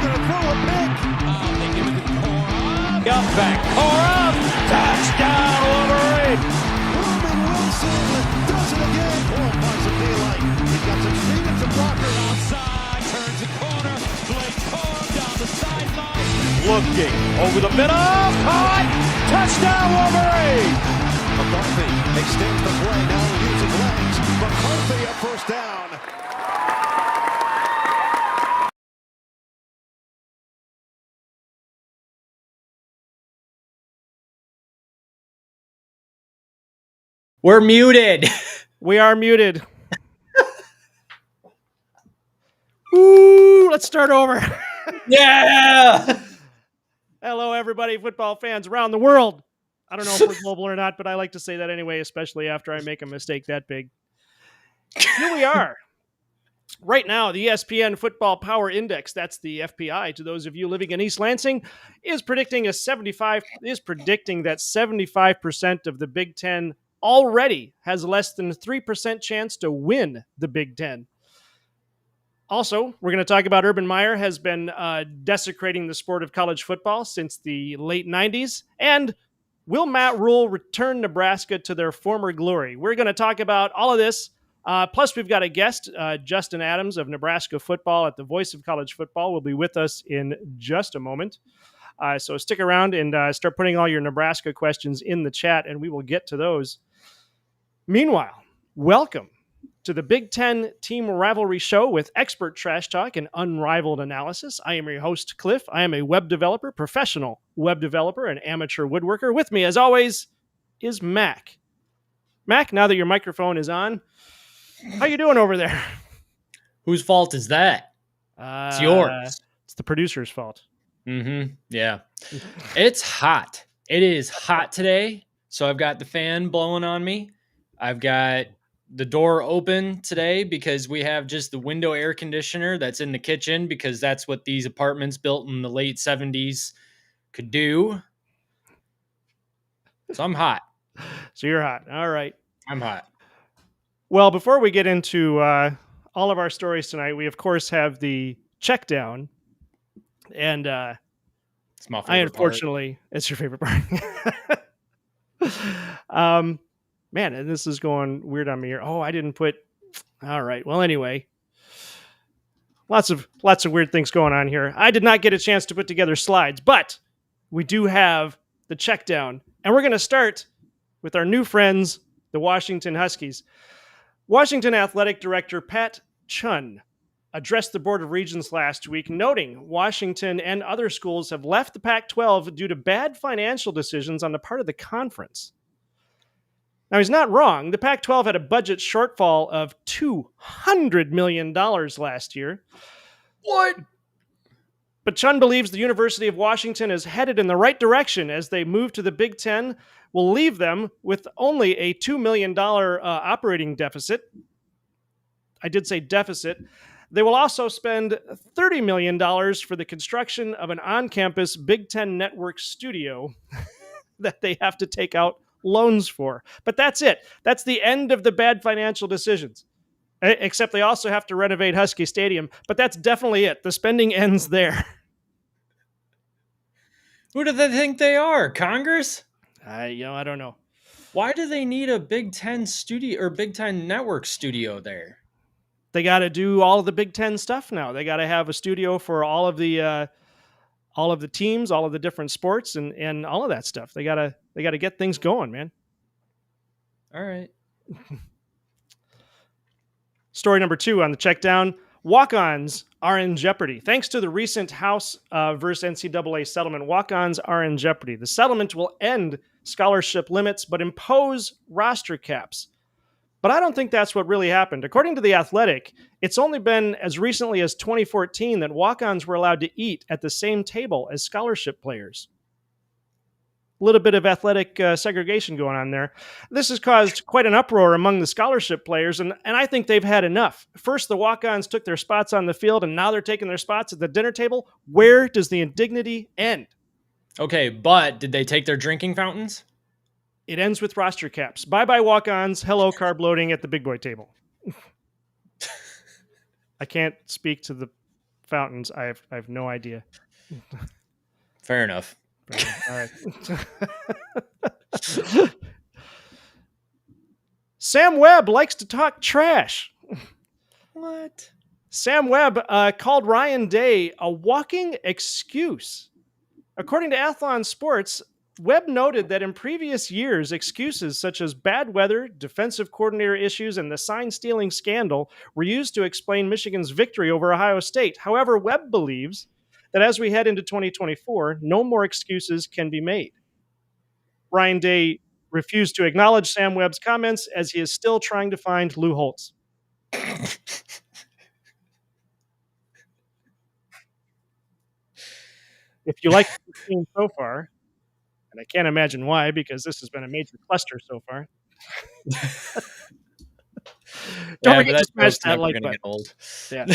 going to throw a pick. They give it to Cora. Up back. Cora. Touchdown, Wolverine. Ruben Wilson does it again. Wants to be like. He got some speed and some blocker. Outside. Turns the corner. Blake Cora down the sideline. Looking over the middle. Caught. Touchdown, Wolverine. McCarthy extends the play. Now using legs. McCarthy a first down. We're muted. We are muted. Ooh, let's start over. Yeah. Hello, everybody, football fans around the world. I don't know if we're global or not, but I like to say that anyway, especially after I make a mistake that big. Here we are. Right now, the ESPN Football Power Index, that's the FPI, to those of you living in East Lansing, is predicting that 75% of the Big Ten already has less than 3% chance to win the Big Ten. Also, we're going to talk about Urban Meyer has been desecrating the sport of college football since the late 90s. And will Matt Rule return Nebraska to their former glory? We're going to talk about all of this. Plus, we've got a guest, Justin Adams of Nebraska Football at the Voice of College Football will be with us in just a moment. So stick around and start putting all your Nebraska questions in the chat, and we will get to those. Meanwhile, welcome to the Big Ten Team Rivalry Show with expert trash talk and unrivaled analysis. I am your host, Cliff. I am a web developer, professional web developer, and amateur woodworker. With me, as always, is Mac. Mac, now that your microphone is on, how you doing over there? Whose fault is that? It's yours. It's the producer's fault. Mm-hmm. Yeah. It's hot. It is hot today. So I've got the fan blowing on me. I've got the door open today because we have just the window air conditioner that's in the kitchen because that's what these apartments built in the late 70s could do. So I'm hot. So you're hot. All right. I'm hot. Well, before we get into all of our stories tonight, we, of course, have the checkdown. And It's my favorite unfortunately, it's your favorite part. Man, and this is going weird on me here. Oh, I didn't put. All right. Well, anyway, lots of weird things going on here. I did not get a chance to put together slides, but we do have the checkdown, and we're going to start with our new friends, the Washington Huskies. Washington Athletic Director Pat Chun addressed the Board of Regents last week, noting Washington and other schools have left the Pac-12 due to bad financial decisions on the part of the conference. Now, he's not wrong. The Pac-12 had a budget shortfall of $200 million last year. What? But Chun believes the University of Washington is headed in the right direction as they move to the Big Ten, will leave them with only a $2 million operating deficit. I did say deficit. They will also spend $30 million for the construction of an on-campus Big Ten network studio that they have to take out loans for. But that's it. That's the end of the bad financial decisions. Except they also have to renovate Husky Stadium. But that's definitely it. The spending ends there. Who do they think they are? Congress? I don't know. Why do they need a Big Ten studio or Big Ten network studio there? They got to do all of the Big Ten stuff now. They got to have a studio for all of the teams, all of the different sports, and all of that stuff. They gotta get things going, man. All right. Story number 2 on the checkdown. Walk-ons are in jeopardy. Thanks to the recent House versus NCAA settlement, walk-ons are in jeopardy. The settlement will end scholarship limits, but impose roster caps. But I don't think that's what really happened. According to The Athletic, it's only been as recently as 2014 that walk-ons were allowed to eat at the same table as scholarship players. A little bit of athletic segregation going on there. This has caused quite an uproar among the scholarship players, and I think they've had enough. First, the walk-ons took their spots on the field, and now they're taking their spots at the dinner table. Where does the indignity end? Okay, but did they take their drinking fountains? It ends with roster caps. Bye-bye walk-ons. Hello carb loading at the big boy table. I can't speak to the fountains. I have no idea. Fair enough. All right. Sam Webb likes to talk trash. What? Sam Webb called Ryan Day a walking excuse. According to Athlon Sports, Webb noted that in previous years, excuses such as bad weather, defensive coordinator issues, and the sign stealing scandal were used to explain Michigan's victory over Ohio State. However, Webb believes that as we head into 2024, no more excuses can be made. Ryan Day refused to acknowledge Sam Webb's comments as he is still trying to find Lou Holtz. If you like what you've seen so far, and I can't imagine why, because this has been a major cluster so far. Don't forget to smash that like button. Yeah.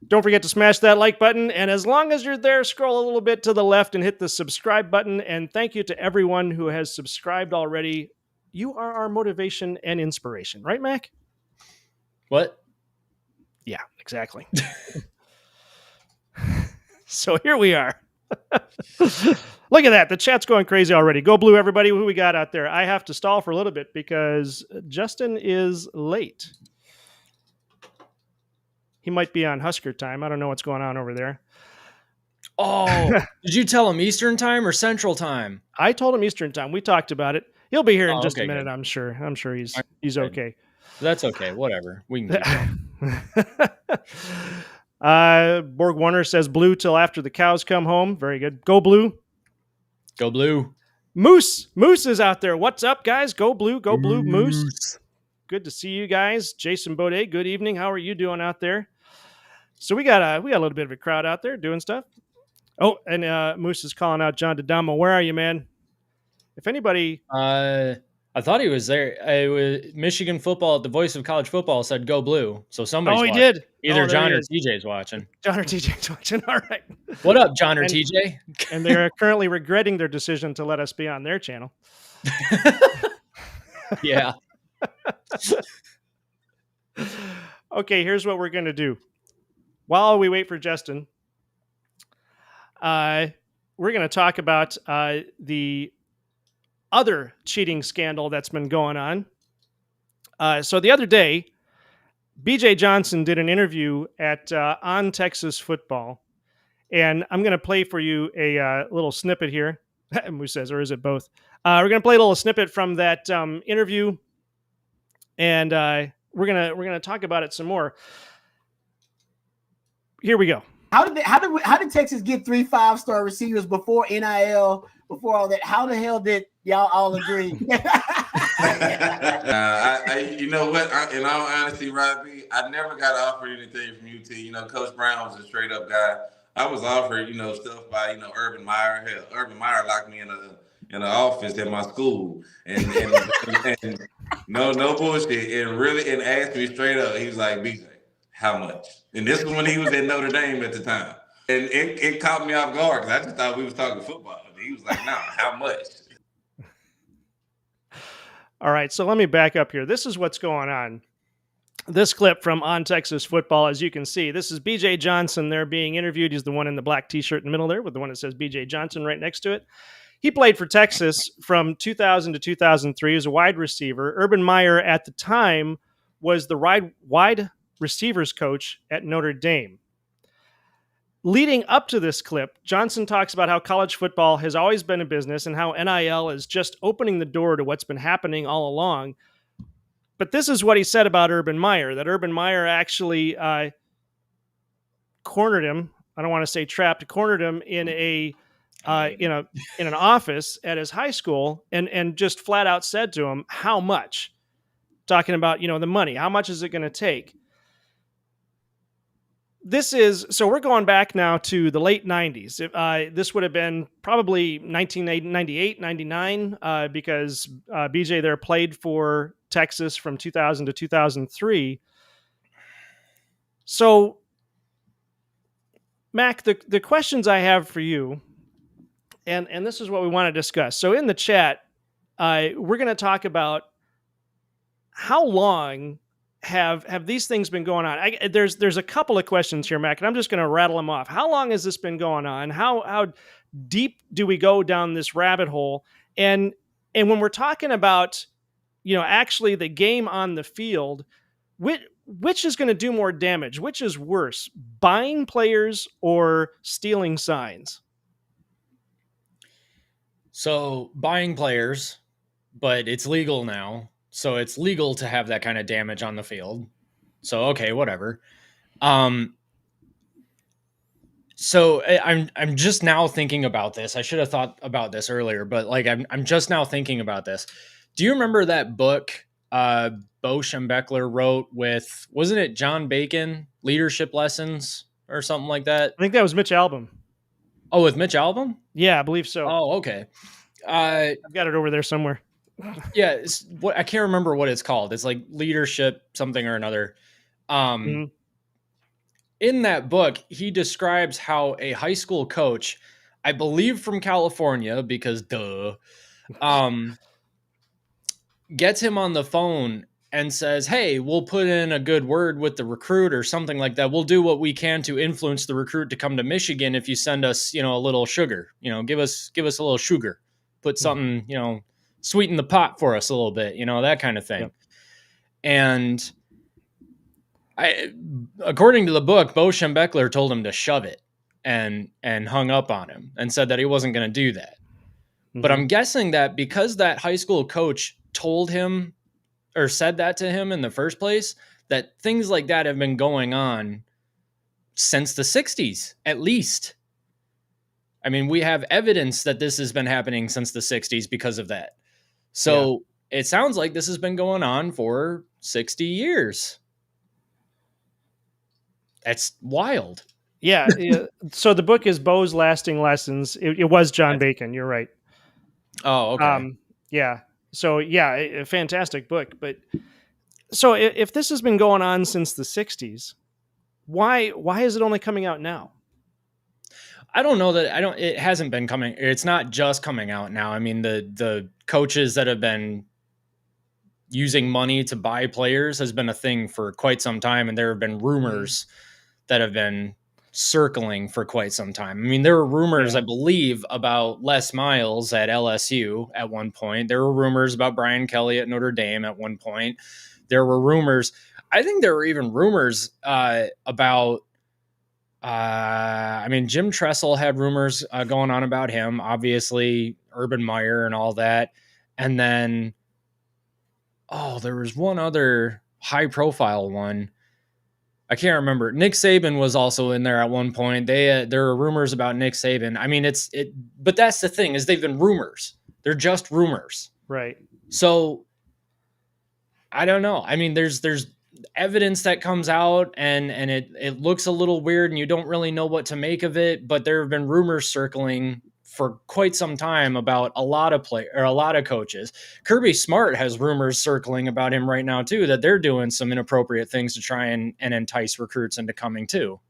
Don't forget to smash that like button. And as long as you're there, scroll a little bit to the left and hit the subscribe button. And thank you to everyone who has subscribed already. You are our motivation and inspiration, right, Mac? What? Yeah, exactly. So here we are. Look at that. The chat's going crazy already. Go Blue, everybody. Who we got out there? I have to stall for a little bit because Justin is late. He might be on Husker time. I don't know what's going on over there. Oh, did you tell him Eastern time or Central time? I told him Eastern time. We talked about it. He'll be here in just a minute, good. I'm sure. I'm sure he's okay. That's okay. Whatever. We can keep going. Borg Warner says Blue till after the cows come home. Very good. Go Blue. Go Blue. Moose is out there. What's up, guys? Go Blue. Go Blue. Moose. Good to see you guys. Jason Baudet, good evening. How are you doing out there? So we got a little bit of a crowd out there doing stuff. Oh, and Moose is calling out John D'Adamo. Where are you, man? If anybody, I thought he was there. It was Michigan football. The voice of college football said "Go Blue," so somebody's. Oh, he watching. did. Either Oh, John or TJ's watching. John or TJ's watching. All right. What up, John or TJ? And they are currently regretting their decision to let us be on their channel. Yeah. Okay, here's what we're going to do. While we wait for Justin, we're going to talk about the other cheating scandal that's been going on. So the other day, BJ Johnson did an interview at On Texas Football, and I'm going to play for you a little snippet here. Who says, or is it both? We're going to play a little snippet from that interview, and we're gonna talk about it some more. Here we go. How did Texas get 3 5-star receivers before NIL, before all that? How the hell did y'all all agree? You know what? In all honesty, Robbie, I never got offered anything from UT. You know, Coach Brown was a straight up guy. I was offered, stuff by, Urban Meyer. Hell, Urban Meyer locked me in an office at my school, and no bullshit, and asked me straight up. He was like, BJ, how much? And this was when he was at Notre Dame at the time, and it caught me off guard because I just thought we was talking football. And he was like, "No, how much?" All right, so let me back up here. This is what's going on. This clip from On Texas Football, as you can see, this is BJ Johnson. They're being interviewed. He's the one in the black T-shirt in the middle there with the one that says BJ Johnson right next to it. He played for Texas from 2000 to 2003 as a wide receiver. Urban Meyer at the time was the wide receivers coach at Notre Dame. Leading up to this clip, Johnson talks about how college football has always been a business and how NIL is just opening the door to what's been happening all along. But this is what he said about Urban Meyer, that Urban Meyer actually cornered him. I don't want to say trapped, cornered him in an office at his high school and just flat out said to him, how much? Talking about, the money. How much is it going to take? So we're going back now to the late 90s. This would have been probably 1998, 99, because BJ there played for Texas from 2000 to 2003. So, Mac, the questions I have for you, and this is what we want to discuss. So in the chat, we're going to talk about how long have these things been going on? There's a couple of questions here, Mac, and I'm just going to rattle them off. How long has this been going on? How deep do we go down this rabbit hole? And when we're talking about, actually the game on the field, which is going to do more damage? Which is worse, buying players or stealing signs? So buying players, but it's legal now. So it's legal to have that kind of damage on the field. So, okay, whatever. So I'm just now thinking about this. I should have thought about this earlier, but like I'm just now thinking about this. Do you remember that book Bo Schembechler wrote with, wasn't it John Bacon, Leadership Lessons or something like that? I think that was Mitch Albom. Oh, with Mitch Albom? Yeah, I believe so. Oh, okay. I've got it over there somewhere. Yeah, I can't remember what it's called. It's like Leadership something or another. In that book, he describes how a high school coach, I believe from California, because duh, gets him on the phone and says, hey, we'll put in a good word with the recruit or something like that. We'll do what we can to influence the recruit to come to Michigan if you send us, a little sugar, give us a little sugar, put something, sweeten the pot for us a little bit, that kind of thing. Yep. And according to the book, Bo Schembechler told him to shove it and hung up on him and said that he wasn't going to do that. Mm-hmm. But I'm guessing that because that high school coach told him or said that to him in the first place, that things like that have been going on since the 60s, at least. I mean, we have evidence that this has been happening since the 60s because of that. So It sounds like this has been going on for 60 years. That's wild. Yeah. So the book is Bo's Lasting Lessons. It was John Bacon. You're right. Oh, okay. Yeah. So yeah, a fantastic book. But so if this has been going on since the 60s, why is it only coming out now? I don't know that it hasn't been coming. It's not just coming out now. I mean, the coaches that have been using money to buy players has been a thing for quite some time. And there have been rumors that have been circling for quite some time. I mean, there were rumors, I believe, about Les Miles at LSU at one point. There were rumors about Brian Kelly at Notre Dame at one point. There were rumors. I think there were even rumors about, Jim Tressel had rumors going on about him, obviously Urban Meyer and all that. And then, there was one other high profile one. I can't remember. Nick Saban was also in there at one point. There were rumors about Nick Saban. I mean, but that's the thing, is they've been rumors. They're just rumors. Right. So I don't know. I mean, there's evidence that comes out and it looks a little weird and you don't really know what to make of it, but there have been rumors circling for quite some time about a lot of coaches. Kirby Smart has rumors circling about him right now too, that they're doing some inappropriate things to try and entice recruits into coming too.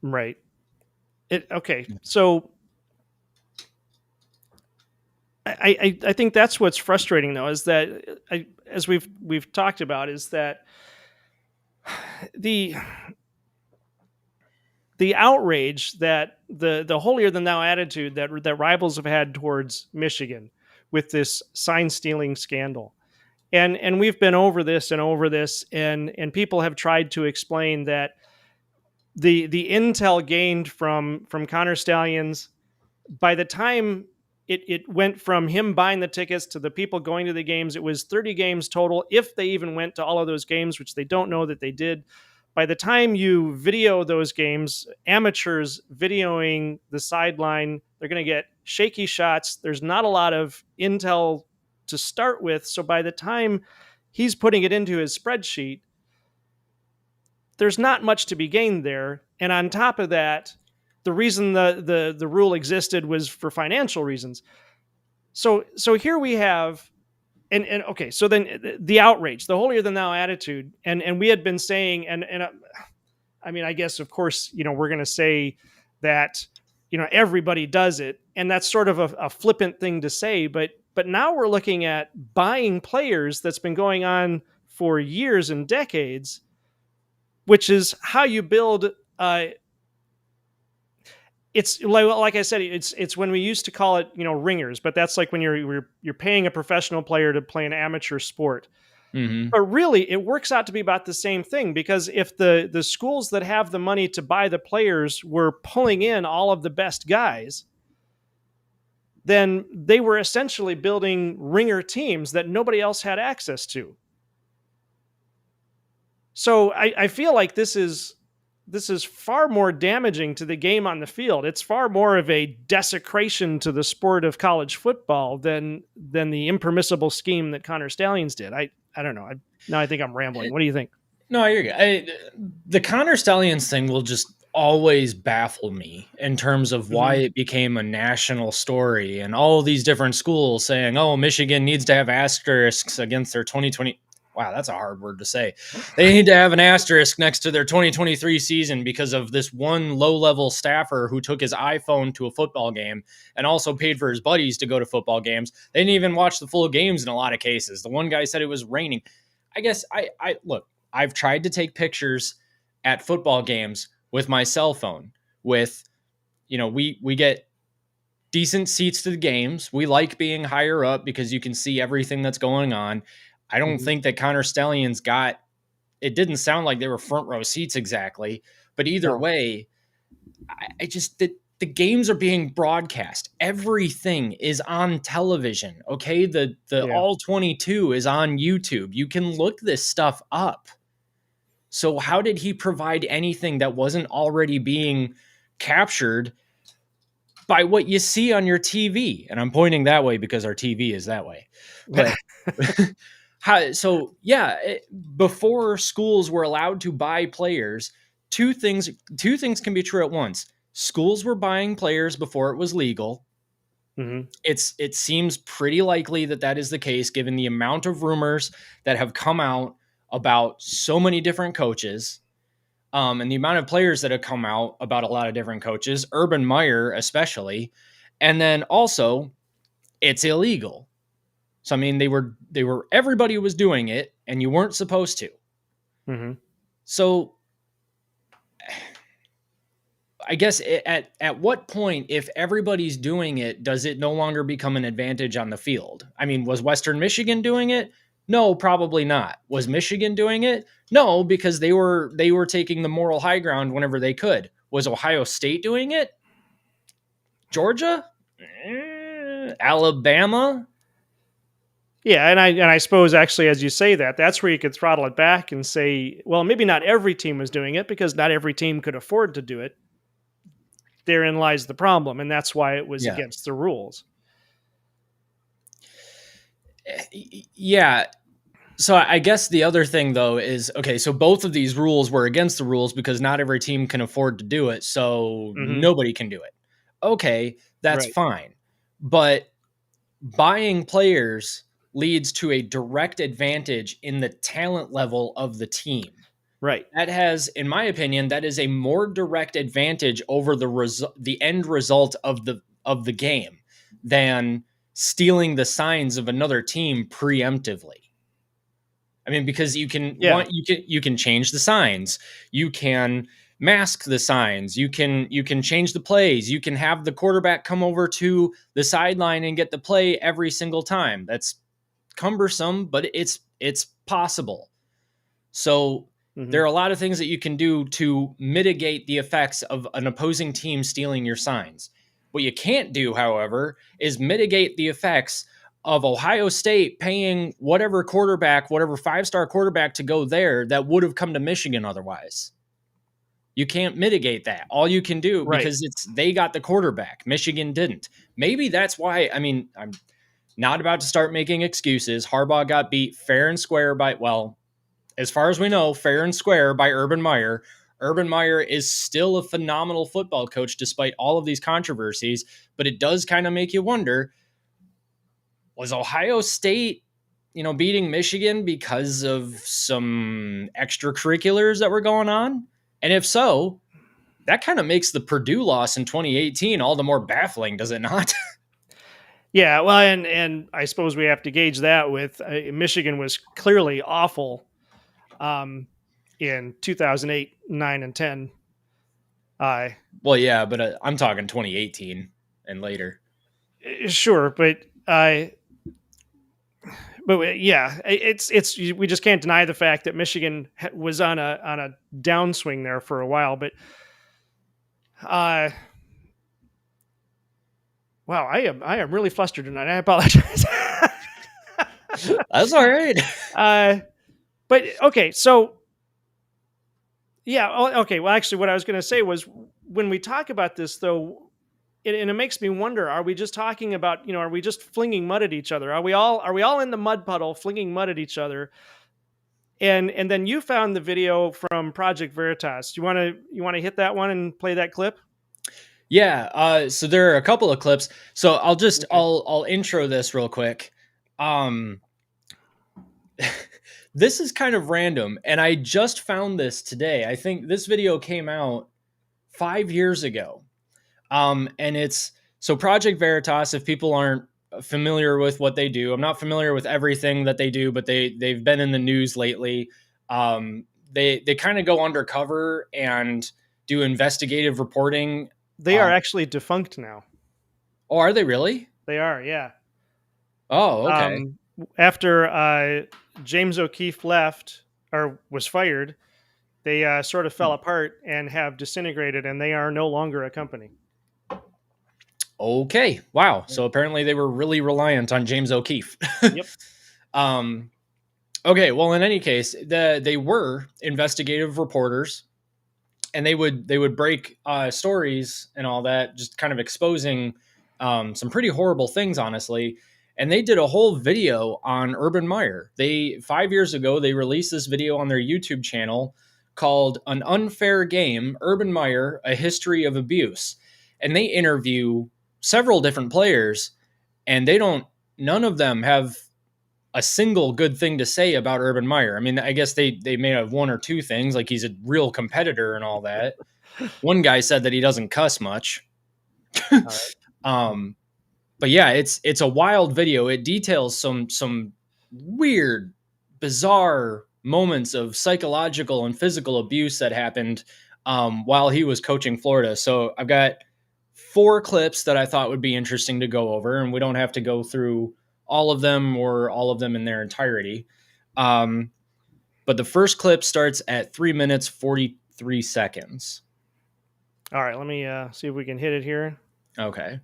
Right. Okay. So I think that's what's frustrating though, is that as we've talked about, is that the outrage that the holier than thou attitude that rivals have had towards Michigan with this sign stealing scandal. And we've been over this and people have tried to explain that the intel gained from Connor Stalions, by the time it went from him buying the tickets to the people going to the games, it was 30 games total, if they even went to all of those games, which they don't know that they did. By the time you video those games, amateurs videoing the sideline, they're going to get shaky shots. There's not a lot of intel to start with. So by the time he's putting it into his spreadsheet, there's not much to be gained there. And on top of that, the reason the rule existed was for financial reasons. So here we have, and okay, so then the outrage, the holier than thou attitude, and we had been saying, and I mean, I guess of course, we're going to say that everybody does it. And that's sort of a flippant thing to say, but now we're looking at buying players that's been going on for years and decades, which is how you build. It's like I said, it's when we used to call it, ringers, but that's like when you're paying a professional player to play an amateur sport. Mm-hmm. But really, it works out to be about the same thing, because if the schools that have the money to buy the players were pulling in all of the best guys, then they were essentially building ringer teams that nobody else had access to. So I feel like this is far more damaging to the game on the field. It's far more of a desecration to the sport of college football than the impermissible scheme that Connor Stallions did. I don't know. Now I think I'm rambling. What do you think? No, you're good. The Connor Stallions thing will just always baffle me in terms of why it became a national story, and all these different schools saying, oh, Michigan needs to have asterisks against their 2020. Wow, that's a hard word to say. They need to have an asterisk next to their 2023 season because of this one low-level staffer who took his iPhone to a football game and also paid for his buddies to go to football games. They didn't even watch the full games in a lot of cases. The one guy said it was raining. I guess I look, I've tried to take pictures at football games with my cell phone with, we get decent seats to the games. We like being higher up because you can see everything that's going on. I don't think that Connor Stallions it didn't sound like they were front row seats exactly, but either way, I just, the games are being broadcast. Everything is on television. Okay. The all 22 is on YouTube. You can look this stuff up. So how did he provide anything that wasn't already being captured by what you see on your TV? And I'm pointing that way because our TV is that way. But before schools were allowed to buy players, two things can be true at once. Schools were buying players before it was legal. Mm-hmm. It seems pretty likely that is the case, given the amount of rumors that have come out about so many different coaches, and the amount of players that have come out about a lot of different coaches, Urban Meyer especially. And then also it's illegal. So, I mean, everybody was doing it and you weren't supposed to. Mm-hmm. So I guess at what point, if everybody's doing it, does it no longer become an advantage on the field? I mean, was Western Michigan doing it? No, probably not. Was Michigan doing it? No, because they were taking the moral high ground whenever they could. Was Ohio State doing it? Georgia? Alabama? Yeah, and I suppose actually, as you say that's where you could throttle it back and say, well, maybe not every team was doing it because not every team could afford to do it. Therein lies the problem, and that's why it was against the rules. Yeah. So I guess the other thing, though, is, okay, so both of these rules were against the rules because not every team can afford to do it, so nobody can do it. Okay, that's fine. But buying players leads to a direct advantage in the talent level of the team. Right. That has, in my opinion, that is a more direct advantage over the end result of the game than stealing the signs of another team preemptively. I mean, because you can change the signs, you can mask the signs, you can change the plays, you can have the quarterback come over to the sideline and get the play every single time. That's cumbersome, but it's possible. So there are a lot of things that you can do to mitigate the effects of an opposing team stealing your signs. What you can't do, however, is mitigate the effects of Ohio State paying whatever 5-star quarterback to go there that would have come to Michigan otherwise. You can't mitigate that. All you can do, because they got the quarterback, Michigan didn't. Maybe that's why, I mean, I'm not about to start making excuses. Harbaugh got beat fair and square as far as we know, fair and square by Urban Meyer. Urban Meyer is still a phenomenal football coach despite all of these controversies, but it does kind of make you wonder, was Ohio State, beating Michigan because of some extracurriculars that were going on? And if so, that kind of makes the Purdue loss in 2018 all the more baffling, does it not? Yeah, well, and I suppose we have to gauge that with Michigan was clearly awful in 2008, 9, and 10. Well, yeah, but I'm talking 2018 and later. Sure, but yeah, it's we just can't deny the fact that Michigan was on a downswing there for a while. But wow, I am really flustered tonight. I apologize. That's all right. But okay, so yeah, okay. Well, actually, what I was going to say was when we talk about this, though, and it makes me wonder: are we just talking about, are we just flinging mud at each other? Are we all in the mud puddle flinging mud at each other? And then you found the video from Project Veritas. You want to hit that one and play that clip? Yeah. So there are a couple of clips. So I'll intro this real quick. This is kind of random, and I just found this today. I think this video came out 5 years ago. And it's so Project Veritas, if people aren't familiar with what they do, I'm not familiar with everything that they do, but they've been in the news lately. They kind of go undercover and do investigative reporting. They are actually defunct now. Oh, are they really? They are, yeah. Oh, okay. After James O'Keefe left or was fired, they sort of fell apart and have disintegrated, and they are no longer a company. Okay. Wow. So apparently they were really reliant on James O'Keefe. Yep. Okay. Well, in any case, they were investigative reporters, and they would break stories and all that, just kind of exposing some pretty horrible things, honestly. And they did a whole video on Urban Meyer. 5 years ago, they released this video on their YouTube channel called An Unfair Game, Urban Meyer, A History of Abuse. And they interview several different players, and none of them have a single good thing to say about Urban Meyer. I mean, I guess they may have one or two things, like he's a real competitor and all that. One guy said that he doesn't cuss much. But yeah, it's a wild video. It details some weird, bizarre moments of psychological and physical abuse that happened while he was coaching Florida. So I've got 4 clips that I thought would be interesting to go over, and we don't have to go through all of them or all of them in their entirety. But the first clip starts at 3 minutes, 43 seconds. All right, let me see if we can hit it here. Okay.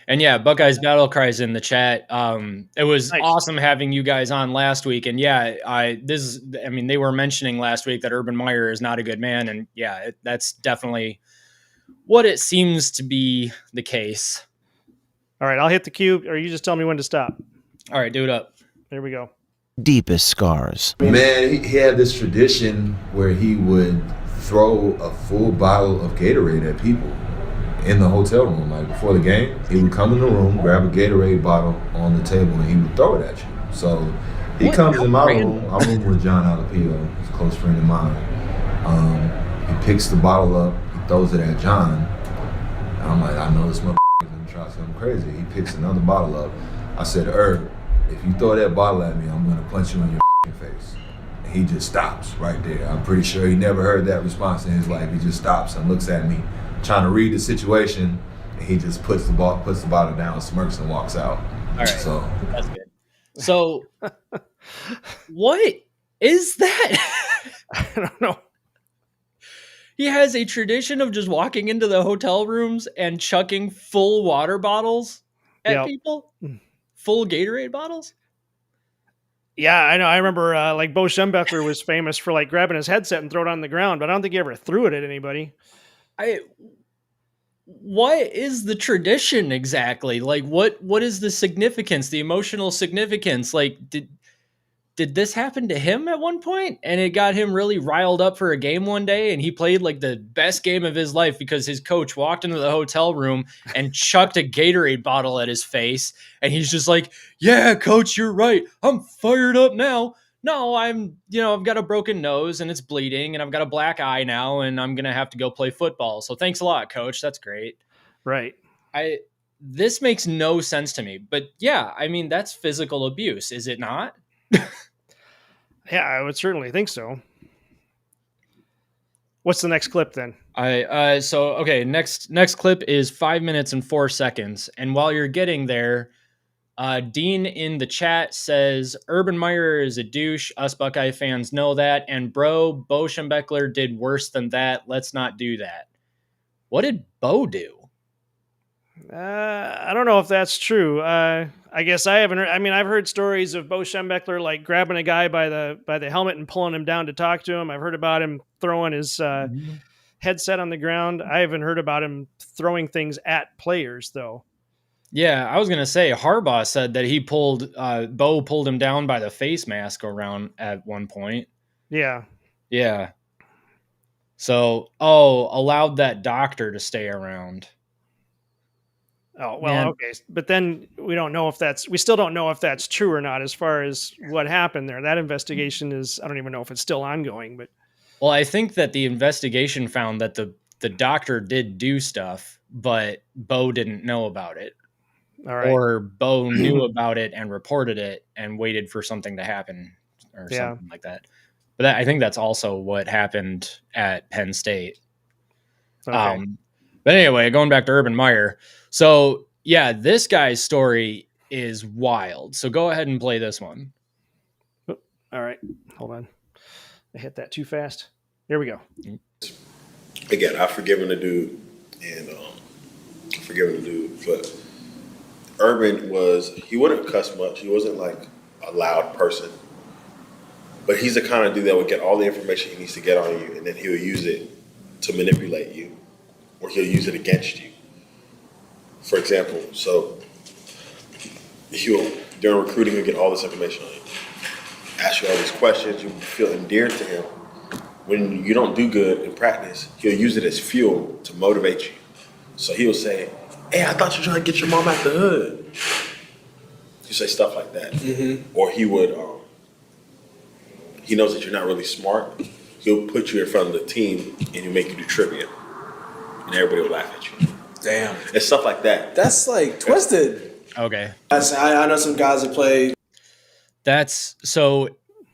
And yeah, Buckeyes Battle Cries in the chat. It was Nice. awesome having you guys on last week. And yeah, they were mentioning last week that Urban Meyer is not a good man. And yeah, that's definitely what it seems to be the case. All right, I'll hit the cue, or you just tell me when to stop. All right, do it up. There we go. Deepest scars. Man, he had this tradition where he would throw a full bottle of Gatorade at people in the hotel room. Like before the game, he would come in the room, grab a Gatorade bottle on the table, and he would throw it at you. So he comes in my room. I room with John Alapio, he's a close friend of mine. He picks the bottle up, he throws it at John. And I'm like, I know this motherfucker is gonna try something crazy. He picks another bottle up. I said, Herb, if you throw that bottle at me, I'm gonna punch you in your face. And he just stops right there. I'm pretty sure he never heard that response in his life. He just stops and looks at me, trying to read the situation, and he just puts the bottle down, smirks, and walks out. All right. So that's good. So what is that? I don't know. He has a tradition of just walking into the hotel rooms and chucking full water bottles at people. Full Gatorade bottles? Yeah, I know. I remember like Bo Schembechler was famous for like grabbing his headset and throwing it on the ground, but I don't think he ever threw it at anybody. What is the tradition exactly? Like what is the significance, the emotional significance? Like did this happen to him at one point and it got him really riled up for a game one day and he played like the best game of his life because his coach walked into the hotel room and chucked a Gatorade bottle at his face and he's just like, yeah, coach, you're right. I'm fired up now. no, I've got a broken nose and it's bleeding and I've got a black eye now and I'm going to have to go play football. So thanks a lot, coach. That's great. Right. This makes no sense to me, but yeah, I mean, that's physical abuse, is it not? Yeah, I would certainly think so. What's the next clip then? Next clip is 5 minutes and 4 seconds. And while you're getting there, Dean in the chat says Urban Meyer is a douche. Us Buckeye fans know that. And Bo Schembechler did worse than that. Let's not do that. What did Bo do? I don't know if that's true. I guess I haven't heard. I mean, I've heard stories of Bo Schembechler like grabbing a guy by the helmet and pulling him down to talk to him. I've heard about him throwing his headset on the ground. I haven't heard about him throwing things at players, though. Yeah, I was gonna say Harbaugh said that he Bo pulled him down by the face mask around at one point. Yeah. So, allowed that doctor to stay around. Oh, well, okay. But then we still don't know if that's true or not as far as what happened there. That investigation I don't even know if it's still ongoing, but. Well, I think that the investigation found that the doctor did do stuff, but Bo didn't know about it. All right. Or Bo knew about it and reported it and waited for something to happen or something like that. But I think that's also what happened at Penn State. Okay. But anyway, going back to Urban Meyer. So, yeah, this guy's story is wild. So go ahead and play this one. All right. Hold on. I hit that too fast. There we go. Again, I've forgiven the dude but Urban he wouldn't cuss much. He wasn't like a loud person. But he's the kind of dude that would get all the information he needs to get on you, and then he'll use it to manipulate you, or he'll use it against you. For example, so during recruiting, he'll get all this information on you, ask you all these questions, you feel endeared to him. When you don't do good in practice, he'll use it as fuel to motivate you. So he'll say, "Hey, I thought you were trying to get your mom out the hood." He'll say stuff like that. Mm-hmm. Or he would, he knows that you're not really smart. He'll put you in front of the team and he'll make you do trivia. And everybody will laugh at you. Damn. And stuff like that. That's like twisted. Okay. I know some guys that play. So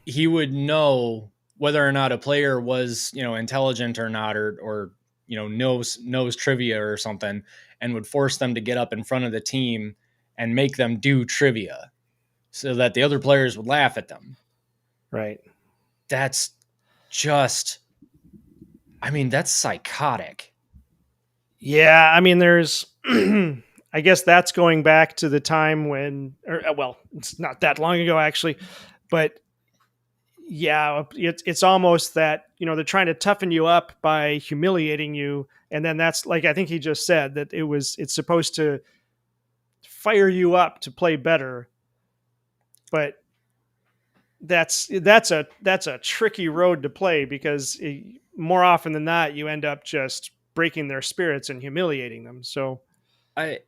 he would know whether or not a player was, intelligent or not, or knows trivia or something, and would force them to get up in front of the team and make them do trivia so that the other players would laugh at them. Right. That's that's psychotic. Yeah. I mean, there's, I guess that's going back to the time when, it's not that long ago actually, but yeah, it's almost that, they're trying to toughen you up by humiliating you. And then that's like, I think he just said that it's supposed to fire you up to play better. But that's a tricky road to play because more often than not, you end up just breaking their spirits and humiliating them. So a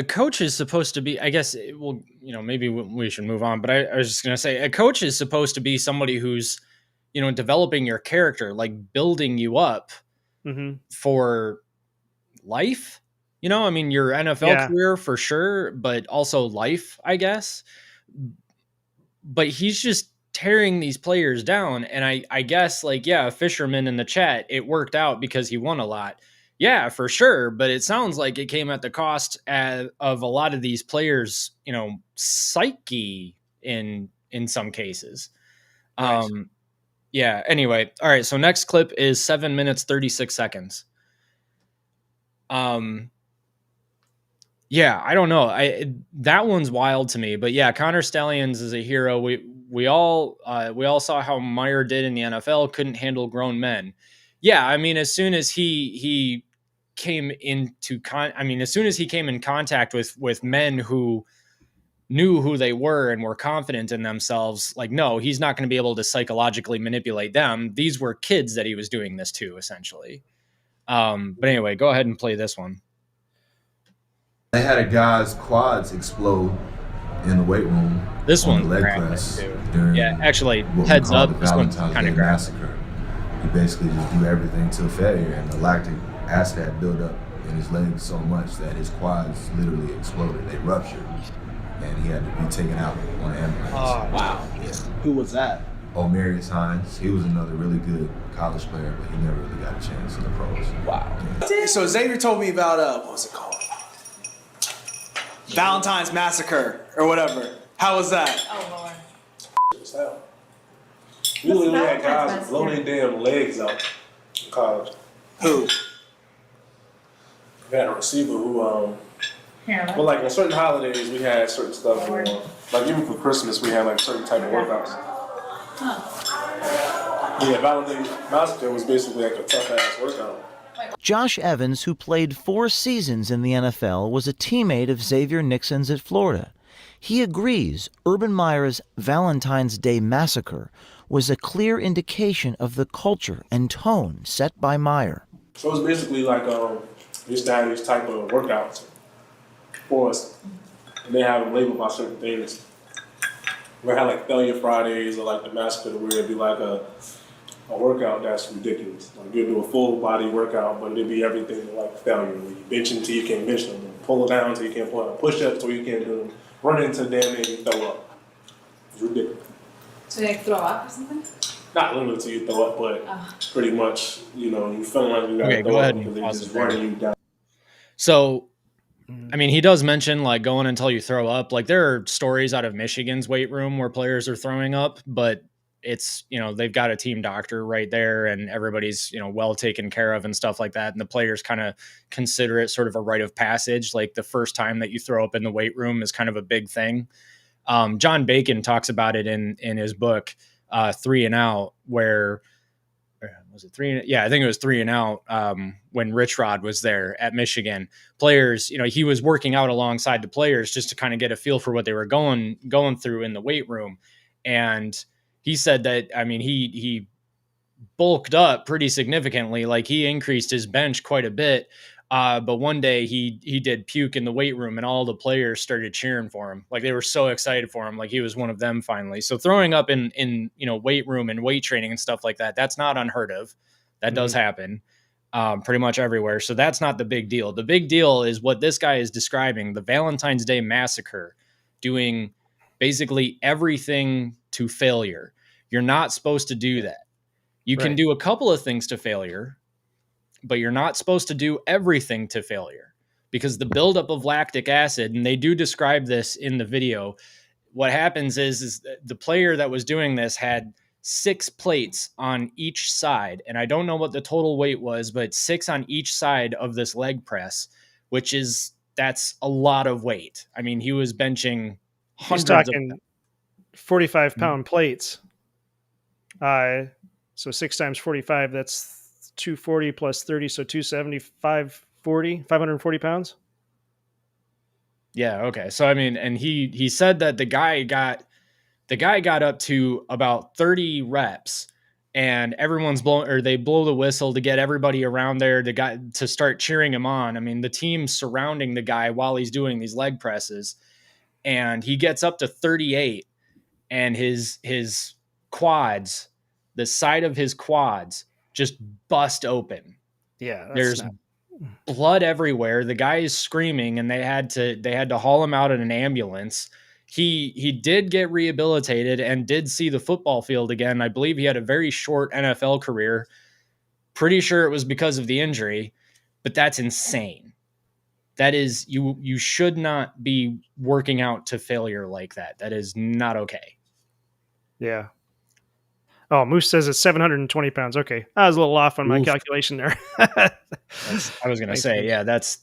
coach is supposed to be, I guess, maybe we should move on, but I was just going to say a coach is supposed to be somebody who's, developing your character, like building you up for life. Your NFL career for sure, but also life, I guess. But he's just tearing these players down. And I guess Fisherman in the chat, it worked out because he won a lot. Yeah, for sure. But it sounds like it came at the cost of a lot of these players, psyche in some cases. Right. Yeah. Anyway. All right. So next clip is 7 minutes, 36 seconds. Yeah, I don't know. That one's wild to me, but yeah, Connor Stallions is a hero. We all saw how Meyer did in the NFL, couldn't handle grown men. Yeah, as soon as he came in contact with men who knew who they were and were confident in themselves, no, he's not going to be able to psychologically manipulate them. These were kids that he was doing this to, essentially. But anyway, go ahead and play this one. They had a guy's quads explode in the weight room This on one's the leg graphic, press too. during Yeah, actually, what we heads call up, the this one's Valentine's kinda Day graphic. massacre. He basically just do everything to failure, and the lactic acid had built up in his legs so much that his quads literally exploded. They ruptured, and he had to be taken out on an ambulance. Oh, wow. Yeah. Who was that? Omarius Hines, he was another really good college player, but he never really got a chance in the pros. Wow. So Xavier told me about, what was it called? Valentine's Massacre, or whatever. How was that? Oh, Lord. We literally had guys blow their damn legs out in college. Who? We had a receiver who, Here, well, like on certain holidays, we had certain stuff going on. Like even for Christmas, we had like certain type of workouts. Yeah, Valentine's Massacre was basically like a tough ass workout. Josh Evans, who played 4 seasons in the NFL, was a teammate of Xavier Nixon's at Florida. He agrees Urban Meyer's Valentine's Day Massacre was a clear indication of the culture and tone set by Meyer. So it was basically like we used to have these type of workouts for us, and they have them labeled by certain things. We had like Failure Fridays or like the Massacre, where it'd be like a workout that's ridiculous. Like you'd do a full body workout, but it'd be everything like failure. Like you bench until you can't bench them, pull it down until you can't pull it down, push ups until you can't do them, run into damn near you throw up. It's ridiculous. So they throw up or something? Not literally until you throw up, but pretty much, you know, you feeling like you gotta Okay, throw go up ahead because and they're pause just it there. running you down. So, I mean, he does mention like going until you throw up. Like there are stories out of Michigan's weight room where players are throwing up, but it's, you know, they've got a team doctor right there and everybody's, you know, well taken care of and stuff like that. And the players kind of consider it sort of a rite of passage. Like the first time that you throw up in the weight room is kind of a big thing. John Bacon talks about it in his book, 3 and Out, where was it 3? Yeah, I think it was 3 and Out. When Rich Rod was there at Michigan, players, you know, he was working out alongside the players just to kind of get a feel for what they were going through in the weight room. And he said that, I mean, he bulked up pretty significantly. Like he increased his bench quite a bit. But one day he did puke in the weight room and all the players started cheering for him. Like they were so excited for him. Like he was one of them finally. So throwing up in, you know, weight room and weight training and stuff like that, that's not unheard of. That does happen pretty much everywhere. So that's not the big deal. The big deal is what this guy is describing, the Valentine's Day Massacre, doing basically everything to failure. You're not supposed to do that. You can do a couple of things to failure, but you're not supposed to do everything to failure because the buildup of lactic acid, and they do describe this in the video. What happens is the player that was doing this had 6 plates on each side. And I don't know what the total weight was, but 6 on each side of this leg press, that's a lot of weight. I mean, he was benching hundreds He's talking 45-pound plates. So 6 times 45, that's 240 plus 30, so 275, 540 pounds. Yeah. Okay. So, I mean, and he said that the guy got up to about 30 reps and everyone's they blow the whistle to get everybody around there to start cheering him on. I mean, the team surrounding the guy while he's doing these leg presses, and he gets up to 38 and his quads, the side of his quads just bust open. Yeah. There's blood everywhere. The guy is screaming and they had to haul him out in an ambulance. He did get rehabilitated and did see the football field again. I believe he had a very short NFL career. Pretty sure it was because of the injury, but that's insane. That is, you should not be working out to failure like that. That is not okay. Yeah. Oh, Moose says it's 720 pounds. Okay. I was a little off on my calculation there. I was going to say, yeah, that's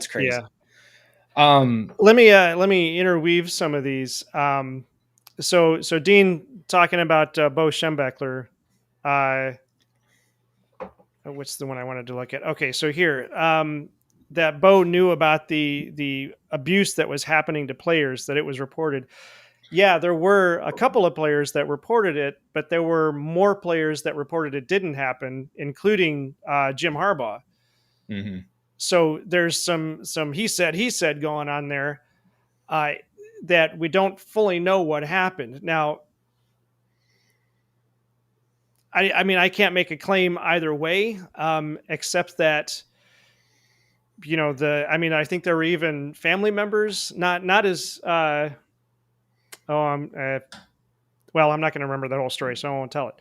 crazy. Yeah. Let me interweave some of these. So Dean talking about Bo Schembechler. What's the one I wanted to look at? Okay, so here, that Bo knew about the abuse that was happening to players, that it was reported. Yeah, there were a couple of players that reported it, but there were more players that reported it didn't happen, including Jim Harbaugh. Mm-hmm. So there's some he said going on there. that we don't fully know what happened. Now, I mean, I can't make a claim either way, except that, I think there were even family members, not as, well, I'm not going to remember that whole story, so I won't tell it.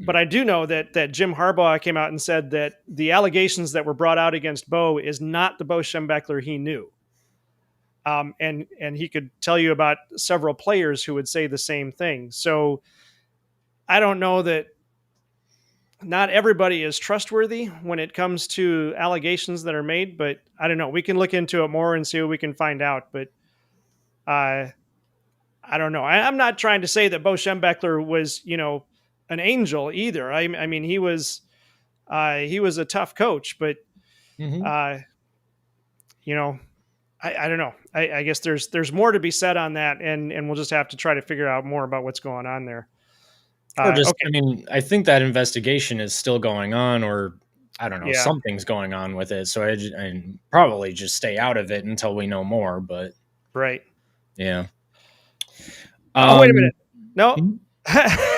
But I do know that Jim Harbaugh came out and said that the allegations that were brought out against Bo is not the Bo Schembechler he knew. And he could tell you about several players who would say the same thing. So I don't know that not everybody is trustworthy when it comes to allegations that are made, but I don't know. We can look into it more and see what we can find out. But I don't know. I'm not trying to say that Bo Schembechler was, an angel either. I mean, he was a tough coach, but I don't know. I guess there's more to be said on that, and we'll just have to try to figure out more about what's going on there. Okay. I mean, I think that investigation is still going on, or I don't know, something's going on with it. So I probably just stay out of it until we know more. But right, yeah. Oh, wait a minute. No,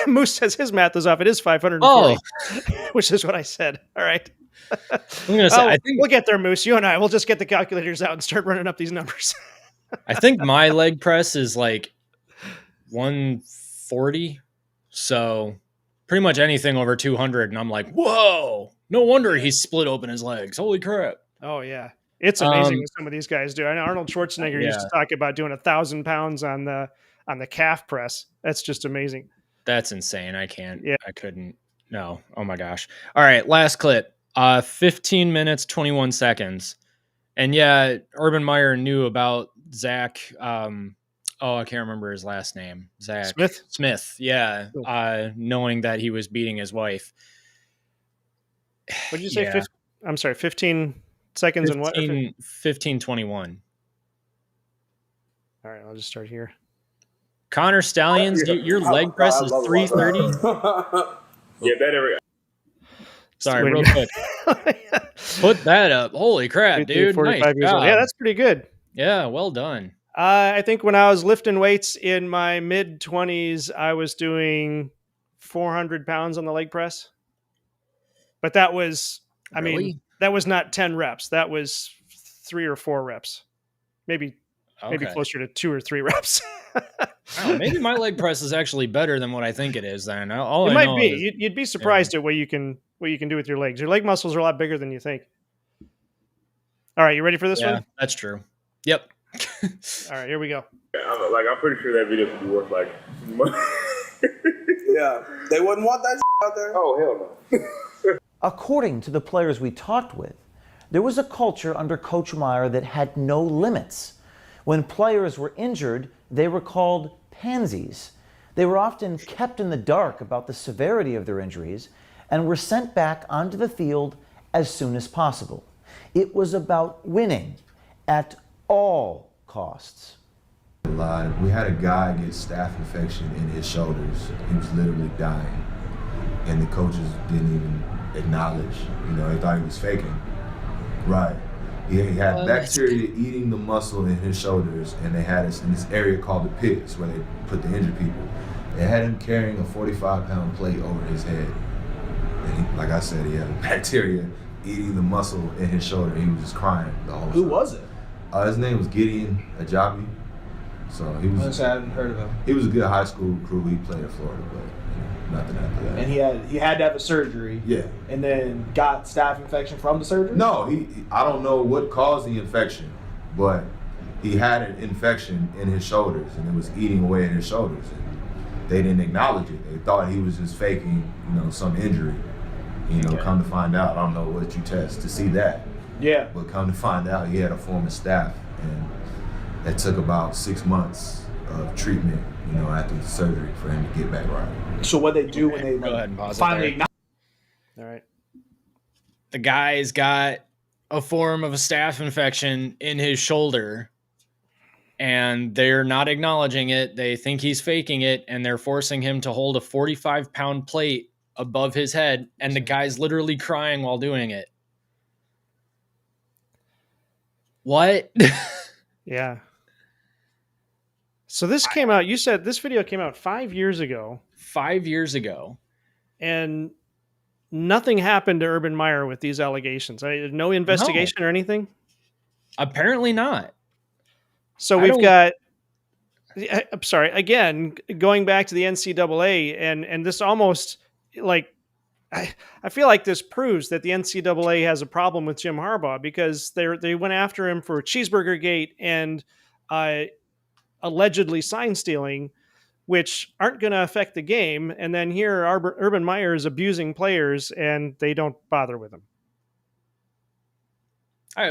Moose says his math is off. It is 540, which is what I said. All right. I'm gonna say, I think we'll get there, Moose. You and I will just get the calculators out and start running up these numbers. I think my leg press is like 140. So pretty much anything over 200. And I'm like, whoa, no wonder he split open his legs. Holy crap. Oh, yeah. It's amazing what some of these guys do. I know Arnold Schwarzenegger used to talk about doing 1,000 pounds on the calf press. That's just amazing. That's insane. I can't. Yeah. I couldn't. No. Oh, my gosh. All right. Last clip. 15 minutes, 21 seconds. And yeah, Urban Meyer knew about Zach. I can't remember his last name. Zach Smith. Yeah. Knowing that he was beating his wife. What did you say? Yeah. I'm sorry, 15 seconds 15, and what? 15:21. All right, I'll just start here. Connor Stallions, your leg press is 330. Yeah, that every. Sorry, real quick. Put that up. Holy crap, dude. Nice job. Yeah, that's pretty good. Yeah, well done. I think when I was lifting weights in my mid-20s, I was doing 400 pounds on the leg press. But that was, that was not 10 reps. That was 3 or 4 reps. Maybe closer to 2 or 3 reps. Maybe my leg press is actually better than what I think it is then. It might be. You'd be surprised at what you can do with your legs. Your leg muscles are a lot bigger than you think. All right, you ready for this one? That's true. Yep. All right, here we go. I'm pretty sure that video could be worth like money. Yeah, they wouldn't want that out there. Oh, hell no. According to the players we talked with, there was a culture under Coach Meyer that had no limits. When players were injured, they were called pansies. They were often kept in the dark about the severity of their injuries and were sent back onto the field as soon as possible. It was about winning at all costs. We had a guy get staph infection in his shoulders. He was literally dying. And the coaches didn't even acknowledge, they thought he was faking. Right. He had bacteria eating the muscle in his shoulders, and they had us in this area called the pits where they put the injured people. They had him carrying a 45-pound plate over his head. And like I said, he had bacteria eating the muscle in his shoulder. He was just crying the whole time. Who was it? His name was Gideon Ajabi. So he was. I hadn't heard of him. He was a good high school crew. He played in Florida, but nothing after that. And he had to have a surgery. Yeah. And then got staph infection from the surgery. No, I don't know what caused the infection, but he had an infection in his shoulders, and it was eating away at his shoulders. And they didn't acknowledge it. They thought he was just faking, some injury. Come to find out, I don't know what you test to see that. Yeah. But come to find out, he had a form of staph, and it took about 6 months of treatment, after the surgery for him to get back right. So what they do when they finally acknowledge. All right. The guy's got a form of a staph infection in his shoulder, and they're not acknowledging it. They think he's faking it, and they're forcing him to hold a 45-pound plate above his head, and the guy's literally crying while doing it. What? Yeah. So this came out, you said this video came out 5 years ago. 5 years ago. And nothing happened to Urban Meyer with these allegations. No investigation or anything? Apparently not. So we've got, I'm sorry, again, going back to the NCAA, and this almost like, I feel like this proves that the NCAA has a problem with Jim Harbaugh, because they went after him for Cheeseburger Gate and allegedly sign stealing, which aren't going to affect the game. And then here, Urban Meyer is abusing players, and they don't bother with him.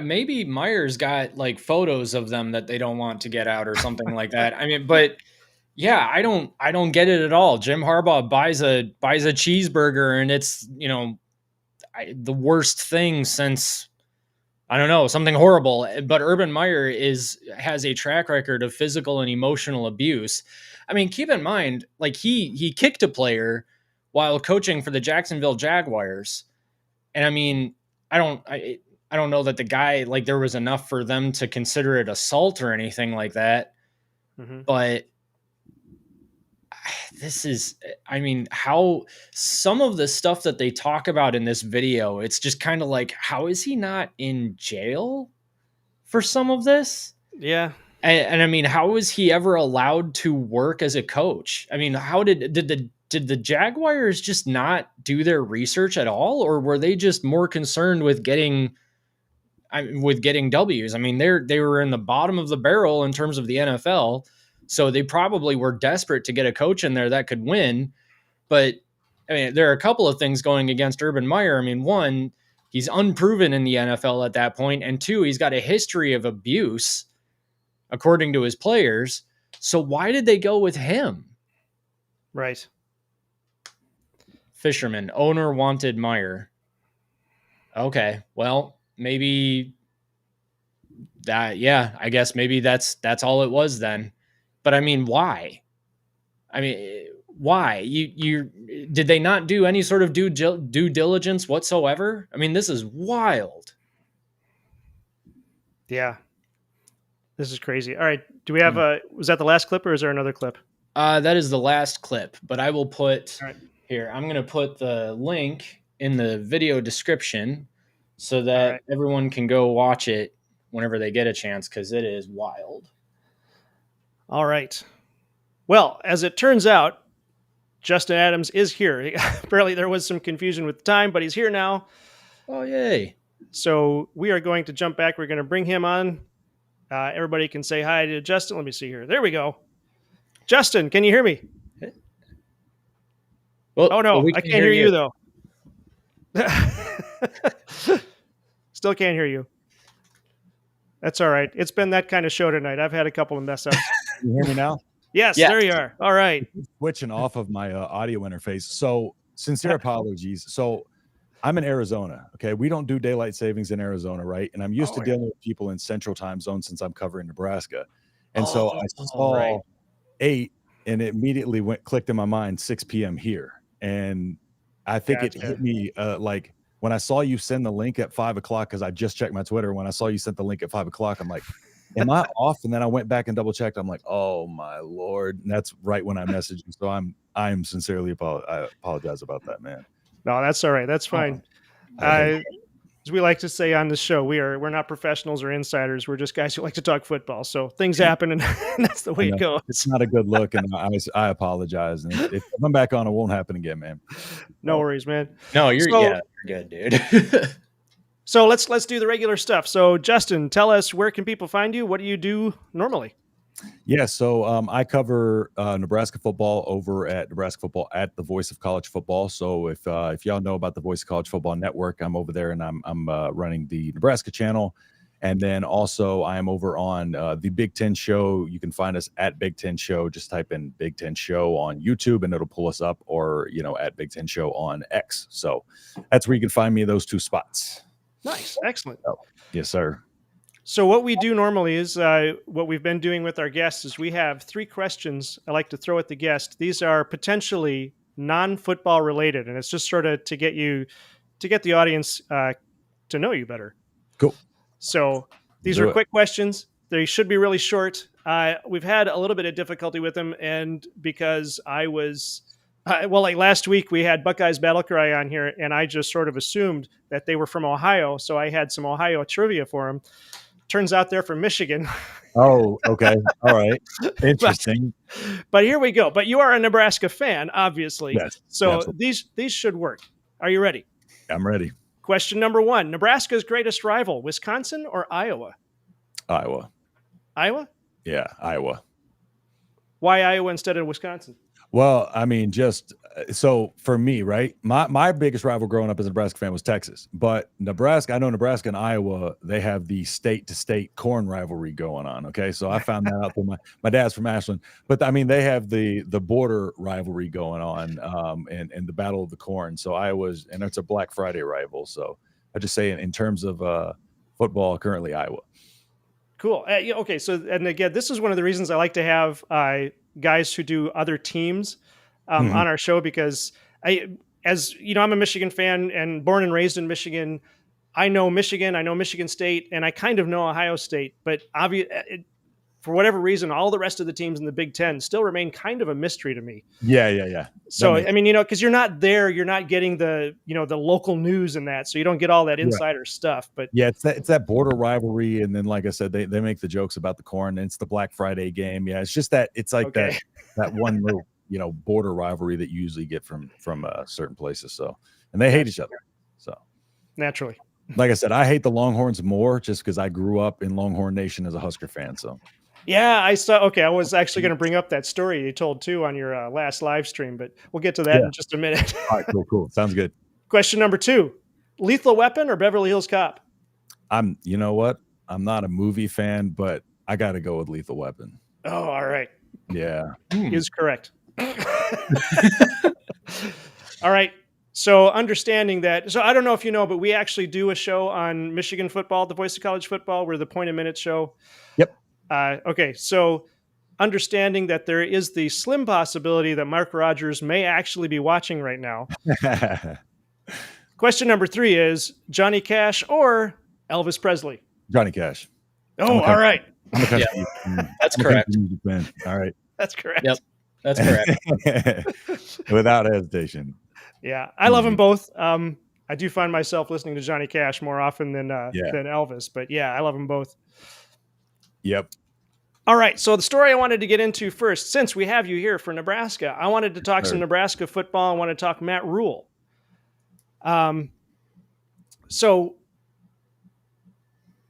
Maybe Meyer's got like photos of them that they don't want to get out or something like that. I mean, but yeah, I don't get it at all. Jim Harbaugh buys a cheeseburger, and it's, the worst thing since, I don't know, something horrible. But Urban Meyer has a track record of physical and emotional abuse. I mean, keep in mind, like he kicked a player while coaching for the Jacksonville Jaguars. And I mean, I don't know that the guy, like, there was enough for them to consider it assault or anything like that. Mm-hmm. But this is, I mean, how some of the stuff that they talk about in this video, it's just kind of like, how is he not in jail for some of this? Yeah. And I mean, how was he ever allowed to work as a coach? I mean, how did the Jaguars just not do their research at all? Or were they just more concerned with getting W's? I mean, they were in the bottom of the barrel in terms of the NFL. So they probably were desperate to get a coach in there that could win. But I mean, there are a couple of things going against Urban Meyer. I mean, one, he's unproven in the NFL at that point. And two, he's got a history of abuse, according to his players. So why did they go with him? Right. Fisherman, owner wanted Meyer. Okay, well, maybe that, yeah, I guess maybe that's all it was then. But I mean, why? I mean, why? You did they not do any sort of due diligence whatsoever? I mean, this is wild. Yeah. This is crazy. All right. Do we have was that the last clip, or is there another clip? That is the last clip, but I will put here. I'm going to put the link in the video description so that everyone can go watch it whenever they get a chance, because it is wild. All right. Well, as it turns out, Justin Adams is here. Apparently there was some confusion with the time, but he's here now. Oh, yay. So we are going to jump back. We're going to bring him on. Everybody can say hi to Justin. Let me see here. There we go. Justin, can you hear me? Well, oh, no. I can't hear you, though. Still can't hear you. That's all right. It's been that kind of show tonight. I've had a couple of mess ups. Can you hear me now? Yes, there you are. All right. Switching off of my audio interface. So sincere apologies. So I'm in Arizona. Okay. We don't do daylight savings in Arizona, right? And I'm used to dealing with people in central time zone since I'm covering Nebraska. And so I saw 8 and it immediately clicked in my mind 6 p.m. here. And I think it hit me like when I saw you send the link at 5 o'clock, because I just checked my Twitter. When I saw you sent the link at 5 o'clock, I'm like, am I off? And then I went back and double checked. I'm like, oh my Lord. And that's right when I messaged you. So I am sincerely I apologize about that, man. No, that's all right. That's fine. As we like to say on the show, we're not professionals or insiders. We're just guys who like to talk football. So things happen, and that's the way it goes. It's not a good look, and I apologize. And if I'm back on, it won't happen again, man. No worries, man. No, you're good, dude. So let's do the regular stuff. So Justin, tell us, where can people find you? What do you do normally? Yeah, so I cover Nebraska football over at Nebraska Football at the Voice of College Football. So if y'all know about the Voice of College Football Network, I'm over there, and I'm running the Nebraska channel, and then also I am over on the Big Ten Show. You can find us at Big Ten Show. Just type in Big Ten Show on YouTube, and it'll pull us up, or at Big Ten Show on X. So that's where you can find me. Those 2 spots. Nice, excellent. Oh, yes, sir. So what we do normally is what we've been doing with our guests is we have 3 questions I like to throw at the guest. These are potentially non-football related, and it's just sort of to get the audience to know you better. Cool. So these are quick questions. They should be really short. We've had a little bit of difficulty with them, and because I was, like last week, we had Buckeyes Battle Cry on here, and I just sort of assumed that they were from Ohio, so I had some Ohio trivia for them. Turns out they're from Michigan. Oh, okay. All right. Interesting. But here we go. But you are a Nebraska fan, obviously. Yes. So absolutely. these should work. Are you ready? I'm ready. Question number 1. Nebraska's greatest rival, Wisconsin or Iowa? Iowa. Iowa? Yeah, Iowa. Why Iowa instead of Wisconsin? Well, I mean, just so for me, right? My biggest rival growing up as a Nebraska fan was Texas, but Nebraska, I know Nebraska and Iowa, they have the state-to-state corn rivalry going on. Okay, so I found that out through my dad's from Ashland, but I mean, they have the border rivalry going on, and the Battle of the Corn. So Iowa's, and it's a Black Friday rival. So I just say in terms of football, currently Iowa. Cool. Okay, so and again, this is one of the reasons I like to have guys who do other teams on our show, because as you know, I'm a Michigan fan and born and raised in Michigan. I know Michigan, I know Michigan State, and I kind of know Ohio State, but for whatever reason, all the rest of the teams in the Big Ten still remain kind of a mystery to me. Yeah. So, I mean, because you're not there, you're not getting the local news and that, so you don't get all that insider stuff. But yeah, it's that border rivalry, and then like I said, they make the jokes about the corn, and it's the Black Friday game. Yeah, it's just that it's like that one little border rivalry that you usually get from certain places. So, and they hate each other. So naturally, like I said, I hate the Longhorns more just because I grew up in Longhorn Nation as a Husker fan. So. Yeah, I saw. Okay, I was actually going to bring up that story you told too on your last live stream, but we'll get to that in just a minute. All right, cool. Sounds good. Question number 2: Lethal Weapon or Beverly Hills Cop? You know what? I'm not a movie fan, but I got to go with Lethal Weapon. Oh, all right. Yeah, is correct. All right. So understanding that, so I don't know if you know, but we actually do a show on Michigan football, the Voice of College Football. We're the Point a Minute show. Yep. Okay, so understanding that there is the slim possibility that Mark Rogers may actually be watching right now. Question number 3 is Johnny Cash or Elvis Presley? Johnny Cash. Oh, all right. That's correct. All right. That's correct. Yep, that's correct. Without hesitation. Yeah, I love them both. I do find myself listening to Johnny Cash more often than Elvis, but yeah, I love them both. Yep. All right. So the story I wanted to get into first, since we have you here for Nebraska, I wanted to talk some Nebraska football. I want to talk Matt Rule. So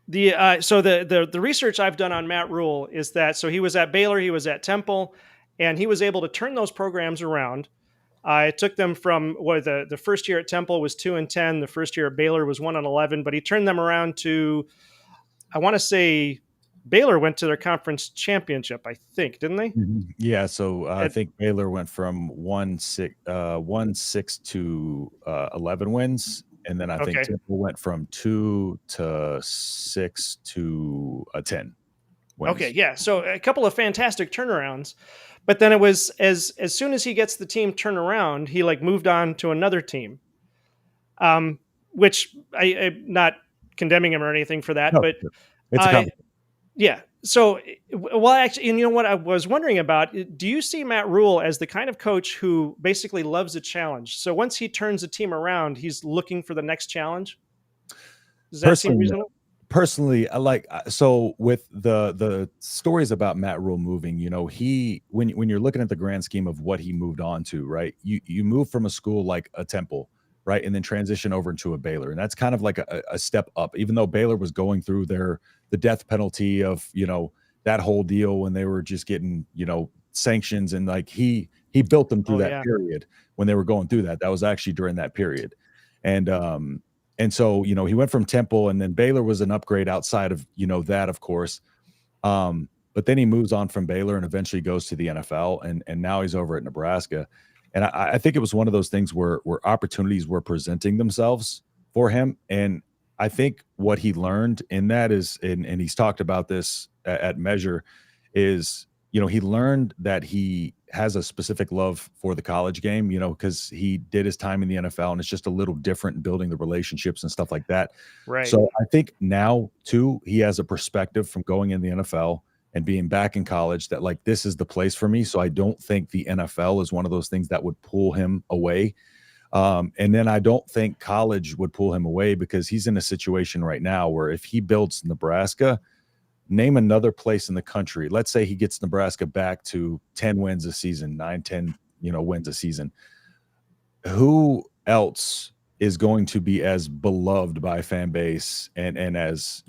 the research I've done on Matt Rule is that, so he was at Baylor, he was at Temple, and he was able to turn those programs around. It took them from the first year at Temple was 2-10. The first year at Baylor was 1-11, but he turned them around to, I want to say, Baylor went to their conference championship, I think, didn't they? Yeah, so I think Baylor went from 1-6 to 11 wins, and then I think Temple went from 2-6 to 10 wins. Okay, yeah, so a couple of fantastic turnarounds, but then it was as soon as he gets the team turned around, he moved on to another team, which I'm not condemning him or anything for that, but it's a compliment. Yeah. So, well, actually, and you know what I was wondering about, do you see Matt Rule as the kind of coach who basically loves a challenge? So once he turns a team around, he's looking for the next challenge? Does that seem reasonable? Personally, I like, so with the stories about Matt Rule moving, when you're looking at the grand scheme of what he moved on to, right? You move from a school like a Temple, right? And then transition over into a Baylor. And that's kind of like a step up, even though Baylor was going through the death penalty of, that whole deal when they were just getting, sanctions, and he built them through that period when they were going through that. That was actually during that period. And so, he went from Temple, and then Baylor was an upgrade outside of, that, of course. But then he moves on from Baylor and eventually goes to the NFL, and now he's over at Nebraska. And I think it was one of those things where opportunities were presenting themselves for him. And I think what he learned in that is, and he's talked about this at Measure, is, he learned that he has a specific love for the college game, because he did his time in the NFL, and it's just a little different in building the relationships and stuff like that. Right. So I think now too, he has a perspective from going in the NFL and being back in college that like, this is the place for me. So I don't think the NFL is one of those things that would pull him away. And then I don't think college would pull him away, because he's in a situation right now where if he builds Nebraska, name another place in the country. Let's say he gets Nebraska back to 10 wins a season, 9, 10, wins a season. Who else is going to be as beloved by fan base and as,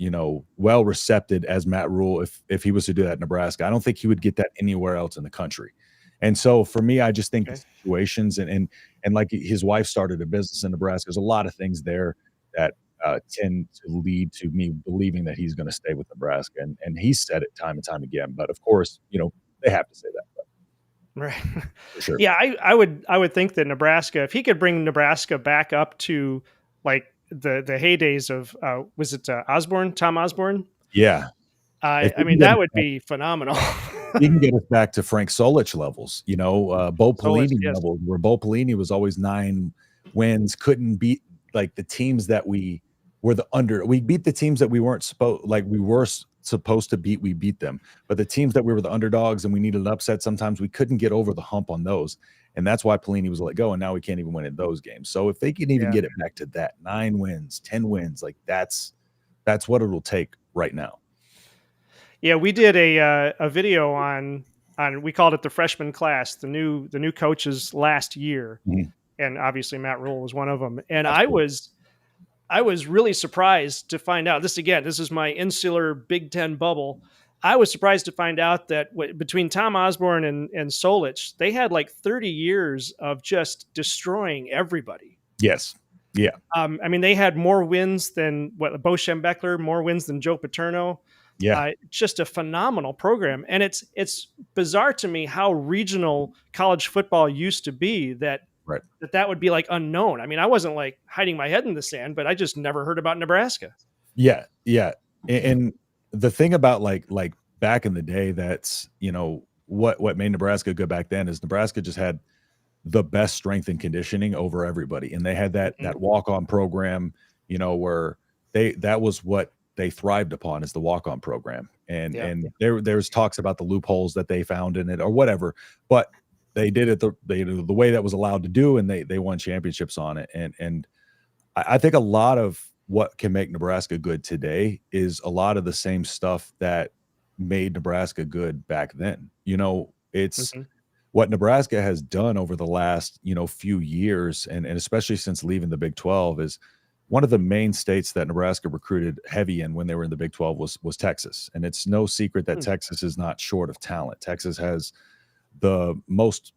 well received as Matt Rule if he was to do that in Nebraska? I don't think he would get that anywhere else in the country. And so for me, I just think the situations and like his wife started a business in Nebraska. There's a lot of things there that tend to lead to me believing that he's going to stay with Nebraska. And he's said it time and time again. But of course, they have to say that. But Right. for sure. Yeah, I would think that Nebraska, if he could bring Nebraska back up to like the heydays of was it Tom Osborne? Yeah. I mean, that would be phenomenal. He can get us back to Frank Solich levels, Bo Pelini yes. levels, where Bo Pelini was always 9 wins, couldn't beat like the teams that we were we beat the teams that we weren't supposed to beat. We beat them, but the teams that we were the underdogs and we needed an upset, sometimes we couldn't get over the hump on those. And that's why Pelini was let go. And now we can't even win in those games. So if they can even get it back to that 9 wins, 10 wins, like that's what it'll take right now. Yeah, we did a video on we called it the freshman class, the new coaches last year, and obviously Matt Rule was one of them. And Absolutely. I was really surprised to find out this is my insular Big Ten bubble. I was surprised to find out that between Tom Osborne and Solich, they had like 30 years of just destroying everybody. Yes. Yeah. I mean, they had more wins than Bo Schembechler, more wins than Joe Paterno. Yeah. Just a phenomenal program. And it's bizarre to me how regional college football used to be, that would be like unknown. I mean, I wasn't like hiding my head in the sand, but I just never heard about Nebraska. Yeah. Yeah. And the thing about like back in the day, that's, what made Nebraska good back then is Nebraska just had the best strength and conditioning over everybody. And they had that walk-on program, where that was what they thrived upon, is the walk-on program. And there's talks about the loopholes that they found in it or whatever, but they did it the way that was allowed to do, and they won championships on it. And I think a lot of what can make Nebraska good today is a lot of the same stuff that made Nebraska good back then. It's what Nebraska has done over the last, few years, and especially since leaving the Big 12, is one of the main states that Nebraska recruited heavy in when they were in the Big 12 was Texas. And it's no secret that Texas is not short of talent. Texas has the most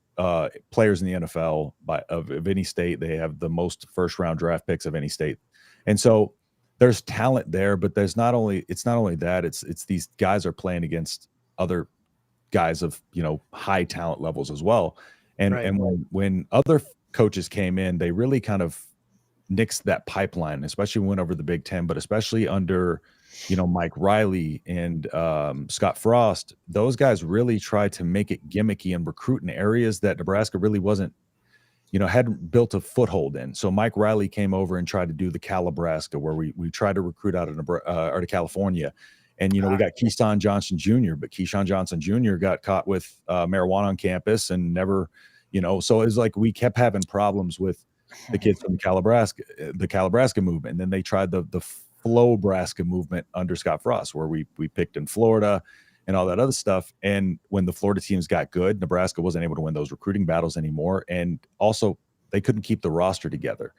players in the NFL of any state. They have the most first-round draft picks of any state. And so there's talent there, but it's not only that, it's these guys are playing against other guys of, high talent levels as well. And when other coaches came in, they really kind of nixed that pipeline, especially when we went over the Big Ten, but especially under, Mike Riley and Scott Frost. Those guys really tried to make it gimmicky and recruit in areas that Nebraska really wasn't, hadn't built a foothold in. So Mike Riley came over and tried to do the Calabrasca, where we tried to recruit out of to California. And, we got Keyshawn Johnson Jr., but Keyshawn Johnson Jr. got caught with marijuana on campus and never, so it was like we kept having problems with the kids from the Calabrasca movement. And then they tried the Flobraska movement under Scott Frost, where we picked in Florida and all that other stuff. And when the Florida teams got good, Nebraska wasn't able to win those recruiting battles anymore. And also they couldn't keep the roster together.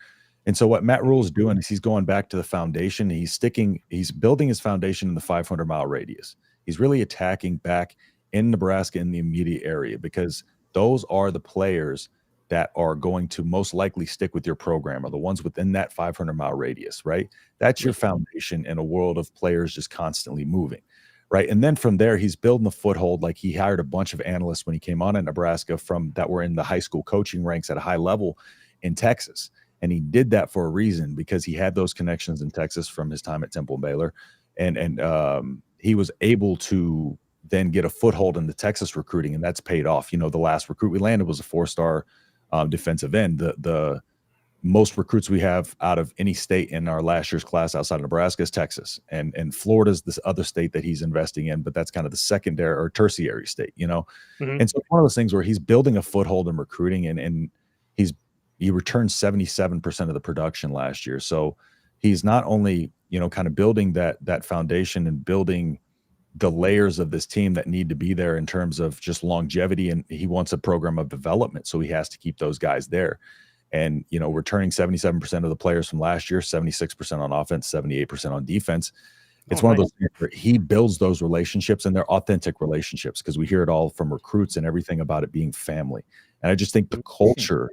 And so what Matt Rule is doing is he's going back to the foundation. He's building his foundation in the 500-mile radius. He's really attacking back in Nebraska in the immediate area, because those are the players that are going to most likely stick with your program, are the ones within that 500-mile radius, right? That's your foundation in a world of players just constantly moving, right? And then from there, he's building the foothold. Like, he hired a bunch of analysts when he came on in Nebraska that were in the high school coaching ranks at a high level in Texas. And he did that for a reason, because he had those connections in Texas from his time at Temple and Baylor. And he was able to then get a foothold in the Texas recruiting, and that's paid off. The last recruit we landed was a 4-star defensive end. The most recruits we have out of any state in our last year's class outside of Nebraska is Texas, and Florida's this other state that he's investing in, but that's kind of the secondary or tertiary state, And so it's one of those things where he's building a foothold in recruiting, and he returned 77% of the production last year. So he's not only, kind of building that foundation and building the layers of this team that need to be there in terms of just longevity, and he wants a program of development, so he has to keep those guys there. And, returning 77% of the players from last year, 76% on offense, 78% on defense. It's one of those things where he builds those relationships, and they're authentic relationships, because we hear it all from recruits and everything about it being family. And I just think the culture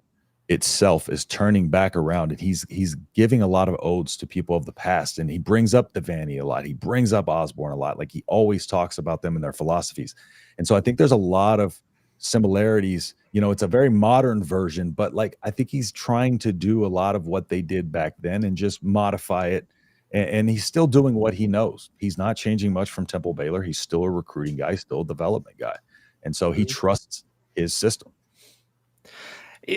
itself is turning back around, and he's giving a lot of odes to people of the past. And he brings up Devaney a lot. He brings up Osborne a lot. Like, he always talks about them and their philosophies. And so I think there's a lot of similarities. It's a very modern version, but I think he's trying to do a lot of what they did back then and just modify it. And he's still doing what he knows. He's not changing much from Temple Baylor. He's still a recruiting guy, still a development guy. And so he trusts his system.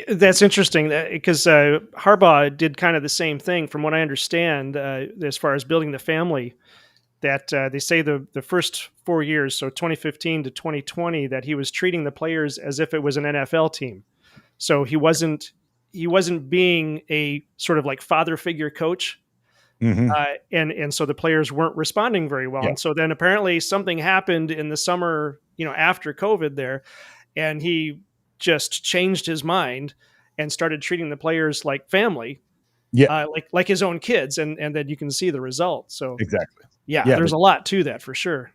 That's interesting, because Harbaugh did kind of the same thing, from what I understand, as far as building the family. That they say the first 4 years, so 2015 to 2020, that he was treating the players as if it was an NFL team. So he wasn't being a sort of like father figure coach. And so the players weren't responding very well. And so then apparently something happened in the summer, after COVID there, and he just changed his mind and started treating the players like family, like his own kids. And then you can see the result. So exactly. Yeah, there's a lot to that for sure.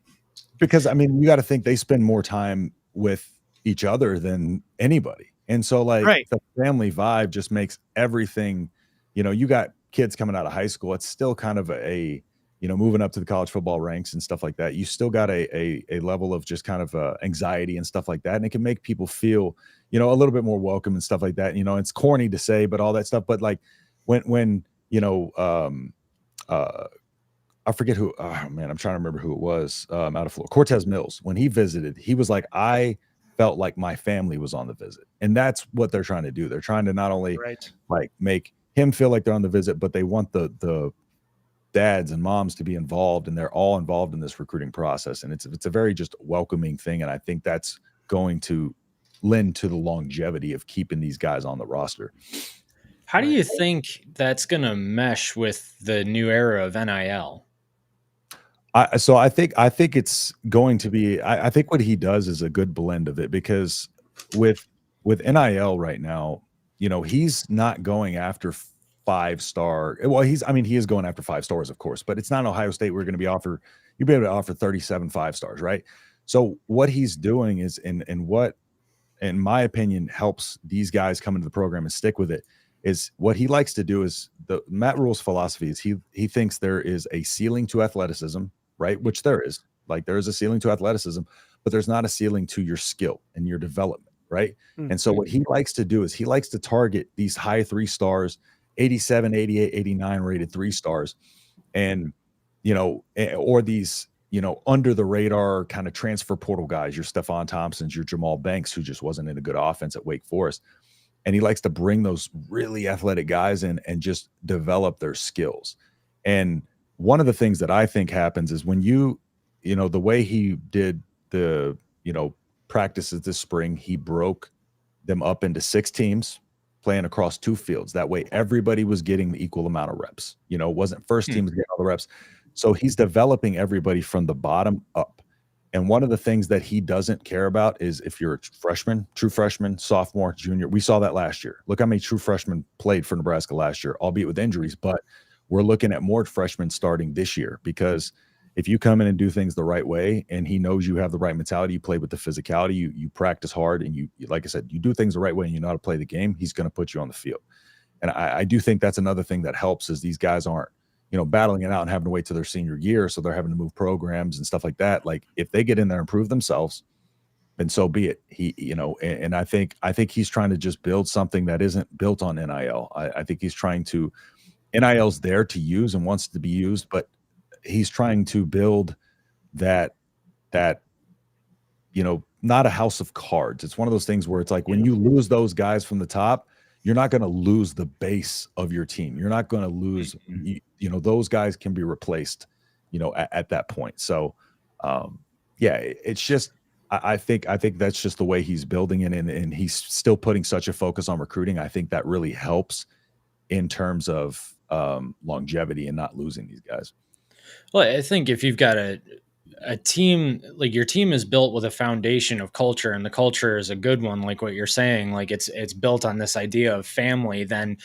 Because, you got to think they spend more time with each other than anybody. And so, the family vibe just makes everything, you got kids coming out of high school. It's still kind of a moving up to the college football ranks and stuff like that. You still got a level of just kind of anxiety and stuff like that. And it can make people feel, a little bit more welcome and stuff like that. It's corny to say, but all that stuff. But when I forget who, oh man, I'm trying to remember who it was out of Florida. Cortez Mills, when he visited, he was like, I felt like my family was on the visit. And that's what they're trying to do. They're trying to not only make him feel like they're on the visit, but they want the dads and moms to be involved, and they're all involved in this recruiting process. And it's a very just welcoming thing. And I think that's going to lend to the longevity of keeping these guys on the roster. How do you think that's going to mesh with the new era of NIL? So I think it's going to be. I think what he does is a good blend of it, because with NIL right now, he's not going after 5-star. Well, he is going after 5 stars, of course, but it's not Ohio State. We're going to you'll be able to offer 37 5-stars, right? So what he's doing is, and what, in my opinion, helps these guys come into the program and stick with it, is what he likes to do is Matt Rule's philosophy is he thinks there is a ceiling to athleticism, right? Which there is. There is a ceiling to athleticism, but there's not a ceiling to your skill and your development, right? Mm-hmm. And so what he likes to do is he likes to target these high 3 stars, 87, 88, 89 rated 3 stars, and or these under the radar kind of transfer portal guys, your Stephon Thompsons, your Jamal Banks, who just wasn't in a good offense at Wake Forest. And he likes to bring those really athletic guys in and just develop their skills. And one of the things that I think happens is when the way he did the, practices this spring, he broke them up into 6 teams playing across 2 fields. That way everybody was getting the equal amount of reps. It wasn't first teams getting all the reps. So he's developing everybody from the bottom up. And one of the things that he doesn't care about is if you're a freshman, true freshman, sophomore, junior. We saw that last year. Look how many true freshmen played for Nebraska last year, albeit with injuries. But we're looking at more freshmen starting this year, because if you come in and do things the right way, and he knows you have the right mentality, you play with the physicality, you practice hard, and you, like I said, you do things the right way and you know how to play the game, he's going to put you on the field. And I do think that's another thing that helps, is these guys aren't, battling it out and having to wait till their senior year. So they're having to move programs and stuff like that. If they get in there and prove themselves, then so be it. And I think he's trying to just build something that isn't built on NIL. I think he's trying to, NIL's there to use and wants to be used, but he's trying to build that not a house of cards. It's one of those things where it's like when you lose those guys from the top, you're not going to lose the base of your team. You're not going to lose, those guys can be replaced, at that point. So, it's just, I think that's just the way he's building it, and he's still putting such a focus on recruiting. I think that really helps in terms of longevity and not losing these guys. Well, I think if you've got a team, like your team is built with a foundation of culture, and the culture is a good one, like what you're saying, like it's built on this idea of family, then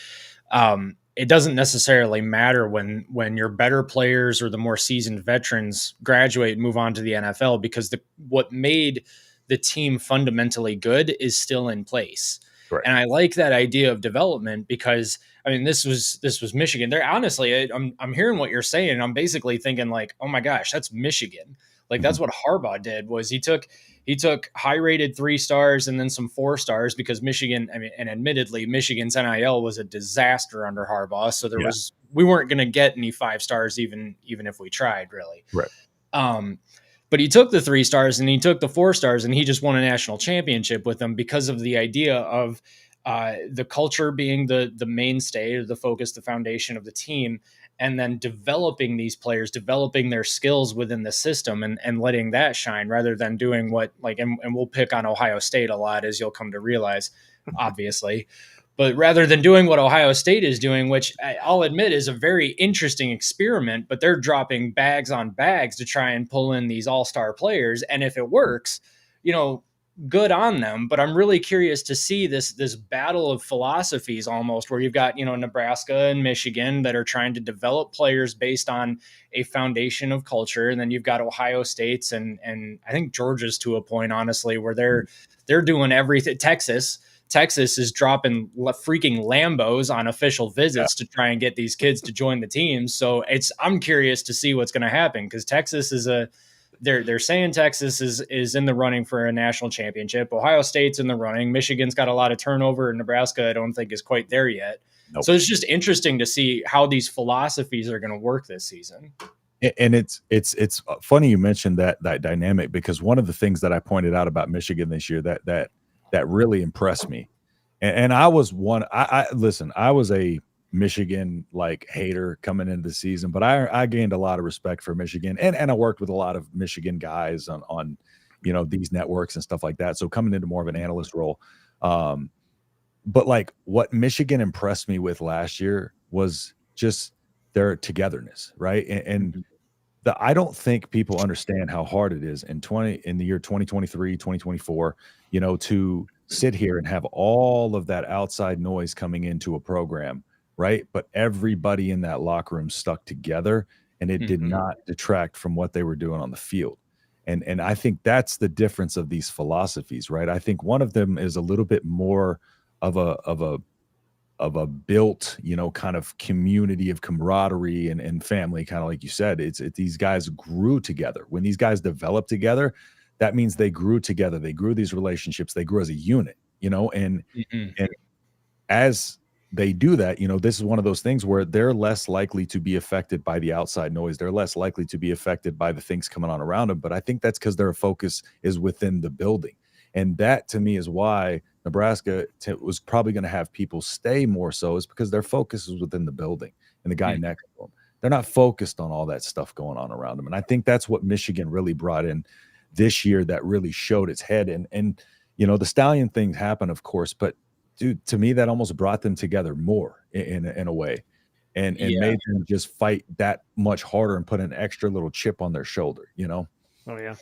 it doesn't necessarily matter when your better players or the more seasoned veterans graduate and move on to the NFL, because what made the team fundamentally good is still in place. Right. And I like that idea of development, because I mean, this was Michigan. There, honestly, I'm hearing what you're saying, and I'm basically thinking like, oh my gosh, that's Michigan. Like that's what Harbaugh did. Was he took high rated 3 stars and then some 4 stars, because Michigan, I mean, and admittedly, Michigan's NIL was a disaster under Harbaugh. So we weren't going to get any 5 stars, even if we tried, really. Right. But he took the 3 stars and he took the 4 stars, and he just won a national championship with them because of the idea of the culture being the mainstay, or the focus, the foundation of the team, and then developing these players, developing their skills within the system, and letting that shine, rather than doing what, like, and we'll pick on Ohio State a lot, as you'll come to realize, obviously. But rather than doing what Ohio State is doing, which I'll admit is a very interesting experiment, but they're dropping bags on bags to try and pull in these all-star players. And if it works, good on them. But I'm really curious to see this battle of philosophies, almost, where you've got, Nebraska and Michigan that are trying to develop players based on a foundation of culture. And then you've got Ohio State's and I think Georgia's, to a point, honestly, where they're doing everything. Texas is dropping freaking Lambos on official visits to try and get these kids to join the team. So I'm curious to see what's going to happen, because Texas is they're saying Texas is in the running for a national championship. Ohio State's in the running. Michigan's got a lot of turnover, and Nebraska, I don't think, is quite there yet. Nope. So it's just interesting to see how these philosophies are going to work this season. And it's funny you mentioned that dynamic, because one of the things that I pointed out about Michigan this year that really impressed me, and I was I was a Michigan hater coming into the season, but I gained a lot of respect for Michigan, and I worked with a lot of Michigan guys on these networks and stuff like that. So coming into more of an analyst role, but what Michigan impressed me with last year was just their togetherness, right? And I don't think people understand how hard it is in the year 2023, 2024, to sit here and have all of that outside noise coming into a program, right? But everybody in that locker room stuck together, and it did not detract from what they were doing on the field. And I think that's the difference of these philosophies, right? I think one of them is a little bit more of a built, kind of community of camaraderie and family, kind of like you said. It's these guys grew together. When these guys developed together, that means they grew together. They grew these relationships. They grew as a unit, and as they do that, this is one of those things where they're less likely to be affected by the outside noise. They're less likely to be affected by the things coming on around them. But I think that's because their focus is within the building. And that, to me, is why Nebraska was probably going to have people stay more so, is because their focus is within the building and the guy next to them. They're not focused on all that stuff going on around them. And I think that's what Michigan really brought in this year, that really showed its head. And the Stallion thing happened, of course, but dude, to me, that almost brought them together more in a way, and made them just fight that much harder and put an extra little chip on their shoulder, Oh yeah.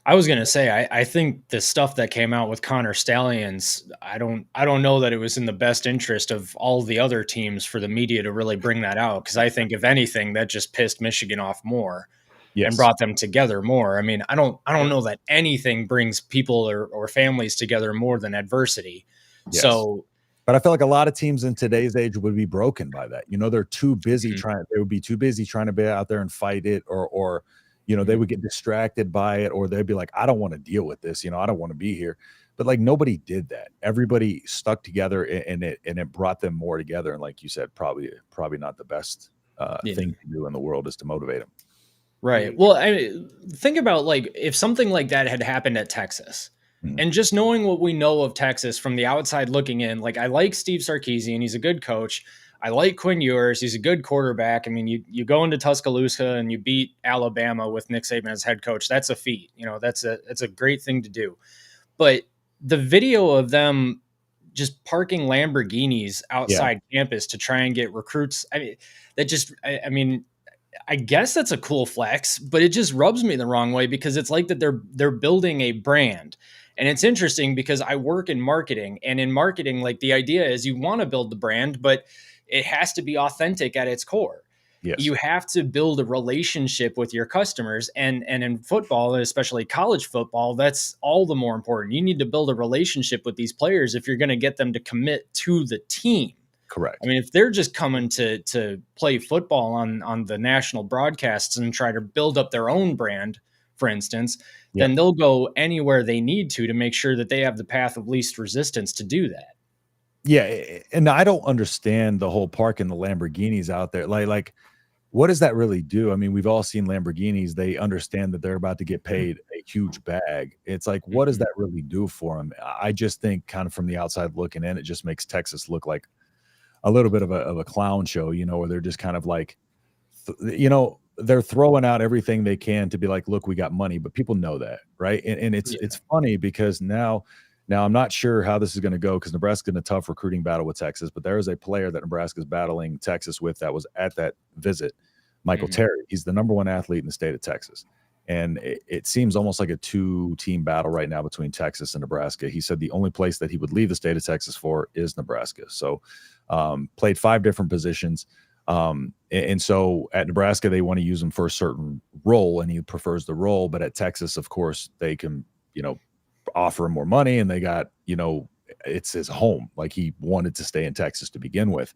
I was going to say, I think the stuff that came out with Connor Stallions, I don't know that it was in the best interest of all the other teams for the media to really bring that out. Cause I think if anything, that just pissed Michigan off more. Yes. And brought them together more. I mean, I don't know that anything brings people or families together more than adversity. Yes. So, but I feel like a lot of teams in today's age would be broken by that. They're too busy they would be too busy trying to be out there and fight it, or they would get distracted by it, or they'd be like, I don't want to deal with this. I don't want to be here. But nobody did that. Everybody stuck together, and it brought them more together. And like you said, probably not the best thing to do in the world is to motivate them. Right. Well, think about like if something like that had happened at Texas, and just knowing what we know of Texas from the outside looking in, like I like Steve Sarkisian, he's a good coach. I like Quinn Ewers, he's a good quarterback. I mean, you go into Tuscaloosa and you beat Alabama with Nick Saban as head coach. That's a feat. That's a great thing to do. But the video of them just parking Lamborghinis outside campus to try and get recruits, I mean, I guess that's a cool flex, but it just rubs me the wrong way because it's like that they're building a brand. And it's interesting because I work in marketing, and in marketing, like the idea is you want to build the brand, but it has to be authentic at its core. Yes. You have to build a relationship with your customers. And in football, especially college football, that's all the more important. You need to build a relationship with these players if you're going to get them to commit to the team. Correct. I mean, if they're just coming to play football on the national broadcasts and try to build up their own brand, for instance, then they'll go anywhere they need to make sure that they have the path of least resistance to do that. Yeah, and I don't understand the whole parking the Lamborghinis out there. Like, what does that really do? I mean, we've all seen Lamborghinis. They understand that they're about to get paid a huge bag. It's like, what does that really do for them? I just think, kind of from the outside looking in, it just makes Texas look like a little bit of a clown show, where they're just kind of like, they're throwing out everything they can to be like, look, we got money, but people know that, right? And it's funny because now I'm not sure how this is going to go because Nebraska's in a tough recruiting battle with Texas, but there is a player that Nebraska's battling Texas with that was at that visit, Michael Terry. He's the number one athlete in the state of Texas. And it seems almost like a two-team battle right now between Texas and Nebraska. He said the only place that he would leave the state of Texas for is Nebraska. So played 5 different positions. And so at Nebraska, they want to use him for a certain role, and he prefers the role. But at Texas, of course, they can, offer him more money, and they got, it's his home. Like he wanted to stay in Texas to begin with.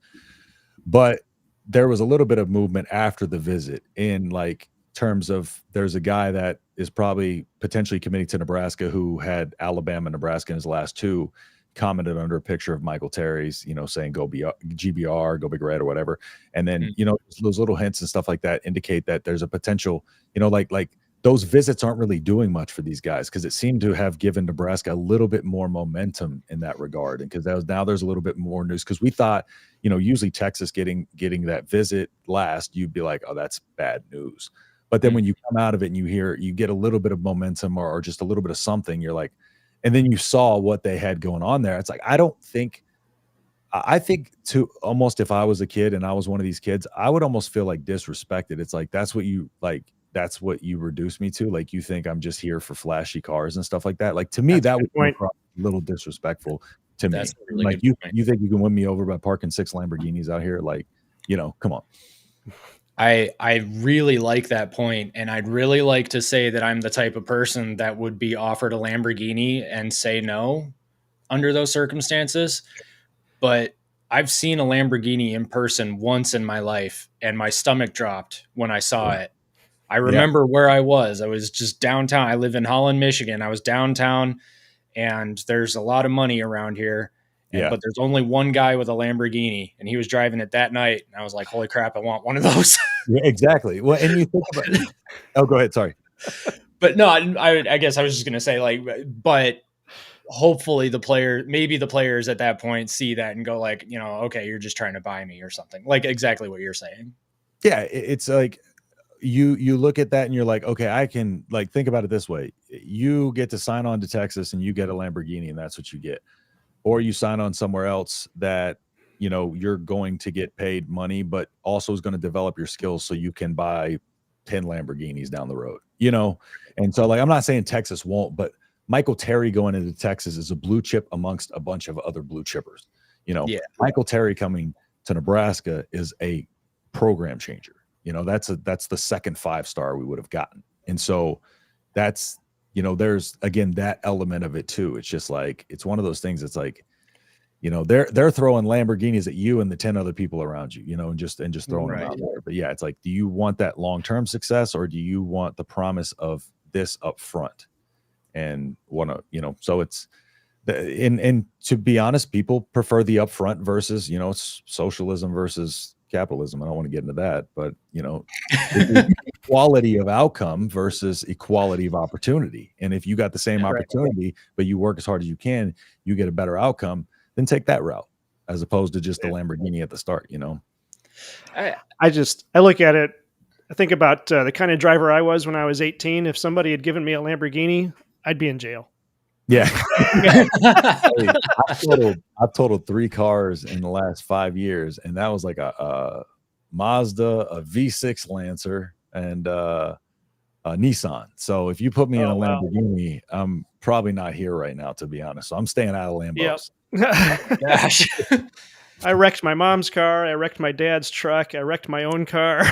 But there was a little bit of movement after the visit in like terms of there's a guy that is probably potentially committing to Nebraska who had Alabama and Nebraska in his last 2, commented under a picture of Michael Terry's, saying go GBR, go Big Red or whatever. And then, those little hints and stuff like that indicate that there's a potential, like those visits aren't really doing much for these guys because it seemed to have given Nebraska a little bit more momentum in that regard. And because now there's a little bit more news because we thought, usually Texas getting that visit last, you'd be like, oh, that's bad news. But then when you come out of it and you get a little bit of momentum or just a little bit of something, you're like, and then you saw what they had going on there. It's like, I think to almost, if I was a kid and I was one of these kids, I would almost feel like disrespected. It's like, that's what you reduce me to. Like, you think I'm just here for flashy cars and stuff like that. Like, to me, that would be a little disrespectful to me. Really like you think you can win me over by parking 6 Lamborghinis out here? Like, come on. I really like that point, and I'd really like to say that I'm the type of person that would be offered a Lamborghini and say no under those circumstances. But I've seen a Lamborghini in person once in my life, and my stomach dropped when I saw it. I remember where I was. I was just downtown. I live in Holland, Michigan. I was downtown, and there's a lot of money around here. But there's only one guy with a Lamborghini, and he was driving it that night. And I was like, holy crap, I want one of those. Yeah, exactly. Well, and you think about it. Oh, go ahead. Sorry. But no, I guess I was just going to say, like, but hopefully maybe the players at that point see that and go like, okay, you're just trying to buy me or something. Like exactly what you're saying. Yeah. It's like you look at that and you're like, okay, I can think about it this way. You get to sign on to Texas and you get a Lamborghini and that's what you get. Or you sign on somewhere else that, you're going to get paid money, but also is going to develop your skills so you can buy 10 Lamborghinis down the road, And so I'm not saying Texas won't, but Michael Terry going into Texas is a blue chip amongst a bunch of other blue chippers. Michael Terry coming to Nebraska is a program changer. That's the second 5-star we would have gotten. And so that's, there's again, that element of it too. It's just like, it's one of those things. It's like, they're throwing Lamborghinis at you and the 10 other people around you, and just throwing them out there. But yeah, it's like, do you want that long-term success or do you want the promise of this up front? And so it's and to be honest, people prefer the upfront versus, socialism versus, capitalism. I don't want to get into that, but equality of outcome versus equality of opportunity. And if you got the same opportunity, but you work as hard as you can, you get a better outcome, then take that route as opposed to just the Lamborghini at the start, I look at it, I think about the kind of driver I was when I was 18. If somebody had given me a Lamborghini, I'd be in jail. Yeah. I've totaled 3 cars in the last 5 years, and that was like a Mazda, a V6 Lancer, and a Nissan. So if you put me in a Lamborghini, I'm probably not here right now, to be honest. So I'm staying out of Lambos. Yep. Gosh. I wrecked my mom's car. I wrecked my dad's truck. I wrecked my own car.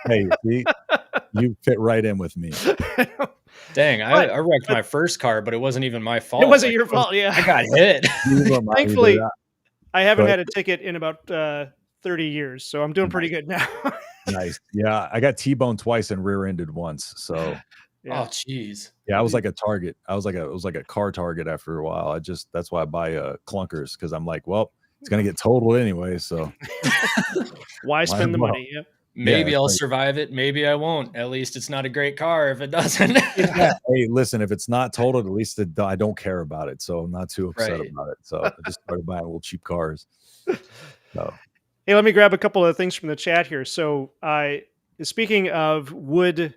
Hey, see, you fit right in with me. Dang, I wrecked my first car, but it wasn't even my fault. It wasn't your fault, yeah. I got hit. Thankfully, I haven't had a ticket in about 30 years, so I'm doing pretty good now. Nice. Yeah, I got T-boned twice and rear-ended once. So, oh, jeez. Yeah, I was like a target. It was like a car target after a while. That's why I buy clunkers, because I'm like, well, it's gonna get totaled anyway. So why spend the money? Yep. Maybe I'll survive it. Maybe I won't. At least it's not a great car if it doesn't. Hey, listen, if it's not totaled, at least I don't care about it. So I'm not too upset about it. So I just started buying little cheap cars. So. Hey, let me grab a couple of things from the chat here. So speaking of, would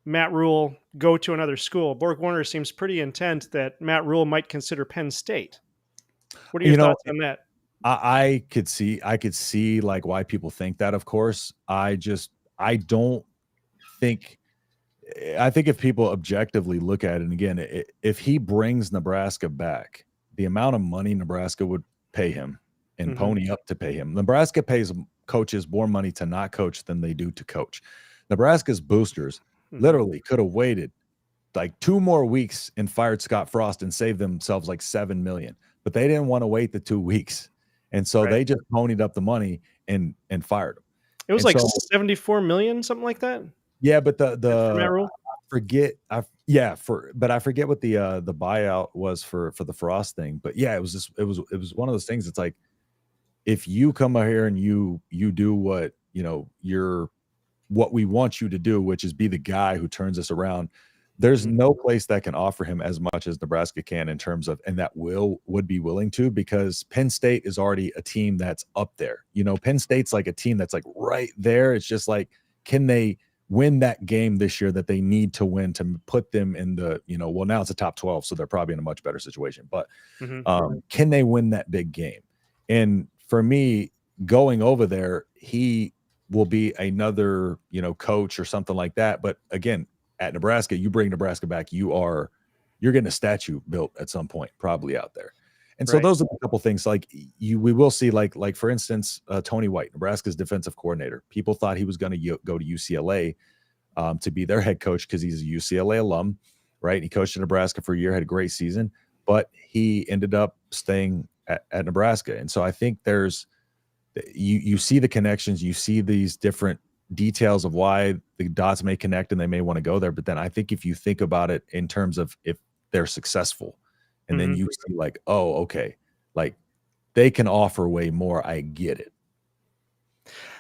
Matt Rule go to another school? Borg Warner seems pretty intent that Matt Rule might consider Penn State. What are your thoughts on that? I could see like why people think that, of course. I think if people objectively look at it, and again, if he brings Nebraska back, the amount of money Nebraska would pay him and pony up to pay him. Nebraska pays coaches more money to not coach than they do to coach. Nebraska's boosters literally could have waited like 2 more weeks and fired Scott Frost and saved themselves like $7 million, but they didn't want to wait the 2 weeks. And so they just ponied up the money and fired him. It was like 74 million, something like that. Yeah, but I forget what the buyout was for the Frost thing. But yeah, it was one of those things. It's like, if you come out here and you do what what we want you to do, which is be the guy who turns us around, there's no place that can offer him as much as Nebraska can in terms of, and that would be willing to, because Penn State is already a team that's up there. Penn State's like a team that's like right there. It's just like, can they win that game this year that they need to win to put them in the, well, now it's a top 12, so they're probably in a much better situation, but can they win that big game? And for me, going over there, he will be another, coach or something like that. But again, at Nebraska, you bring Nebraska back, you're getting a statue built at some point, probably out there. And so those are a couple things like we will see, like for instance, Tony White, Nebraska's defensive coordinator. People thought he was going to go to UCLA to be their head coach because he's a UCLA alum, right? He coached in Nebraska for a year, had a great season, but he ended up staying at Nebraska. And so I think you see the connections, you see these different details of why the dots may connect and they may want to go there. But then I think if you think about it in terms of if they're successful, and then you see like, oh, okay, like they can offer way more. I get it.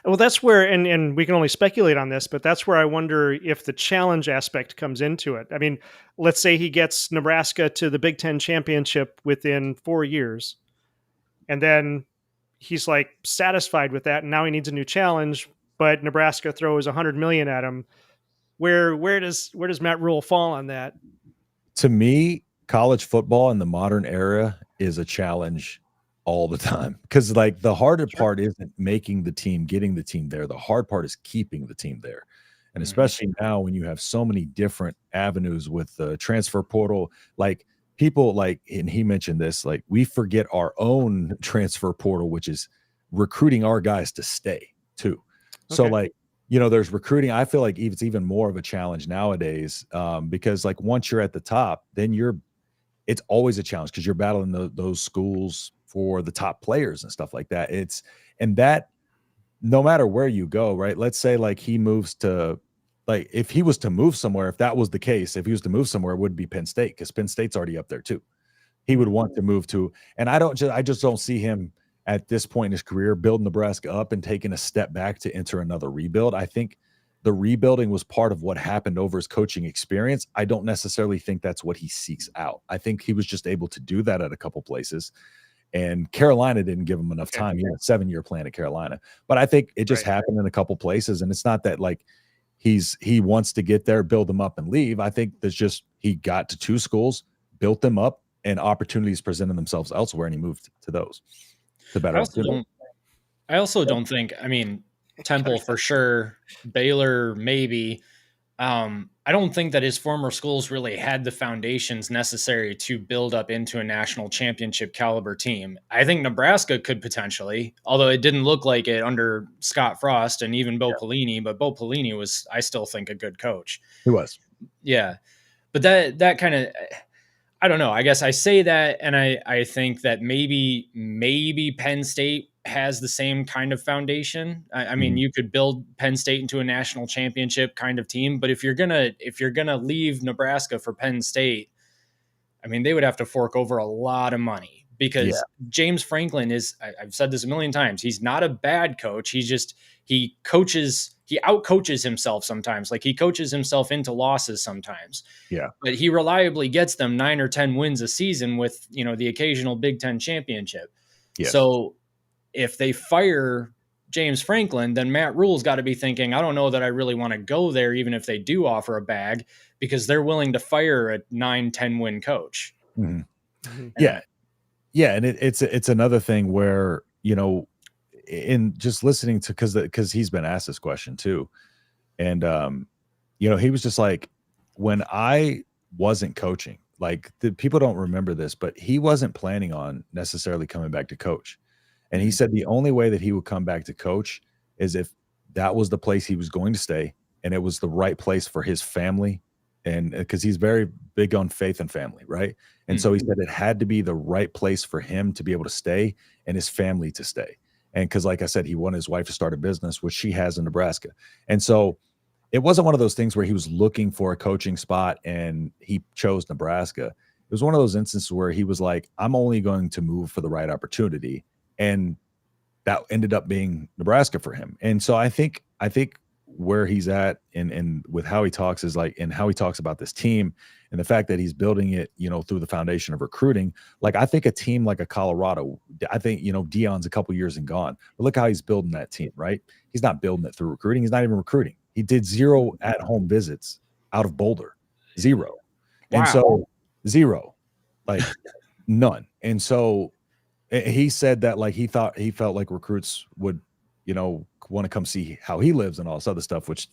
Well, that's where, and we can only speculate on this, but that's where I wonder if the challenge aspect comes into it. I mean, let's say he gets Nebraska to the Big Ten championship within 4 years, and then he's like satisfied with that, and now he needs a new challenge, but Nebraska throws $100 million at him. Where does Matt Rule fall on that? To me, college football in the modern era is a challenge all the time, because like the harder part isn't making the team, getting the team there. The hard part is keeping the team there. And especially now when you have so many different avenues with the transfer portal, like people like, and he mentioned this, like we forget our own transfer portal, which is recruiting our guys to stay too. So like, there's recruiting. I feel like it's even more of a challenge nowadays because like once you're at the top, then it's always a challenge because you're battling those schools for the top players and stuff like that. And that no matter where you go, right? Let's say like he moves to, like if he was to move somewhere, if that was the case, if he was to move somewhere, it would be Penn State because Penn State's already up there too. He would want to move to, and I just don't see him at this point in his career, building Nebraska up and taking a step back to enter another rebuild. I think the rebuilding was part of what happened over his coaching experience. I don't necessarily think that's what he seeks out. I think he was just able to do that at a couple places. And Carolina didn't give him enough time. He had a 7-year plan at Carolina. But I think it just happened in a couple places. And it's not that like he wants to get there, build them up, and leave. I think that's just he got to 2 schools, built them up, and opportunities presented themselves elsewhere, and he moved to those. To better. I also don't think, I mean, Temple for sure, Baylor maybe. I don't think that his former schools really had the foundations necessary to build up into a national championship caliber team. I think Nebraska could potentially, although it didn't look like it under Scott Frost and even Bo Pelini, but Bo Pelini was, I still think, a good coach. He was. Yeah. But that kind of, I don't know. I guess I say that, and I think that maybe Penn State has the same kind of foundation. I mean, you could build Penn State into a national championship kind of team, but if you're gonna leave Nebraska for Penn State, I mean, they would have to fork over a lot of money because James Franklin is, I've said this a million times, he's not a bad coach. He outcoaches himself sometimes. Like he coaches himself into losses sometimes. Yeah. But he reliably gets them 9 or 10 wins a season with, the occasional Big Ten championship. Yes. So if they fire James Franklin, then Matt Rule's got to be thinking, I don't know that I really want to go there, even if they do offer a bag, because they're willing to fire a 9-10 win coach. Mm-hmm. Yeah. Yeah. And it's another thing where, in just listening to, because he's been asked this question too. And, he was just like, when I wasn't coaching, like the people don't remember this, but he wasn't planning on necessarily coming back to coach. And he said the only way that he would come back to coach is if that was the place he was going to stay and it was the right place for his family. And because he's very big on faith and family, right? And so he said it had to be the right place for him to be able to stay and his family to stay. And because, like I said, he wanted his wife to start a business, which she has in Nebraska. And so it wasn't one of those things where he was looking for a coaching spot and he chose Nebraska. It was one of those instances where he was like, I'm only going to move for the right opportunity. And that ended up being Nebraska for him. And so I think where he's at and with how he talks is like, and how he talks about this team and the fact that he's building it, through the foundation of recruiting. Like, I think a team like a Colorado, I think, Deion's a couple years and gone, but look how he's building that team, right? He's not building it through recruiting. He's not even recruiting. He did 0 at-home visits out of Boulder, 0. Wow. And so 0, like none. And so he said that like he felt like recruits would, want to come see how he lives and all this other stuff, which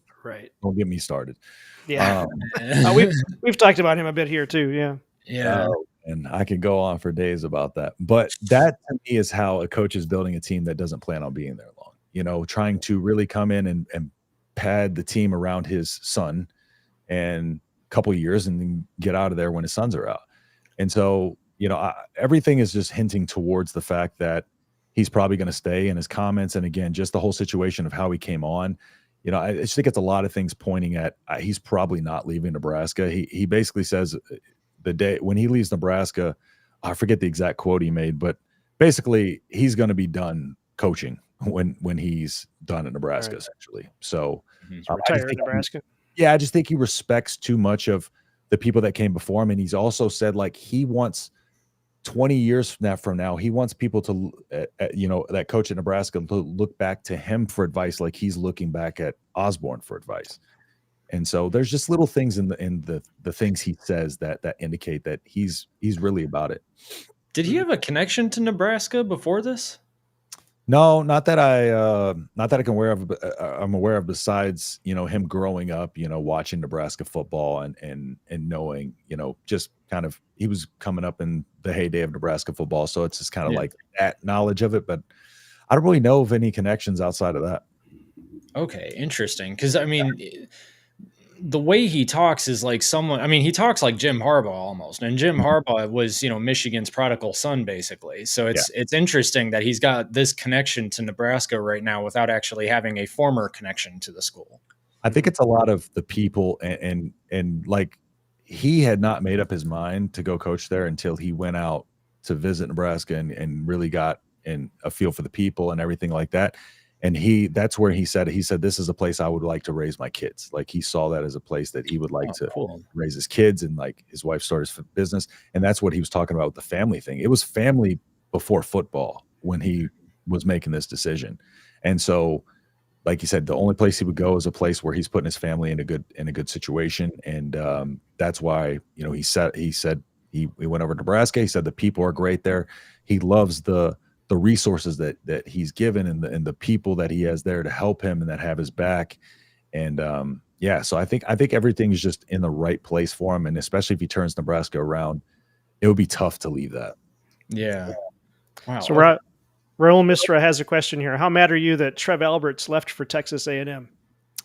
don't get me started. Yeah. We've talked about him a bit here too. Yeah. Yeah. And I could go on for days about that. But that to me is how a coach is building a team that doesn't plan on being there long, trying to really come in and pad the team around his son and a couple of years and then get out of there when his sons are out. And so, everything is just hinting towards the fact that he's probably going to stay in his comments. And again, just the whole situation of how he came on, I just think it's a lot of things pointing at he's probably not leaving Nebraska. He basically says the day when he leaves Nebraska, I forget the exact quote he made, but basically he's going to be done coaching when he's done at Nebraska, essentially. So retire in Nebraska. I just think he respects too much of the people that came before him. And he's also said like he wants 20 years from now, he wants people to, that coach at Nebraska to look back to him for advice, like he's looking back at Osborne for advice. And so there's just little things in the things he says that indicate that he's really about it. Did he have a connection to Nebraska before this? No, not that I can aware of. I'm aware of besides, him growing up, watching Nebraska football and knowing, just kind of, he was coming up in the heyday of Nebraska football. So it's just kind of like that knowledge of it, but I don't really know of any connections outside of that. Okay. Interesting. Cause I mean, the way he talks is like he talks like Jim Harbaugh almost. And Jim Harbaugh was, Michigan's prodigal son, basically. So it's interesting that he's got this connection to Nebraska right now without actually having a former connection to the school. I think it's a lot of the people and like he had not made up his mind to go coach there until he went out to visit Nebraska and really got a feel for the people and everything like that. And that's where he said, this is a place I would like to raise my kids. Like he saw that as a place that he would like to raise his kids, and like his wife started his business. And that's what he was talking about with the family thing. It was family before football when he was making this decision. And so, like you said, the only place he would go is a place where he's putting his family in a good situation. And that's why, he said he went over to Nebraska. He said the people are great there. He loves the resources that he's given and the people that he has there to help him and that have his back. And so I think everything's just in the right place for him. And especially if he turns Nebraska around, it would be tough to leave that. Yeah. Wow. So Raul Misra has a question here. How mad are you that Trev Alberts left for Texas A&M?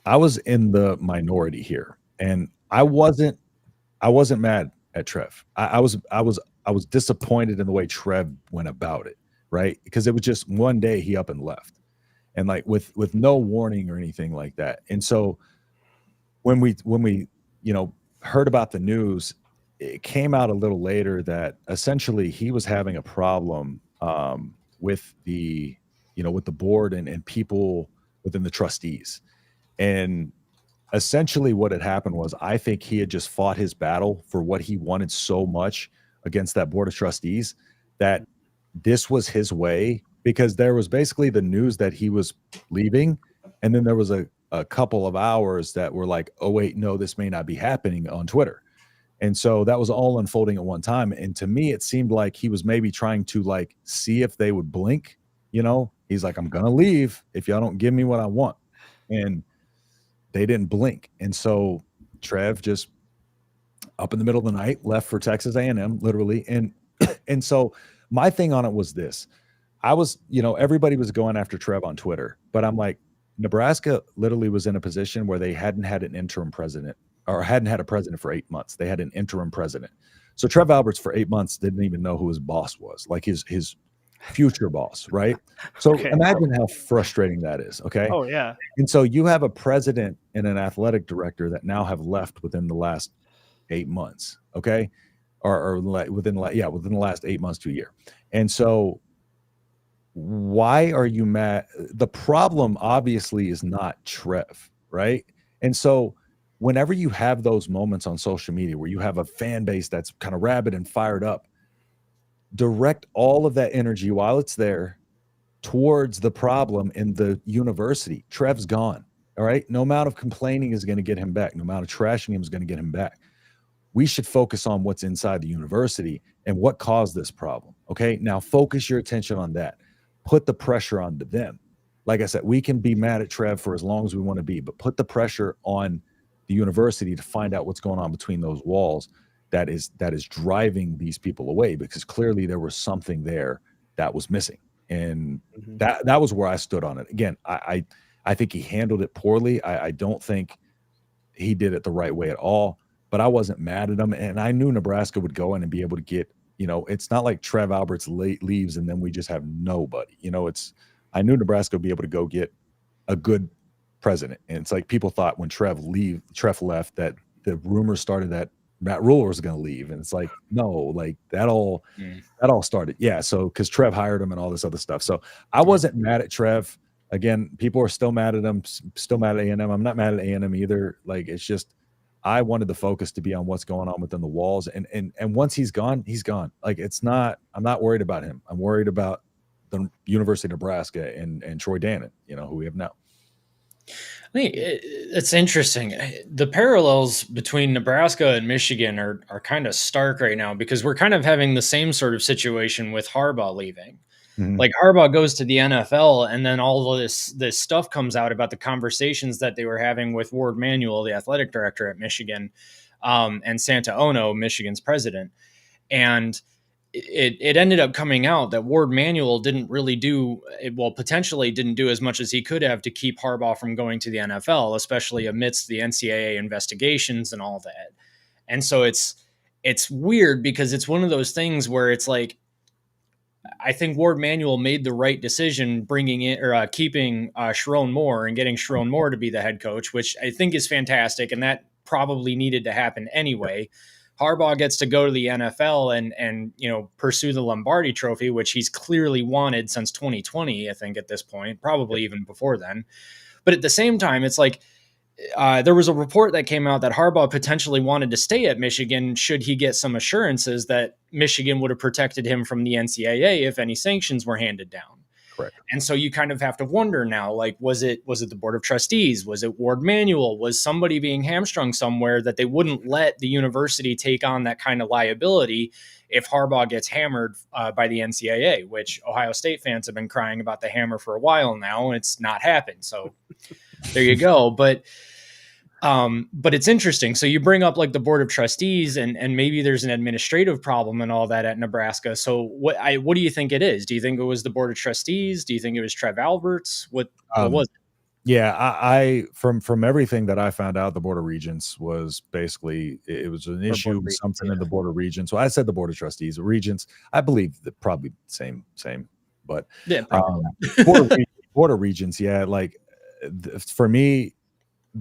I was in the minority here, and I wasn't mad at Trev. I was disappointed in the way Trev went about it, right? Because it was just one day he up and left, and like with no warning or anything like that. And so when we heard about the news, it came out a little later that essentially he was having a problem with the board and people within the trustees. And essentially what had happened was, I think he had just fought his battle for what he wanted so much against that board of trustees that this was his way, because there was basically the news that he was leaving. And then there was a couple of hours that were like, oh wait, no, this may not be happening on Twitter. And so that was all unfolding at one time. And to me, it seemed like he was maybe trying to like see if they would blink. He's like, I'm going to leave if y'all don't give me what I want. And they didn't blink. And so Trev just up in the middle of the night left for Texas A&M, literally. And so my thing on it was this. I was, everybody was going after Trev on Twitter, but I'm like, Nebraska literally was in a position where they hadn't had an interim president, or hadn't had a president for 8 months. They had an interim president. So Trev Alberts for 8 months didn't even know who his boss was, like his future boss, right? So imagine how frustrating that is, okay? Oh, yeah. And so you have a president and an athletic director that now have left within the last 8 months, okay? Or within the last 8 months to a year. And so why are you mad? The problem obviously is not Trev, right? And so whenever you have those moments on social media where you have a fan base that's kind of rabid and fired up, direct all of that energy while it's there towards the problem in the university. Trev's gone. All right. No amount of complaining is going to get him back. No amount of trashing him is going to get him back. We should focus on what's inside the university and what caused this problem. Okay. Now focus your attention on that. Put the pressure onto them. Like I said, we can be mad at Trev for as long as we want to be, but put the pressure on the university to find out what's going on between those walls that is driving these people away, because clearly there was something there that was missing. And that was where I stood on it. Again, I think he handled it poorly. I don't think he did it the right way at all, but I wasn't mad at him. And I knew Nebraska would go in and be able to get, it's not like Trev Alberts leaves and then we just have nobody. I knew Nebraska would be able to go get a good president. And it's like people thought when Trev left that the rumors started that Matt Rule was going to leave. And it's like, no, like that all started. Yeah. So, cause Trev hired him and all this other stuff. So I wasn't mad at Trev. Again, people are still mad at him, still mad at A&M. I'm not mad at A&M either. Like, it's just, I wanted the focus to be on what's going on within the walls. And once he's gone, he's gone. Like, I'm not worried about him. I'm worried about the University of Nebraska and Troy Dannon, who we have now. I think it's interesting. The parallels between Nebraska and Michigan are kind of stark right now, because we're kind of having the same sort of situation with Harbaugh leaving. Mm-hmm. Like Harbaugh goes to the NFL, and then all of this stuff comes out about the conversations that they were having with Ward Manuel, the athletic director at Michigan, and Santa Ono, Michigan's president. And it ended up coming out that Ward Manuel potentially didn't do as much as he could have to keep Harbaugh from going to the NFL, especially amidst the NCAA investigations and all that. And so it's weird, because it's one of those things where it's like, I think Ward Manuel made the right decision bringing in or keeping Sharon Moore and getting Sharon Moore to be the head coach, which I think is fantastic. And that probably needed to happen anyway. Harbaugh gets to go to the NFL and pursue the Lombardi Trophy, which he's clearly wanted since 2020, I think at this point, probably even before then. But at the same time, it's like there was a report that came out that Harbaugh potentially wanted to stay at Michigan should he get some assurances that Michigan would have protected him from the NCAA if any sanctions were handed down. Correct. And so you kind of have to wonder now, like, was it the board of trustees? Was it Ward Manuel? Was somebody being hamstrung somewhere that they wouldn't let the university take on that kind of liability if Harbaugh gets hammered by the NCAA, which Ohio State fans have been crying about the hammer for a while now, and it's not happened. So there you go. But it's interesting. So you bring up like the board of trustees and maybe there's an administrative problem and all that at Nebraska. So what do you think it is? Do you think it was the board of trustees? Do you think it was Trev Alberts? What was it? Yeah, I from everything that I found out, the Board of Regents was basically it was an issue with something in the Board of Regents. So I said the Board of Trustees, Regents. I believe that probably same, but yeah, Board of Regents. Yeah, like for me,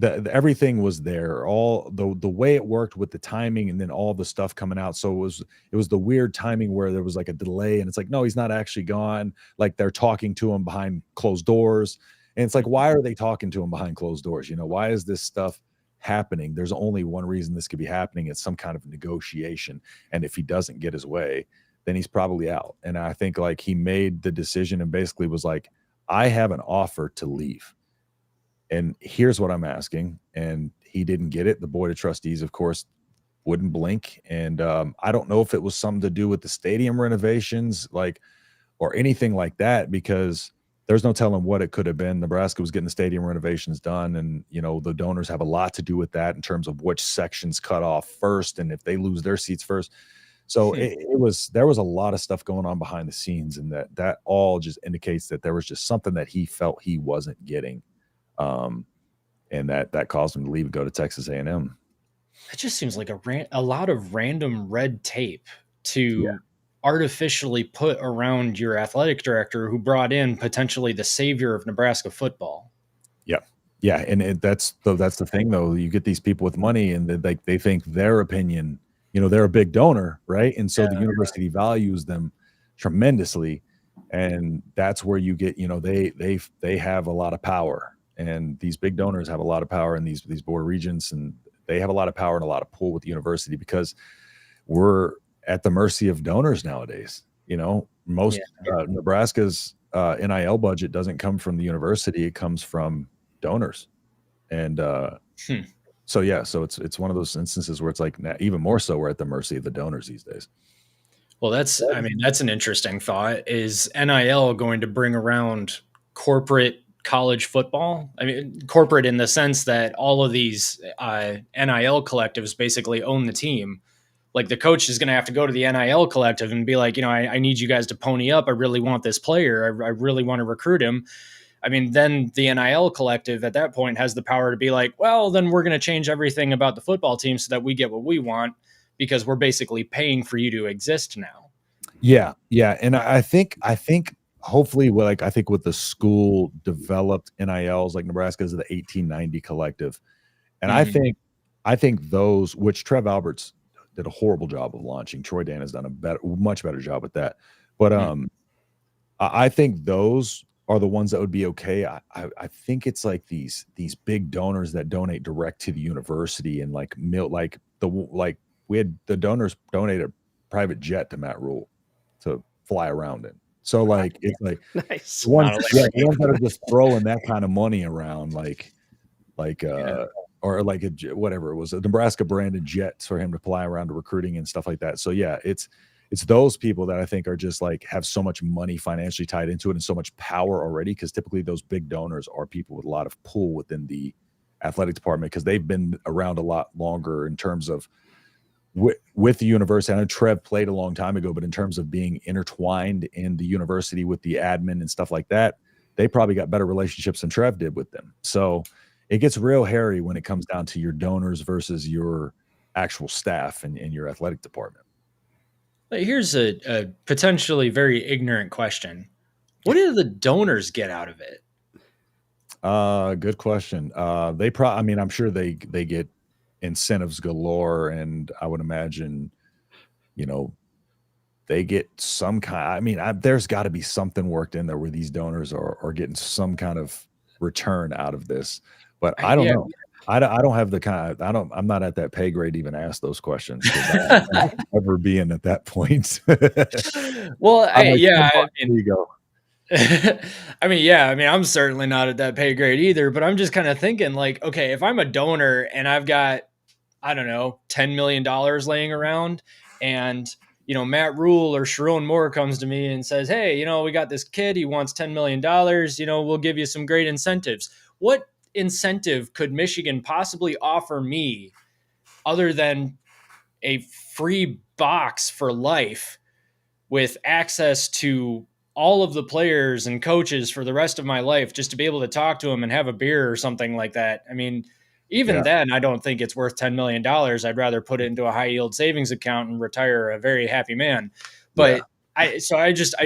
everything was there. All the way it worked with the timing, and then all the stuff coming out. So it was the weird timing where there was like a delay, and it's like, no, he's not actually gone. Like they're talking to him behind closed doors. And it's like, why are they talking to him behind closed doors? Why is this stuff happening? There's only one reason this could be happening. It's some kind of negotiation. And if he doesn't get his way, then he's probably out. And I think like he made the decision and basically was like, I have an offer to leave. And here's what I'm asking. And he didn't get it. The board of trustees, of course, wouldn't blink. And I don't know if it was something to do with the stadium renovations, or anything like that, because there's no telling what it could have been. Nebraska was getting the stadium renovations done, and the donors have a lot to do with that in terms of which sections cut off first, and if they lose their seats first. So there was a lot of stuff going on behind the scenes, and that all just indicates that there was just something that he felt he wasn't getting, and that caused him to leave and go to Texas A&M. It just seems like a lot of random red tape to artificially put around your athletic director who brought in potentially the savior of Nebraska football. Yeah. And that's the thing though. You get these people with money and they think their opinion, they're a big donor, right? And so the university values them tremendously. And that's where you get, they have a lot of power, and these big donors have a lot of power in these board regents, and they have a lot of power and a lot of pull with the university, because we're at the mercy of donors nowadays. Most Nebraska's NIL budget doesn't come from the university; it comes from donors, and so it's one of those instances where it's like even more so we're at the mercy of the donors these days. Well, that's an interesting thought. Is NIL going to bring around corporate college football? I mean, corporate in the sense that all of these NIL collectives basically own the team. Like the coach is going to have to go to the NIL collective and be like, I need you guys to pony up. I really want this player. I really want to recruit him. I mean, then the NIL collective at that point has the power to be like, well, then we're going to change everything about the football team so that we get what we want, because we're basically paying for you to exist now. Yeah. And I think hopefully, I think with the school developed NILs, like Nebraska is the 1890 collective. And I think those, which Trev Alberts did a horrible job of launching. Troy Dan has done a much better job with that. But I think those are the ones that would be okay. I think it's like these big donors that donate direct to the university, and we had the donors donate a private jet to Matt Rule to fly around in. So it's like nice. Ones that are just throwing that kind of money around, or whatever it was, a Nebraska branded jet for him to fly around to recruiting and stuff like that. So yeah, it's those people that I think are just have so much money financially tied into it and so much power already, because typically those big donors are people with a lot of pull within the athletic department, because they've been around a lot longer in terms of with the university. I know Trev played a long time ago, but in terms of being intertwined in the university with the admin and stuff like that, they probably got better relationships than Trev did with them. So it gets real hairy when it comes down to your donors versus your actual staff and your athletic department. Here's a potentially very ignorant question. What do the donors get out of it? Good question. I'm sure they get incentives galore, and I would imagine, they get some kind. I mean, there's got to be something worked in there where these donors are getting some kind of return out of this, but I don't know. I don't have the kind. I'm not at that pay grade to even ask those questions. I don't ever being at that point. Well, There you go. I mean, I'm certainly not at that pay grade either, but I'm just kind of thinking like, okay, if I'm a donor and I've got, I don't know, $10 million laying around, and, Matt Rule or Sharon Moore comes to me and says, hey, we got this kid, he wants $10 million, we'll give you some great incentives. What incentive could Michigan possibly offer me other than a free box for life with access to all of the players and coaches for the rest of my life, just to be able to talk to them and have a beer or something like that? I mean, even then, I don't think it's worth $10 million. I'd rather put it into a high yield savings account and retire a very happy man. But I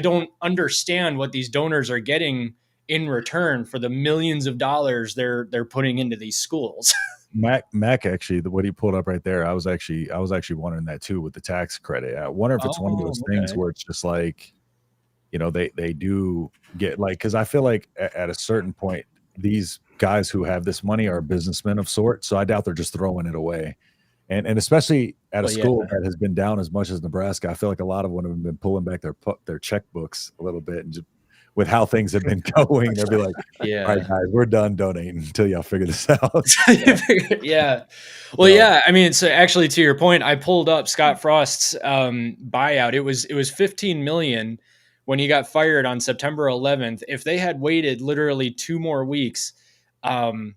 don't understand what these donors are getting in return for the millions of dollars they're putting into these schools. Mac actually, what he pulled up right there, I was actually wondering that too with the tax credit. I wonder if it's one of those things where it's just like, they do get like, because I feel like at a certain point, these guys who have this money are businessmen of sorts. So I doubt they're just throwing it away. And especially at a school that has been down as much as Nebraska, I feel like a lot of them have been pulling back their checkbooks a little bit, and just with how things have been going, they'll be like, all right, guys, we're done donating until y'all figure this out. Yeah. Well, yeah. I mean, so actually, to your point, I pulled up Scott Frost's buyout. It was $15 million when he got fired on September 11th. If they had waited literally 3 more weeks until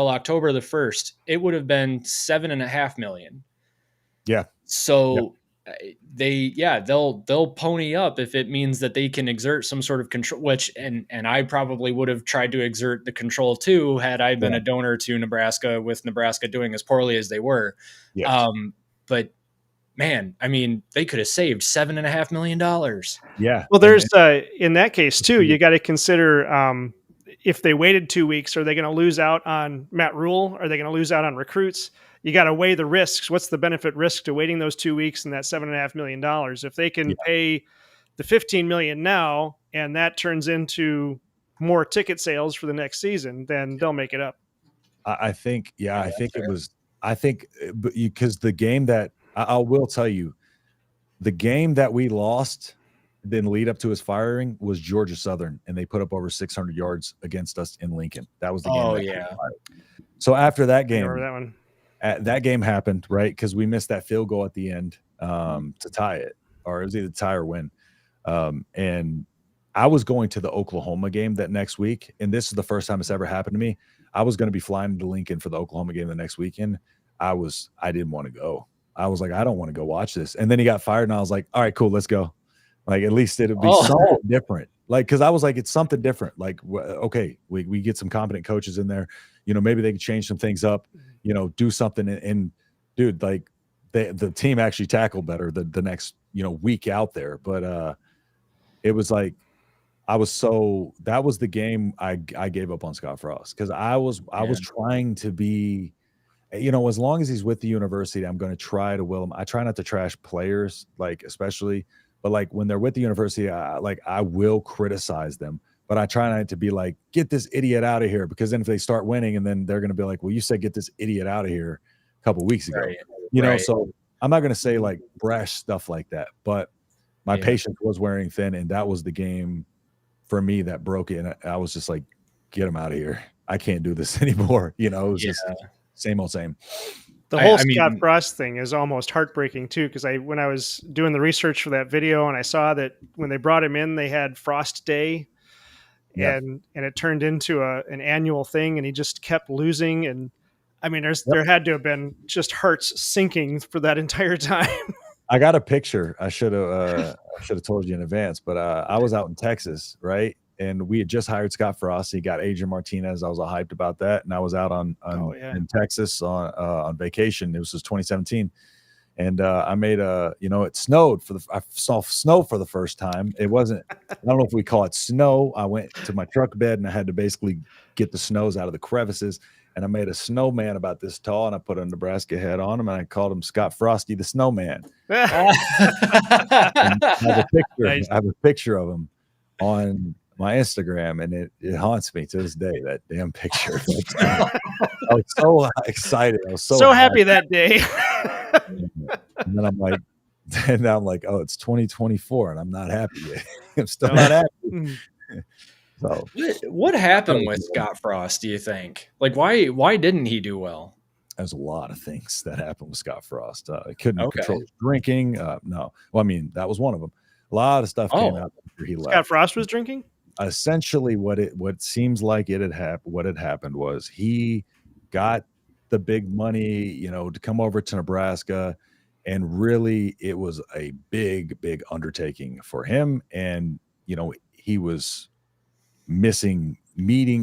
October the 1st, it would have been $7.5 million. Yeah. So they'll pony up if it means that they can exert some sort of control, which, and I probably would have tried to exert the control too, had I been a donor to Nebraska, with Nebraska doing as poorly as they were. Yes. But man, I mean, they could have saved $7.5 million. Yeah. Well, there's in that case too, you got to consider if they waited 2 weeks, are they going to lose out on Matt Rule? Are they going to lose out on recruits? You got to weigh the risks. What's the benefit risk to waiting those 2 weeks and that $7.5 million? If they can pay the $15 million now, and that turns into more ticket sales for the next season, then they'll make it up. I think because the game that I will tell you, the game that we lost, then lead up to his firing, was Georgia Southern, and they put up over 600 yards against us in Lincoln. That was the game. Oh yeah. So after that game, remember that one? That game happened, right? Because we missed that field goal at the end to tie it, or it was either tie or win. And I was going to the Oklahoma game that next week, and this is the first time it's ever happened to me. I was going to be flying to Lincoln for the Oklahoma game the next weekend. I didn't want to go. I was like, I don't want to go watch this. And then he got fired, and I was like, all right, cool, let's go. Like, at least it'll be something different. Like, because I was like, it's something different. Like, okay, we get some competent coaches in there. Maybe they can change some things up. Do something. And dude, like the team actually tackled better the next week out there. But it was like that was the game I gave up on Scott Frost, because I was trying to be. As long as he's with the university, I'm going to try to will him. I try not to trash players, like especially. But like when they're with the university, I will criticize them, but I try not to be like, get this idiot out of here, because then if they start winning, and then they're going to be like, well, you said get this idiot out of here a couple of weeks ago, so I'm not going to say like brash stuff like that, but my patience was wearing thin, and that was the game for me that broke it. And I was just like, get him out of here. I can't do this anymore. It was just same old same. The whole Scott Frost thing is almost heartbreaking too, because when I was doing the research for that video, and I saw that when they brought him in, they had Frost Day, and it turned into an annual thing, and he just kept losing. And I mean, there had to have been just hearts sinking for that entire time. I got a picture. I should have told you in advance, but I was out in Texas, right? And we had just hired Scott Frost. He got Adrian Martinez. I was all hyped about that. And I was out in Texas on vacation. It was 2017. And I made it snowed I saw snow for the first time. It wasn't, I don't know if we call it snow. I went to my truck bed, and I had to basically get the snows out of the crevices. and I made a snowman about this tall, and I put a Nebraska hat on him, and I called him Scott Frosty the Snowman. I have a picture of him on my Instagram, and it haunts me to this day, that damn picture. I was so excited. I was so happy that day. And then I'm like, oh, it's 2024, and I'm not happy yet. I'm still not happy. So what happened with Scott Frost, do you think? Like, why didn't he do well? There's a lot of things that happened with Scott Frost. He couldn't control his drinking. No. Well, I mean, that was one of them. A lot of stuff came out after he left. Scott Frost was drinking? Essentially, what seems like what had happened was he got the big money, to come over to Nebraska, and really it was a big undertaking for him. And he was missing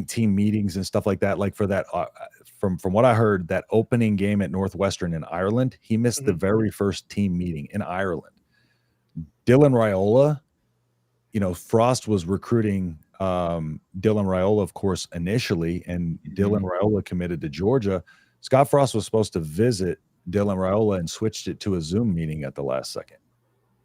team meetings and stuff like that. Like for that, from what I heard, that opening game at Northwestern in Ireland, he missed the very first team meeting in Ireland. Dylan Raiola, Frost was recruiting Dylan Raiola, of course, initially, and Dylan Raiola committed to Georgia. Scott Frost was supposed to visit Dylan Raiola and switched it to a Zoom meeting at the last second.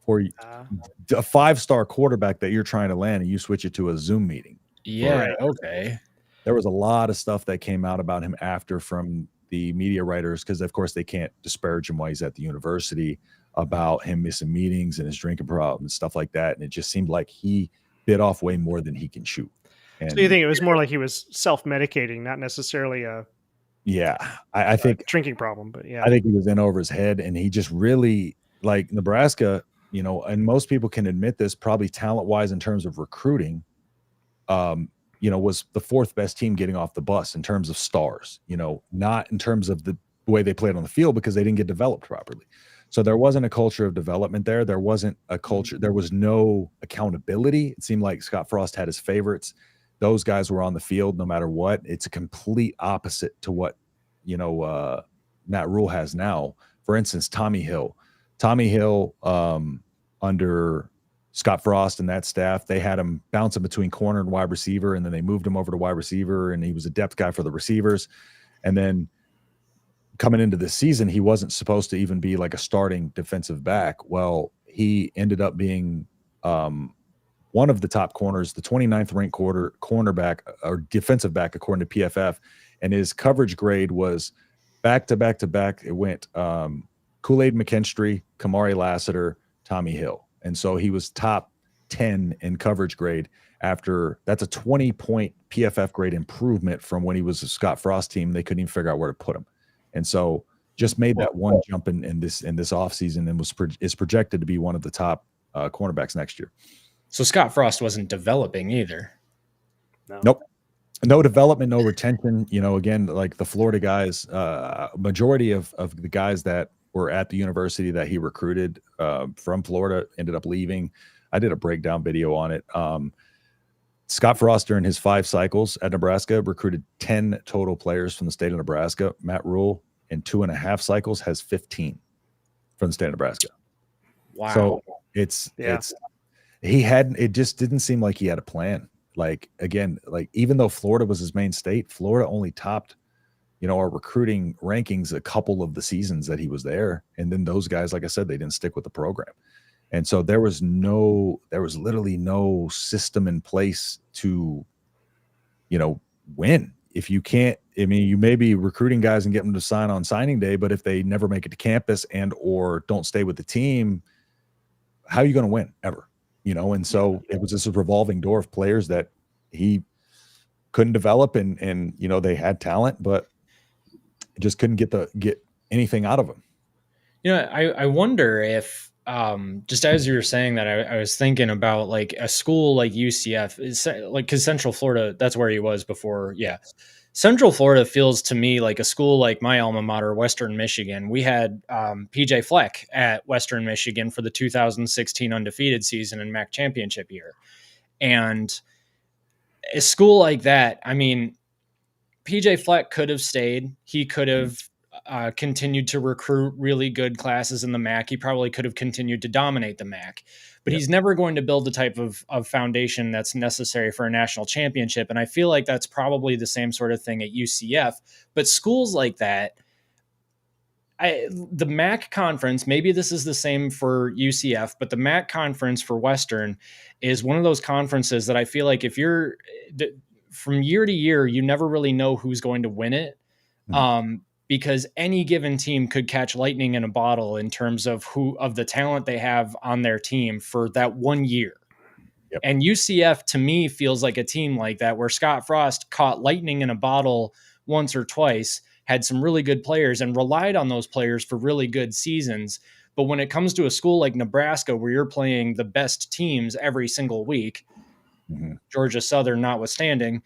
For a 5-star quarterback that you're trying to land, and you switch it to a Zoom meeting. Yeah, okay. There was a lot of stuff that came out about him after from the media writers, because of course they can't disparage him while he's at the university, about him missing meetings and his drinking problems, stuff like that. And it just seemed like he bit off way more than he can chew. And, so you think it was more like he was self-medicating, not necessarily I think drinking problem, but yeah. I think he was in over his head, and he just really, like, Nebraska, and most people can admit this, probably talent-wise in terms of recruiting, was the 4th best team getting off the bus in terms of stars, not in terms of the way they played on the field, because they didn't get developed properly. So there wasn't a culture of development there. There wasn't a culture. There was no accountability. It seemed like Scott Frost had his favorites. Those guys were on the field no matter what. It's a complete opposite to what, Matt Rule has now. For instance, Tommy Hill, under Scott Frost and that staff, they had him bouncing between corner and wide receiver, and then they moved him over to wide receiver, and he was a depth guy for the receivers. And then coming into this season, he wasn't supposed to even be like a starting defensive back. Well, he ended up being one of the top corners, the 29th ranked cornerback or defensive back, according to PFF. And his coverage grade was back to back to back. It went Kool-Aid McKinstry, Kamari Lassiter, Tommy Hill. And so he was top 10 in coverage grade after. That's a 20-point PFF grade improvement from when he was a Scott Frost team. They couldn't even figure out where to put him. And so just made that one jump in this offseason, and is projected to be one of the top cornerbacks next year. So Scott Frost wasn't developing either. No. Nope. No development, no retention. Again, like the Florida guys, majority of the guys that were at the university that he recruited from Florida ended up leaving. I did a breakdown video on it. Scott Frost, during his 5 cycles at Nebraska, recruited 10 total players from the state of Nebraska. Matt Rule, in 2.5 cycles, has 15 from the state of Nebraska. Wow. So it just didn't seem like he had a plan. Like, again, like, even though Florida was his main state, Florida only topped, our recruiting rankings a couple of the seasons that he was there. And then those guys, like I said, they didn't stick with the program. And so there was literally no system in place to, win. If you can't, you may be recruiting guys and get them to sign on signing day, but if they never make it to campus and or don't stay with the team, how are you going to win ever? And so it was just a revolving door of players that he couldn't develop, and they had talent, but just couldn't get anything out of them. I wonder if, just as you were saying that, I was thinking about like a school like UCF, is like, because Central Florida, that's where he was before. Yeah. Central Florida feels to me like a school like my alma mater, Western Michigan. We had PJ Fleck at Western Michigan for the 2016 undefeated season and MAC championship year. And a school like that, PJ Fleck could have stayed. He could have continued to recruit really good classes in the MAC. He probably could have continued to dominate the MAC, but he's never going to build the type of foundation that's necessary for a national championship. And I feel like that's probably the same sort of thing at UCF. But schools like that, the MAC conference, maybe this is the same for UCF, but the MAC conference for Western is one of those conferences that I feel like if you're from year to year, you never really know who's going to win it. Because any given team could catch lightning in a bottle in terms of the talent they have on their team for that 1 year. Yep. And UCF to me feels like a team like that, where Scott Frost caught lightning in a bottle once or twice, had some really good players and relied on those players for really good seasons. But when it comes to a school like Nebraska, where you're playing the best teams every single week, Georgia Southern notwithstanding,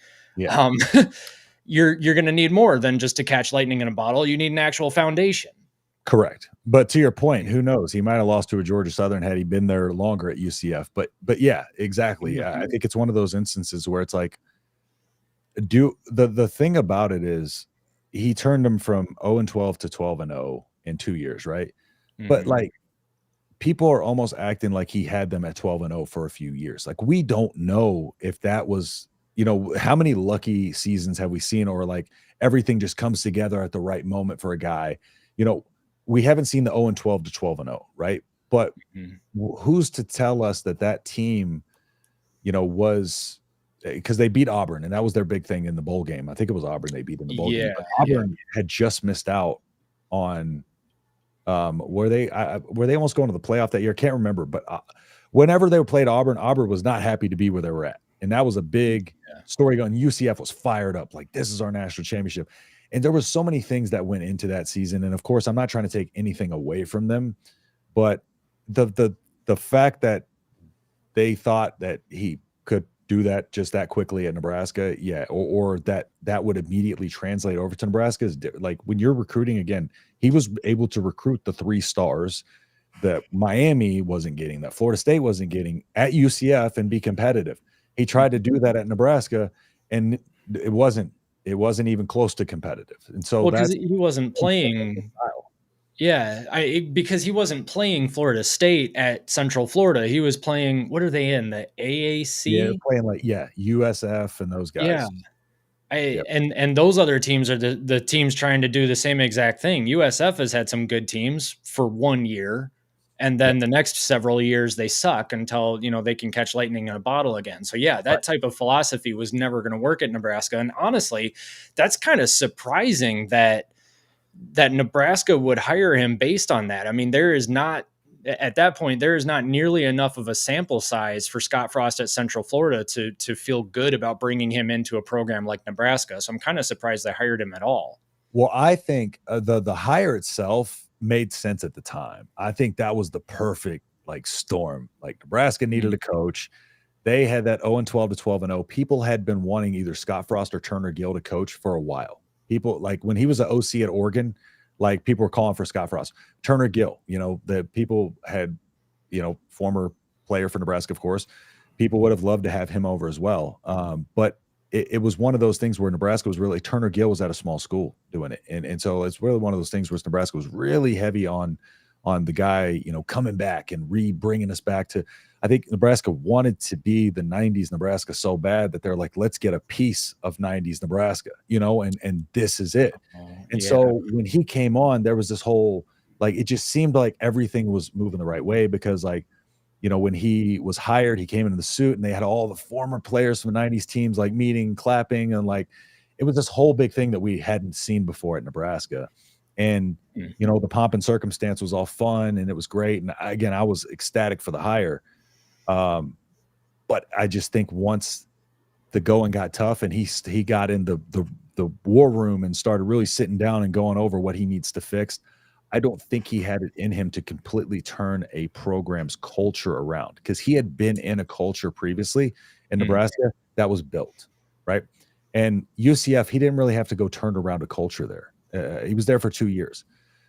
you're going to need more than just to catch lightning in a bottle. You need an actual foundation. Correct. But to your point, who knows? He might have lost to a Georgia Southern had he been there longer at UCF. But yeah, exactly. I think it's one of those instances where it's like, the thing about it is he turned them from 0-12 to 12-0 in 2 years, right? But like, people are almost acting like he had them at 12-0 for a few years. Like, we don't know if that was, how many lucky seasons have we seen, or like everything just comes together at the right moment for a guy. We haven't seen the 0-12 to 12-0, right? But who's to tell us that team, was, because they beat Auburn, and that was their big thing in the bowl game. I think it was Auburn they beat in the bowl game. But Auburn had just missed out on were they almost going to the playoff that year? I can't remember, but whenever they played Auburn was not happy to be where they were at. And that was a big story going. UCF was fired up, like, this is our national championship. And there was so many things that went into that season. And of course, I'm not trying to take anything away from them, but the fact that they thought that he could do that just that quickly at Nebraska, or that would immediately translate over to Nebraska is like, when you're recruiting again, he was able to recruit the 3 stars that Miami wasn't getting, that Florida State wasn't getting at UCF, and be competitive. He tried to do that at Nebraska, and it wasn't even close to competitive. And so because he wasn't playing. Because he wasn't playing Florida State at Central Florida. He was playing, what are they in, the AAC? Yeah, playing like USF and those guys. Yeah. And those other teams are the teams trying to do the same exact thing. USF has had some good teams for 1 year, and then the next several years they suck until they can catch lightning in a bottle again. So that type of philosophy was never going to work at Nebraska. And honestly, that's kind of surprising that Nebraska would hire him based on that. I mean, at that point, there is not nearly enough of a sample size for Scott Frost at Central Florida to feel good about bringing him into a program like Nebraska. So I'm kind of surprised they hired him at all. Well, I think the hire itself made sense at the time. I think that was the perfect storm. Like, Nebraska needed a coach. They had that 0-12 to 12-0. People had been wanting either Scott Frost or Turner Gill to coach for a while. People, like, when he was an OC at Oregon, like, people were calling for Scott Frost. Turner Gill, the people had, former player for Nebraska, of course. People would have loved to have him over as well. But it was one of those things where Nebraska was really, Turner Gill was at a small school doing it. And so it's really one of those things where Nebraska was really heavy on the guy, coming back and bringing us back to, I think Nebraska wanted to be the 90s Nebraska so bad that they're like, let's get a piece of 90s Nebraska, and this is it. So when he came on, there was this whole, like, it just seemed like everything was moving the right way, because when he was hired, he came into the suit and they had all the former players from the 90s teams like meeting, clapping, and like, it was this whole big thing that we hadn't seen before at Nebraska. And, the pomp and circumstance was all fun and it was great. And again, I was ecstatic for the hire. But I just think once the going got tough and he got in the war room and started really sitting down and going over what he needs to fix, I don't think he had it in him to completely turn a program's culture around, because he had been in a culture previously in Nebraska that was built, right? And UCF, he didn't really have to go turn around a culture there. He was there for 2 years.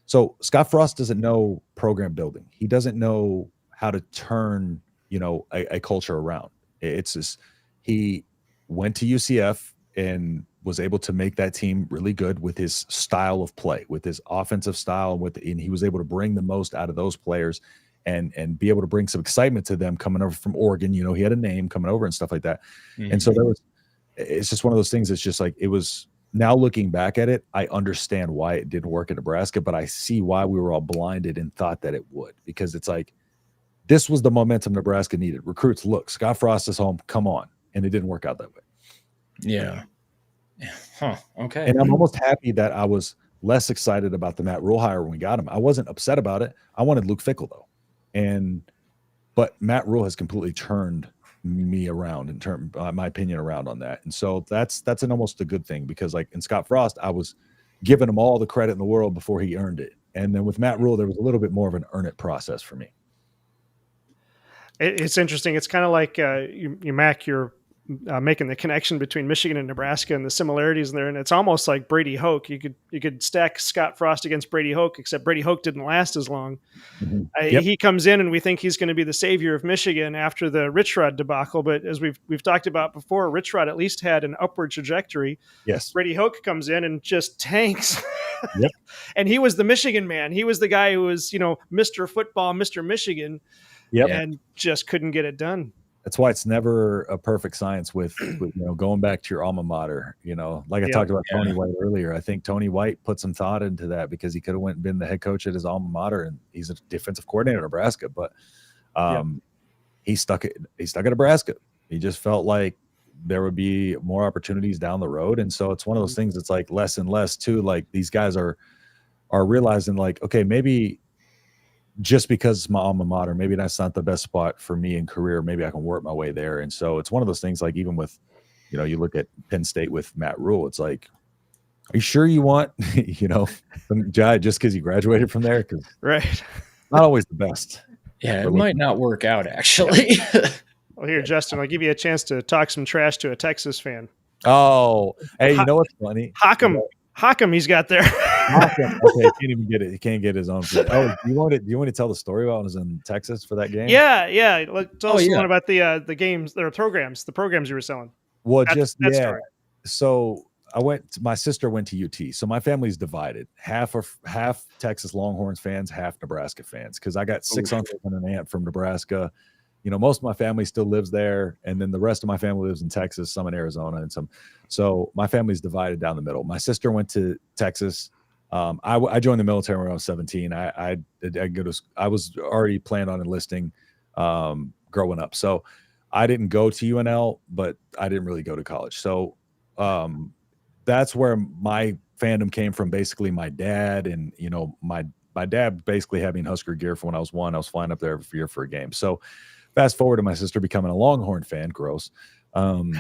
So Scott Frost doesn't know program building. He doesn't know how to turn, a culture around. It's just, he went to UCF and was able to make that team really good with his style of play, with his offensive style, and he was able to bring the most out of those players and be able to bring some excitement to them coming over from Oregon. He had a name coming over and stuff like that. And so it's just one of those things. It's just like, it was, now looking back at it, I understand why it didn't work in Nebraska, but I see why we were all blinded and thought that it would, because it's like, this was the momentum Nebraska needed. Recruits, look, Scott Frost is home, come on. And it didn't work out that way. Yeah. Huh. Okay. And I'm almost happy that I was less excited about the Matt Rule hire when we got him. I wasn't upset about it. I wanted Luke Fickell though. But Matt Rule has completely turned me around in terms, my opinion around on that. And so that's an almost a good thing, because like in Scott Frost, I was giving him all the credit in the world before he earned it. And then with Matt Rule, there was a little bit more of an earn it process for me. It's interesting. It's kind of like Mac, you're making the connection between Michigan and Nebraska and the similarities in there, and it's almost like Brady Hoke. You could stack Scott Frost against Brady Hoke, except Brady Hoke didn't last as long. He comes in, and we think he's going to be the savior of Michigan after the Rich Rod debacle. But as we've talked about before, Rich Rod at least had an upward trajectory. Yes, Brady Hoke comes in and just tanks. Yep. And he was the Michigan man. He was the guy who was Mr. Football, Mr. Michigan. Yep. And just couldn't get it done. That's why it's never a perfect science with going back to your alma mater. Like I talked about Tony White earlier. I think Tony White put some thought into that, because he could have went and been the head coach at his alma mater, and he's a defensive coordinator at Nebraska. But he stuck at Nebraska. He just felt like there would be more opportunities down the road, and so it's one of those things. It's like less and less too. Like these guys are realizing, like, okay, maybe just because it's my alma mater, maybe that's not the best spot for me in career. Maybe I can work my way there. And so it's one of those things, like even with, you look at Penn State with Matt Rule, it's like, are you sure you want, some guy just because you graduated from there? Because right, not always the best. Yeah, it might not work out, actually. Well, here, Justin, I'll give you a chance to talk some trash to a Texas fan. Oh, hey, you know what's funny? Hockham he's got there. Okay, he can't even get it. He can't get his own. Oh, do you want to tell the story about when I was in Texas for that game? Yeah. Tell us one about the games, the programs you were selling. Well, story. So my sister went to UT. So my family's divided. Half Texas Longhorns fans, half Nebraska fans. Because I got 6 uncles and an aunt from Nebraska. Most of my family still lives there, and then the rest of my family lives in Texas, some in Arizona, and some. So my family's divided down the middle. My sister went to Texas. I joined the military when I was 17. I was already planned on enlisting growing up, so I didn't go to UNL, but I didn't really go to college. So that's where my fandom came from. Basically, my dad and my dad basically had me in Husker gear from when I was 1. I was flying up there every year for a game. So fast forward to my sister becoming a Longhorn fan. Gross. Because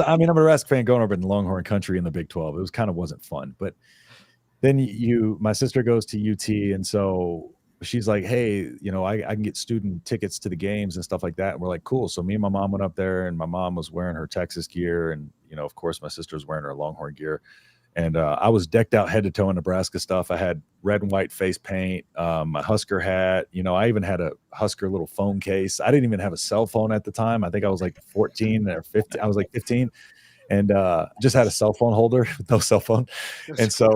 I'm a Nebraska fan going over in the Longhorn country in the Big 12. It wasn't fun. But then my sister goes to UT, and so she's like, hey, I can get student tickets to the games and stuff like that. And we're like, cool. So me and my mom went up there, and my mom was wearing her Texas gear, and of course my sister was wearing her Longhorn gear. And I was decked out head to toe in Nebraska stuff. I had red and white face paint, my Husker hat. I even had a Husker little phone case. I didn't even have a cell phone at the time. I think I was like 14 or 15. I was like 15, and just had a cell phone holder with no cell phone. And so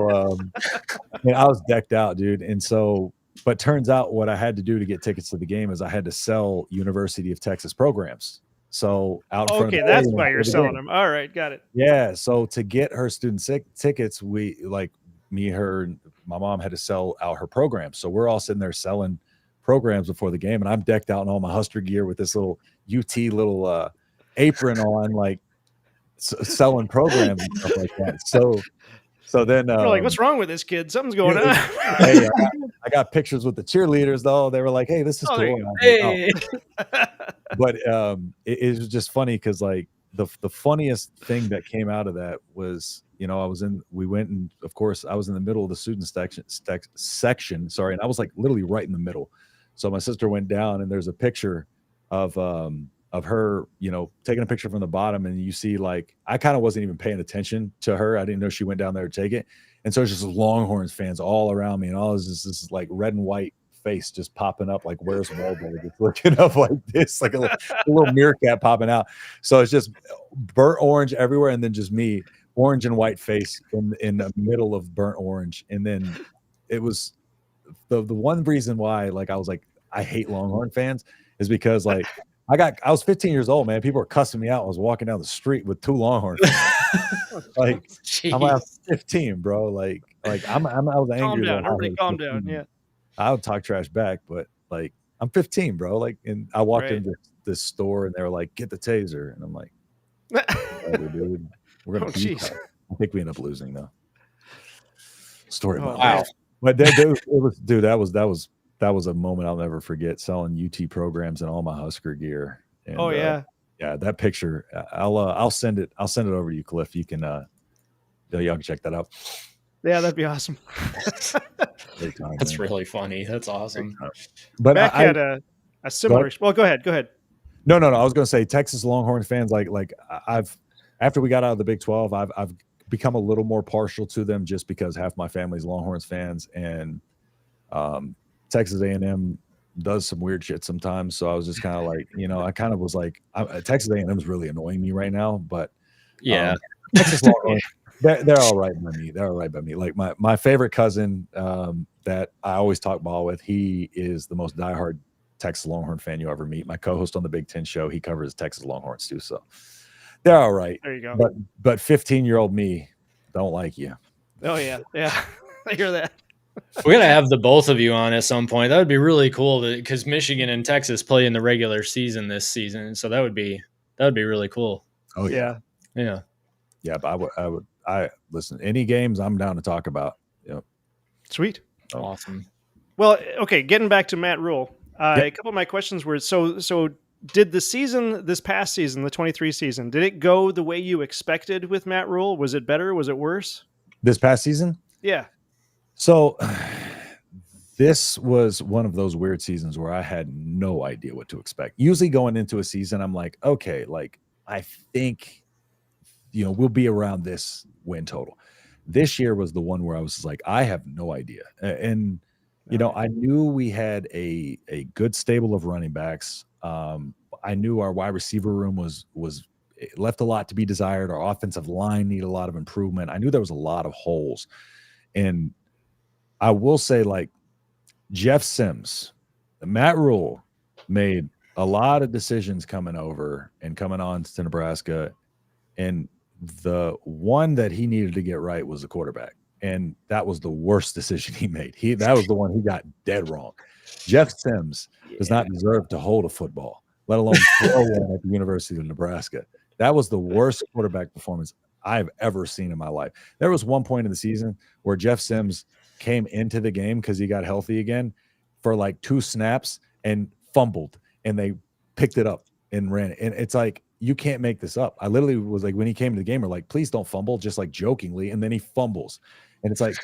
I was decked out, dude. And so, but turns out what I had to do to get tickets to the game is I had to sell University of Texas programs. So out in front of that's why you're selling them. All right, got it. Yeah. So to get her student tickets, me, her, and my mom had to sell out her programs. So we're all sitting there selling programs before the game, and I'm decked out in all my Husker gear with this little UT little apron on, like selling programs and stuff like that. So then you're like, what's wrong with this kid? Something's going on. Hey, I got pictures with the cheerleaders though. They were like, hey, this is cool. Hey. But it was just funny because like the funniest thing that came out of that was, we went, and of course I was in the middle of the student section. Sorry. And I was like literally right in the middle. So my sister went down, and there's a picture of her, taking a picture from the bottom, and you see, like, I kind of wasn't even paying attention to her. I didn't know she went down there to take it. And so it's just Longhorns fans all around me, and all this like red and white face just popping up like where's Waldo, just looking up like this, like a little meerkat popping out. So it's just burnt orange everywhere, and then just me, orange and white face in the middle of burnt orange. And then it was the one reason why like I was like I hate Longhorn fans is because like I was 15 years old, man. People were cussing me out. I was walking down the street with 2 Longhorn fans. Like I'm like 15, bro. Like I was angry. Calm down, everybody, calm down. Yeah, I would talk trash back, but like I'm 15, bro. Like, and I walked Right. into this store and they were like, "Get the taser," and I'm like, "Whatever, dude. We're gonna beat jeez. that." I think we ended up losing though. Story Oh, about wow. that. But that was a moment I'll never forget. Selling UT programs and all my Husker gear. And, Oh, yeah. Yeah, that picture. I'll send it. I'll send it over to you, Cliff. You can y'all can check that out. Yeah, that'd be awesome. Great time, That's man. really funny. That's awesome. But Mac I had a similar. Well, go ahead. No. I was going to say Texas Longhorn fans, like I've after we got out of the Big 12, I've become a little more partial to them just because half my family's Longhorns fans, and Texas A&M does some weird shit sometimes. So I was just kind of like, I kind of was like, Texas A&M is really annoying me right now, but Yeah. Texas Longhorn, they're all right by me. They're all right by me. Like my favorite cousin that I always talk ball with, he is the most diehard Texas Longhorn fan you ever meet. My co-host on the Big Ten show, he covers Texas Longhorns too. So they're all right. There you go. But 15-year-old me don't like you. Oh yeah. I hear that. We're gonna have the both of you on at some point. That would be really cool because Michigan and Texas play in the regular season this season, so that would be really cool. Oh yeah. But I listen. Any games I'm down to talk about. Yep. Sweet. Awesome. Well, okay. Getting back to Matt Rule, a couple of my questions were so. Did the season, this past season, the 23 season, did it go the way you expected with Matt Rule? Was it better? Was it worse? This past season? Yeah. So this was one of those weird seasons where I had no idea what to expect. Usually going into a season, I'm like, okay, like I think, we'll be around this win total. This year was the one where I was like, I have no idea. And, I knew we had a good stable of running backs. I knew our wide receiver room was left a lot to be desired. Our offensive line needed a lot of improvement. I knew there was a lot of holes. And I will say, like, Jeff Sims, Matt Rule made a lot of decisions coming over and coming on to Nebraska. And the one that he needed to get right was the quarterback. And that was the worst decision he made. That was the one he got dead wrong. Jeff Sims does not deserve to hold a football, let alone throw one at the University of Nebraska. That was the worst quarterback performance I've ever seen in my life. There was one point in the season where Jeff Sims came into the game because he got healthy again for like 2 snaps and fumbled, and they picked it up and ran it. And it's like, you can't make this up. I literally was like, when he came to the game, we're like, please don't fumble, just like jokingly. And then he fumbles. And it's like,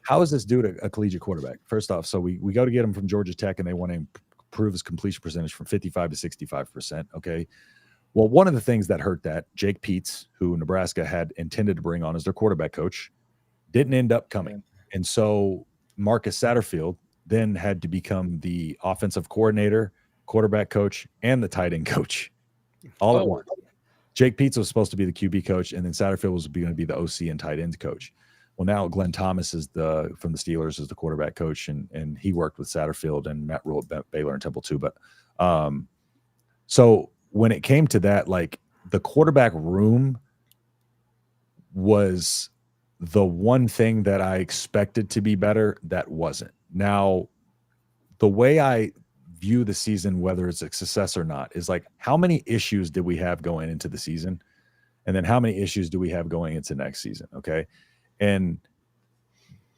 how is this dude a collegiate quarterback? First off, so we go to get him from Georgia Tech, and they want to improve his completion percentage from 55 to 65%. Okay. Well, one of the things that hurt that, Jake Peets, who Nebraska had intended to bring on as their quarterback coach, didn't end up coming. And so Marcus Satterfield then had to become the offensive coordinator, quarterback coach, and the tight end coach all at once. Jake Peets was supposed to be the QB coach, and then Satterfield was going to be the OC and tight end coach. Well, now Glenn Thomas is from the Steelers is the quarterback coach, and he worked with Satterfield and Matt Rule at Baylor and Temple too. But so when it came to that, like the quarterback room was the one thing that I expected to be better that wasn't. Now, the way I view the season, whether it's a success or not, is like, how many issues did we have going into the season? And then how many issues do we have going into next season? Okay. And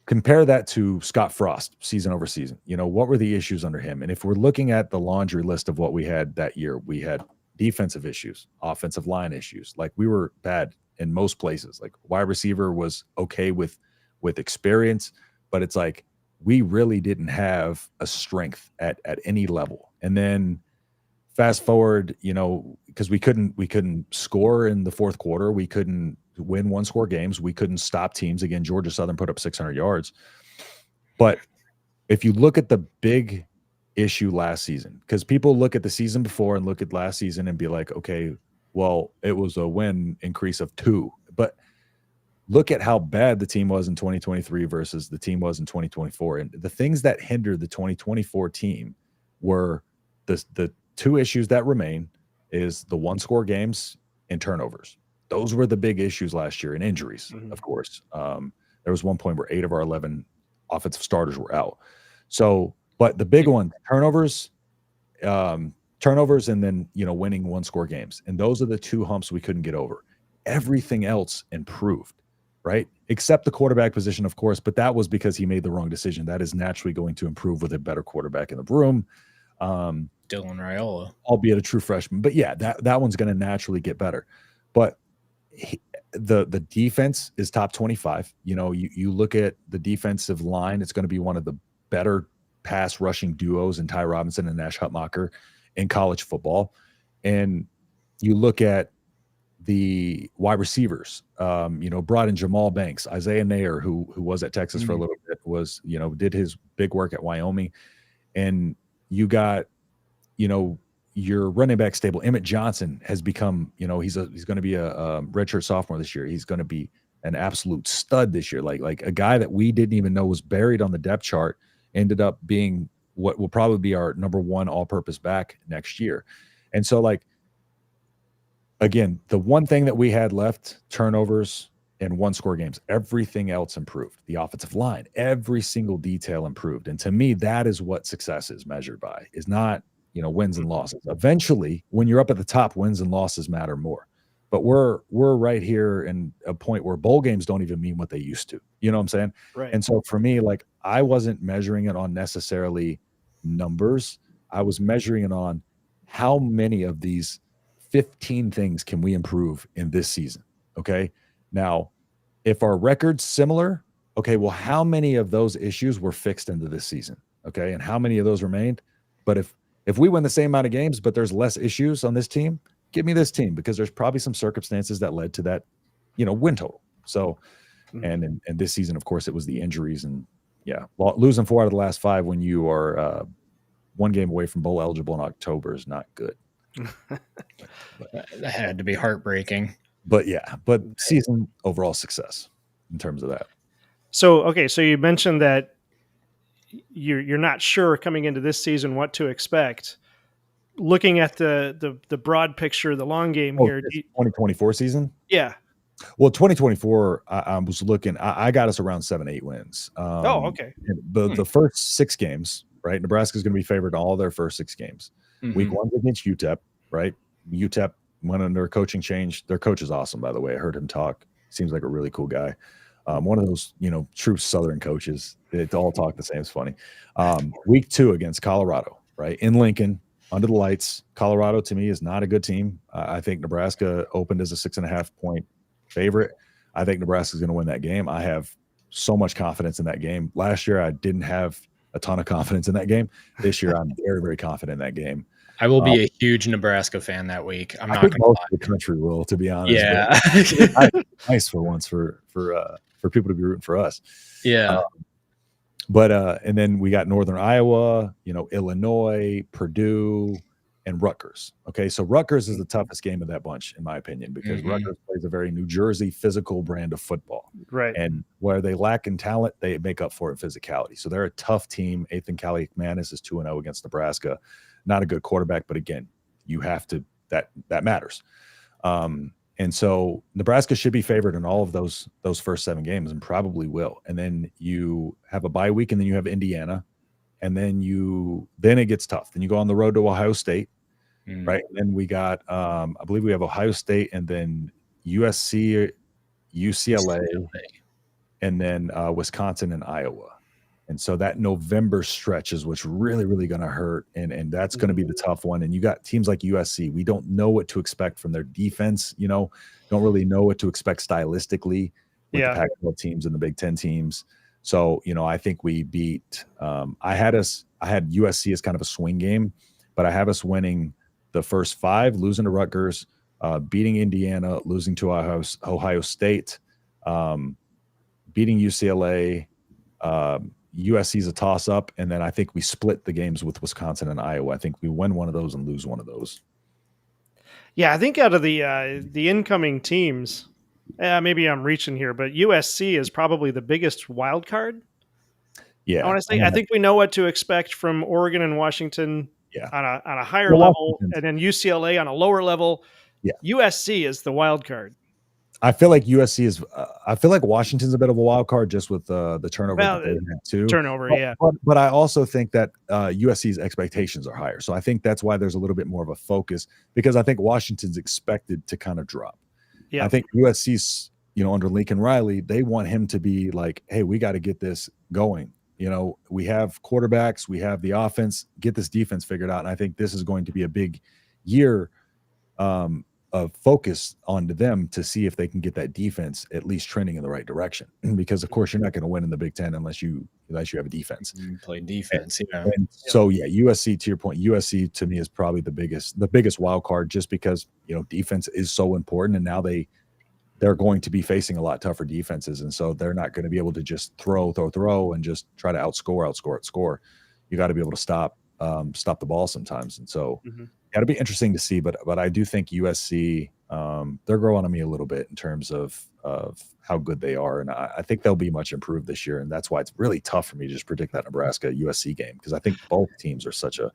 compare that to Scott Frost season over season. What were the issues under him? And if we're looking at the laundry list of what we had that year, we had defensive issues, offensive line issues. Like, we were bad in most places. Like, wide receiver was okay with experience, but it's like, we really didn't have a strength at any level. And then fast forward, because we couldn't score in the fourth quarter. We couldn't win 1-score games. We couldn't stop teams. Again, Georgia Southern put up 600 yards. But if you look at the big issue last season, because people look at the season before and look at last season and be like, okay, well, it was a win increase of 2. But look at how bad the team was in 2023 versus the team was in 2024. And the things that hindered the 2024 team were the 2 issues that remain is the 1-score games and turnovers. Those were the big issues last year, and injuries, of course. There was one point where 8 of our 11 offensive starters were out. So, but the big one, turnovers, and then, winning 1-score games. And those are the 2 humps we couldn't get over. Everything else improved, right? Except the quarterback position, of course, but that was because he made the wrong decision. That is naturally going to improve with a better quarterback in the room. Dylan Raiola, albeit a true freshman. But yeah, that one's going to naturally get better. But the defense is top 25. You look at the defensive line, it's going to be one of the better pass rushing duos in Ty Robinson and Nash Hutmacher in college football. And you look at the wide receivers, brought in Jamal Banks, Isaiah Nair, who was at Texas for a little bit, was, did his big work at Wyoming. And you got, your running back stable. Emmett Johnson has become, he's going to be a redshirt sophomore this year. He's going to be an absolute stud this year. Like a guy that we didn't even know was buried on the depth chart ended up being what will probably be our number 1 all-purpose back next year. And so, again, the one thing that we had left, turnovers and 1-score games, everything else improved. The offensive line, every single detail improved. And to me, that is what success is measured by, is not, wins and losses. Eventually, when you're up at the top, wins and losses matter more. But we're right here in a point where bowl games don't even mean what they used to. You know what I'm saying? Right. And so for me, I wasn't measuring it on necessarily numbers. I was measuring it on how many of these 15 things can we improve in this season. Okay. Now, if our record's similar, okay, well, how many of those issues were fixed into this season? Okay. And how many of those remained? But if we win the same amount of games, but there's less issues on this team, give me this team, because there's probably some circumstances that led to that, win total. So, and this season, of course, it was the injuries, and losing 4 out of the last 5 when you are 1 game away from bowl eligible in October is not good. That had to be heartbreaking. But season overall success in terms of that. So, okay. So you mentioned that you're not sure coming into this season what to expect. Looking at the broad picture, the long game here. 2024 season? Yeah. Well, 2024, I was looking, I got us around 7-8 wins. Okay. The first 6 games, right? Nebraska's going to be favored in all their first 6 games. Week 1 against UTEP, right? UTEP went under a coaching change. Their coach is awesome, by the way. I heard him talk. Seems like a really cool guy. One of those, true Southern coaches. They all talk the same. It's funny. Week 2 against Colorado, right? In Lincoln, under the lights. Colorado, to me, is not a good team. I think Nebraska opened as a 6.5-point favorite. I think Nebraska is going to win that game. I have so much confidence in that game. Last year, I didn't have a ton of confidence in that game. This year, I'm very, very confident in that game. I will be a huge Nebraska fan that week. I'm not going to lie. The country will, to be honest. Yeah. Nice for once for people to be rooting for us. Yeah. And then we got Northern Iowa, Illinois, Purdue, and Rutgers. Okay, so Rutgers is the toughest game of that bunch, in my opinion, because Rutgers plays a very New Jersey physical brand of football. Right. And where they lack in talent, they make up for it in physicality. So they're a tough team. Ethan Kaliakmanis is 2-0 against Nebraska. Not a good quarterback, but again, you have to that matters. And so Nebraska should be favored in all of those first 7 games, and probably will. And then you have a bye week, and then you have Indiana, and then it gets tough. Then you go on the road to Ohio State, right? And then we got I believe we have Ohio State, and then USC, UCLA, and then Wisconsin and Iowa. And so that November stretch is what's really, really going to hurt. And that's going to be the tough one. And you got teams like USC. We don't know what to expect from their defense, don't really know what to expect stylistically with the Pac-12 teams and the Big Ten teams. So, I think we beat I had USC as kind of a swing game, but I have us winning the first 5, losing to Rutgers, beating Indiana, losing to Ohio State, beating UCLA, USC's a toss up, and then I think we split the games with Wisconsin and Iowa. I think we win one of those and lose one of those. Yeah, I think out of the incoming teams, maybe I'm reaching here, but USC is probably the biggest wild card. Yeah, I want to say I think we know what to expect from Oregon and Washington. Yeah. on a higher level, and then UCLA on a lower level. Yeah, USC is the wild card. I feel like USC is. I feel like Washington's a bit of a wild card just with the turnover that they had too. Turnover, yeah. But I also think that USC's expectations are higher, so I think that's why there's a little bit more of a focus, because I think Washington's expected to kind of drop. Yeah, I think USC's, under Lincoln Riley, they want him to be like, hey, we got to get this going. We have quarterbacks, we have the offense, get this defense figured out. And I think this is going to be a big year of focus onto them to see if they can get that defense at least trending in the right direction. Because of course you're not going to win in the Big Ten unless you have a defense. You play defense, So USC, to your point, USC to me is probably the biggest wild card, just because defense is so important, and now they're going to be facing a lot tougher defenses. And so they're not going to be able to just throw and just try to outscore. You got to be able to stop the ball sometimes. And so it'll be interesting to see, but I do think USC, they're growing on me a little bit in terms of how good they are. And I think they'll be much improved this year. And that's why it's really tough for me to just predict that Nebraska USC game, because I think both teams are such a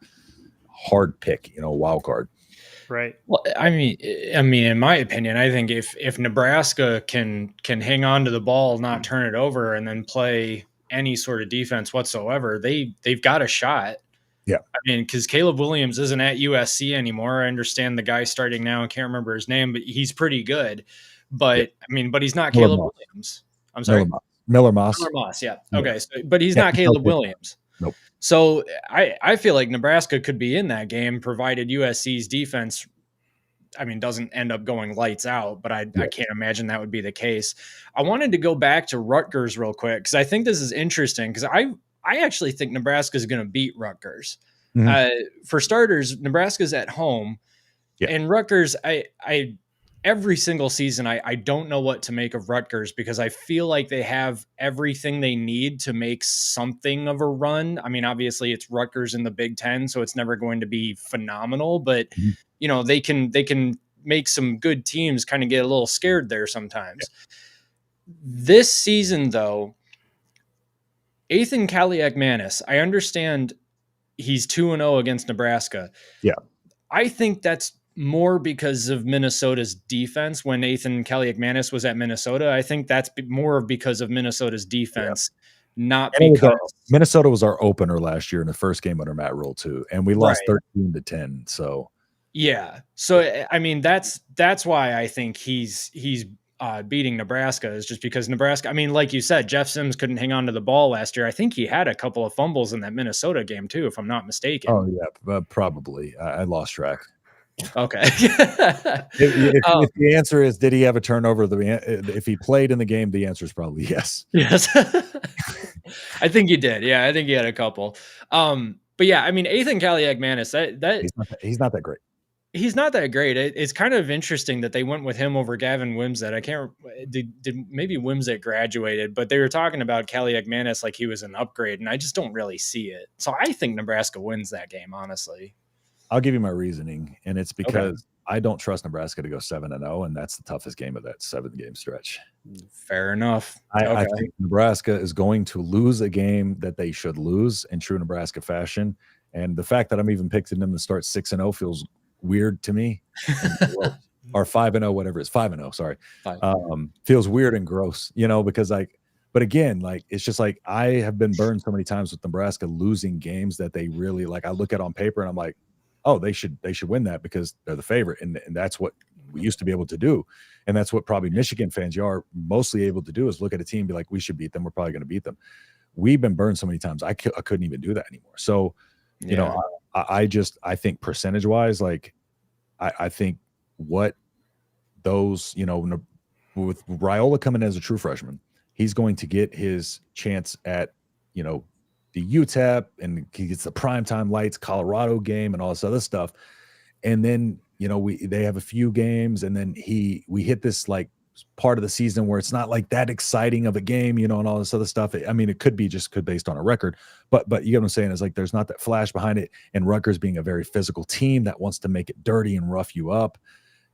hard pick, wild card. Right. Well, I mean, in my opinion, I think if Nebraska can hang on to the ball, not turn it over, and then play any sort of defense whatsoever, they've got a shot. Yeah. I mean, because Caleb Williams isn't at USC anymore. I understand the guy starting now. I can't remember his name, but he's pretty good. But but he's not Caleb Williams. I'm sorry. Miller Moss. Yeah. Okay. So, but he's not Caleb Williams. Nope. So I feel like Nebraska could be in that game, provided USC's defense, doesn't end up going lights out, but I can't imagine that would be the case. I wanted to go back to Rutgers real quick, because I think this is interesting, because I actually think Nebraska is going to beat Rutgers. For starters, Nebraska's at home, and Rutgers, I every single season, I don't know what to make of Rutgers, because I feel like they have everything they need to make something of a run. I mean, obviously it's Rutgers in the Big Ten, so it's never going to be phenomenal, but they can make some good teams kind of get a little scared there sometimes. This season, though, Ethan Kaliak-Manis, I understand he's 2-0 against Nebraska. Yeah. I think that's more because of Minnesota's defense. When Ethan Kaliak-Manis was at Minnesota, I think that's more because of Minnesota's defense, not because Minnesota was our opener last year in the first game under Matt Rule too, and we lost 13-10. So so I mean that's why I think he's beating Nebraska, is just because Nebraska. I mean, like you said, Jeff Sims couldn't hang on to the ball last year. I think he had a couple of fumbles in that Minnesota game too, if I'm not mistaken. Oh yeah, probably. I lost track. Okay. if the answer is, did he have a turnover? If he played in the game, the answer is probably yes. Yes. I think he did. Yeah, I think he had a couple. But yeah, I mean, Ethan Kaliak-Manis, he's not that great. He's not that great. It's kind of interesting that they went with him over Gavin Wimsatt. I can't did maybe Wimsatt graduated, but they were talking about Kaliak-Manis like he was an upgrade, and I just don't really see it. So I think Nebraska wins that game, honestly. I'll give you my reasoning, and it's because I don't trust Nebraska to go 7-0, and that's the toughest game of that 7-game stretch. Fair enough. I think Nebraska is going to lose a game that they should lose in true Nebraska fashion, and the fact that I'm even picking them to start 6-0 feels weird to me. Or 5-0, whatever it's 5-0. Sorry, feels weird and gross, because but again, it's just like I have been burned so many times with Nebraska losing games that they really I look at on paper and I'm like, oh, they should win that because they're the favorite. And that's what we used to be able to do. And that's what probably Michigan fans are mostly able to do, is look at a team and be like, we should beat them. We're probably going to beat them. We've been burned so many times. I couldn't even do that anymore. So, I think percentage wise, I think what those, with Raiola coming as a true freshman, he's going to get his chance at, the UTEP, and he gets the primetime lights, Colorado game, and all this other stuff. And then, they have a few games, and then we hit this part of the season where it's not like that exciting of a game, and all this other stuff. I mean, it could be just based on a record, but you get what I'm saying is like there's not that flash behind it. And Rutgers being a very physical team that wants to make it dirty and rough you up.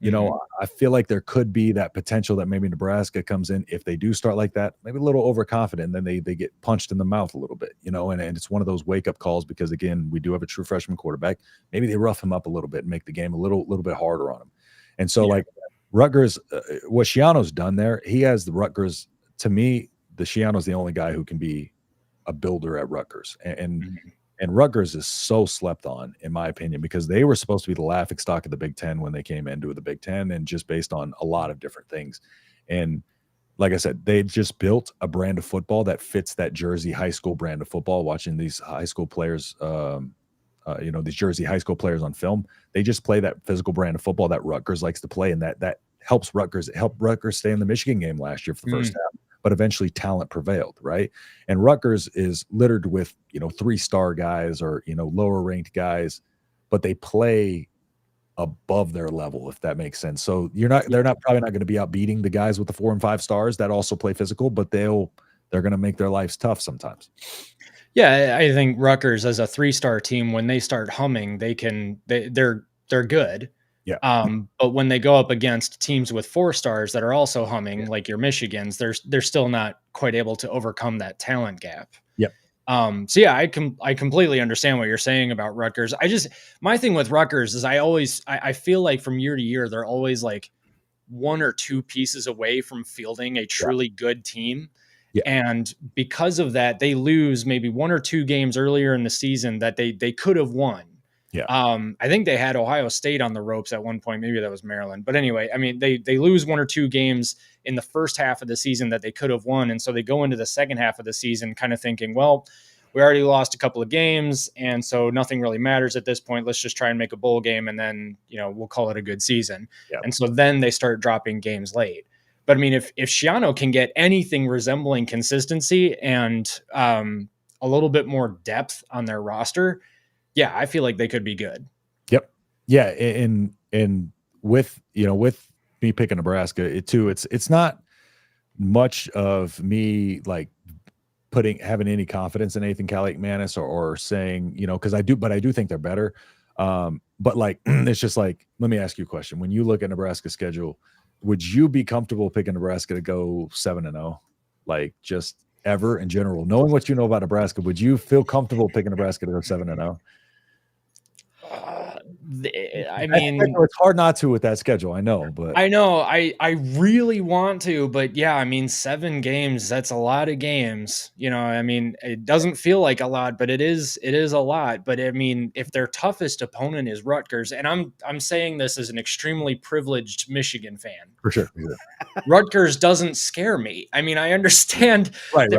I feel like there could be that potential that maybe Nebraska comes in if they do start like that, maybe a little overconfident, and then they get punched in the mouth a little bit, and it's one of those wake up calls because again, we do have a true freshman quarterback. Maybe they rough him up a little bit and make the game a little bit harder on him. And so like Rutgers, what Schiano's done there, he has the Rutgers. To me, Schiano's the only guy who can be a builder at Rutgers, and Rutgers is so slept on, in my opinion, because they were supposed to be the laughingstock of the Big Ten when they came into the Big Ten, and just based on a lot of different things. And like I said, they just built a brand of football that fits that Jersey high school brand of football. Watching these high school players, these Jersey high school players on film, they just play that physical brand of football that Rutgers likes to play, and that helps Rutgers. It helped Rutgers stay in the Michigan game last year for the first half, but eventually talent prevailed, right? And Rutgers is littered with 3-star guys or lower ranked guys, but they play above their level, if that makes sense. So they're probably not going to be out beating the guys with the 4 and 5 stars that also play physical, but they're going to make their lives tough sometimes. Yeah, I think Rutgers as a 3-star team, when they start humming, they're good. Yeah. But when they go up against teams with 4 stars that are also humming, like your Michigans, they're still not quite able to overcome that talent gap. Yep. So yeah, I completely understand what you're saying about Rutgers. My thing with Rutgers is I feel like from year to year, they're always like 1 or 2 pieces away from fielding a truly good team. Yeah. And because of that, they lose maybe 1 or 2 games earlier in the season that they could have won. Yeah. I think they had Ohio State on the ropes at one point. Maybe that was Maryland. But anyway, I mean, they lose 1 or 2 games in the first half of the season that they could have won. And so they go into the second half of the season kind of thinking, well, we already lost a couple of games, and so nothing really matters at this point. Let's just try and make a bowl game, and then, we'll call it a good season. Yeah. And so then they start dropping games late. But I mean, if Schiano can get anything resembling consistency and a little bit more depth on their roster, yeah, I feel like they could be good. Yep. Yeah. And with me picking Nebraska, it's not much of me like having any confidence in Nathan Kaliak-Manis or saying, because I do think they're better. But like, it's just like, let me ask you a question. When you look at Nebraska's schedule, would you be comfortable picking Nebraska to go 7-0? Like just ever in general, knowing what you know about Nebraska, would you feel comfortable picking Nebraska to go 7-0? I mean, it's hard not to with that schedule. I know, but I know I really want to, but yeah, I mean, 7 games, that's a lot of games. I mean, it doesn't feel like a lot, but it is a lot. But I mean, if their toughest opponent is Rutgers, and I'm saying this as an extremely privileged Michigan fan. For sure. Rutgers doesn't scare me. I mean, I understand. Right.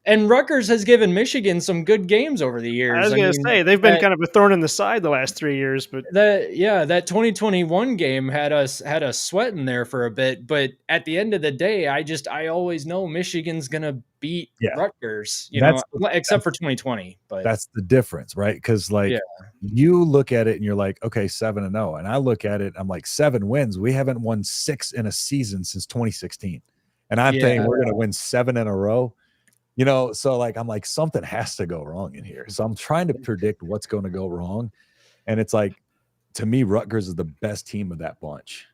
And Rutgers has given Michigan some good games over the years. I was going to say, they've been kind of a thorn in the side the last 3 years, but that 2021 game had us sweating there for a bit, but at the end of the day, I always know Michigan's gonna beat Rutgers, except for 2020. But that's the difference, right? Because you look at it and you're like, okay, 7-0, and I look at it, I'm like, 7 wins. We haven't won 6 in a season since 2016, and I'm saying we're gonna win 7 in a row. So like I'm like, something has to go wrong in here. So I'm trying to predict what's going to go wrong, and it's like, to me, Rutgers is the best team of that bunch.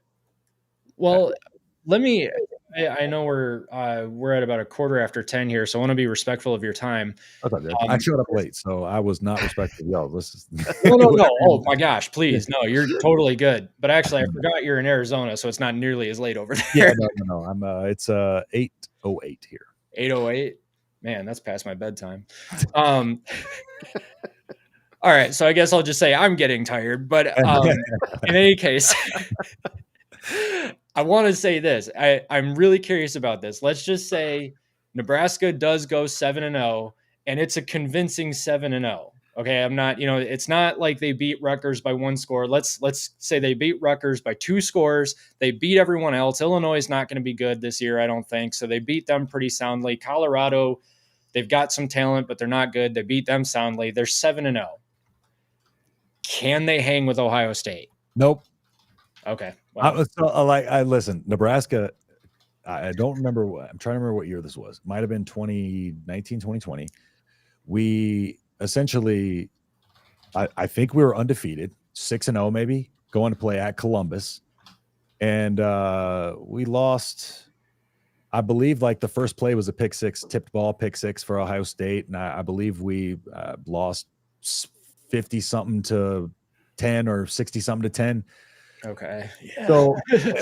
Well, I know we're at about 10:15 here, so I want to be respectful of your time. I showed up late, so I was not respectful. No. Oh my gosh, please. No, you're totally good. But actually, I forgot you're in Arizona, so it's not nearly as late over there. Yeah, no. I'm it's 8:08 here. 8:08? Man, that's past my bedtime. All right, so I guess I'll just say I'm getting tired, but in any case, I want to say this. I'm really curious about this. Let's just say Nebraska does go 7-0, and it's a convincing 7-0. Okay, I'm not, it's not like they beat Rutgers by 1 score. Let's say they beat Rutgers by 2 scores. They beat everyone else. Illinois is not going to be good this year, I don't think. So they beat them pretty soundly. Colorado, they've got some talent, but they're not good. They beat them soundly. They're 7-0. Can they hang with Ohio State? Nope. Okay. Well. Listen, Nebraska, I don't remember I'm trying to remember what year this was. Might have been 2019, 2020. We essentially, I think we were undefeated, 6-0 maybe, going to play at Columbus. And we lost, I believe, like the first play was a pick six, tipped ball, pick six for Ohio State. And I believe we lost 50 something to 10 or 60 something to 10. Okay. Yeah. So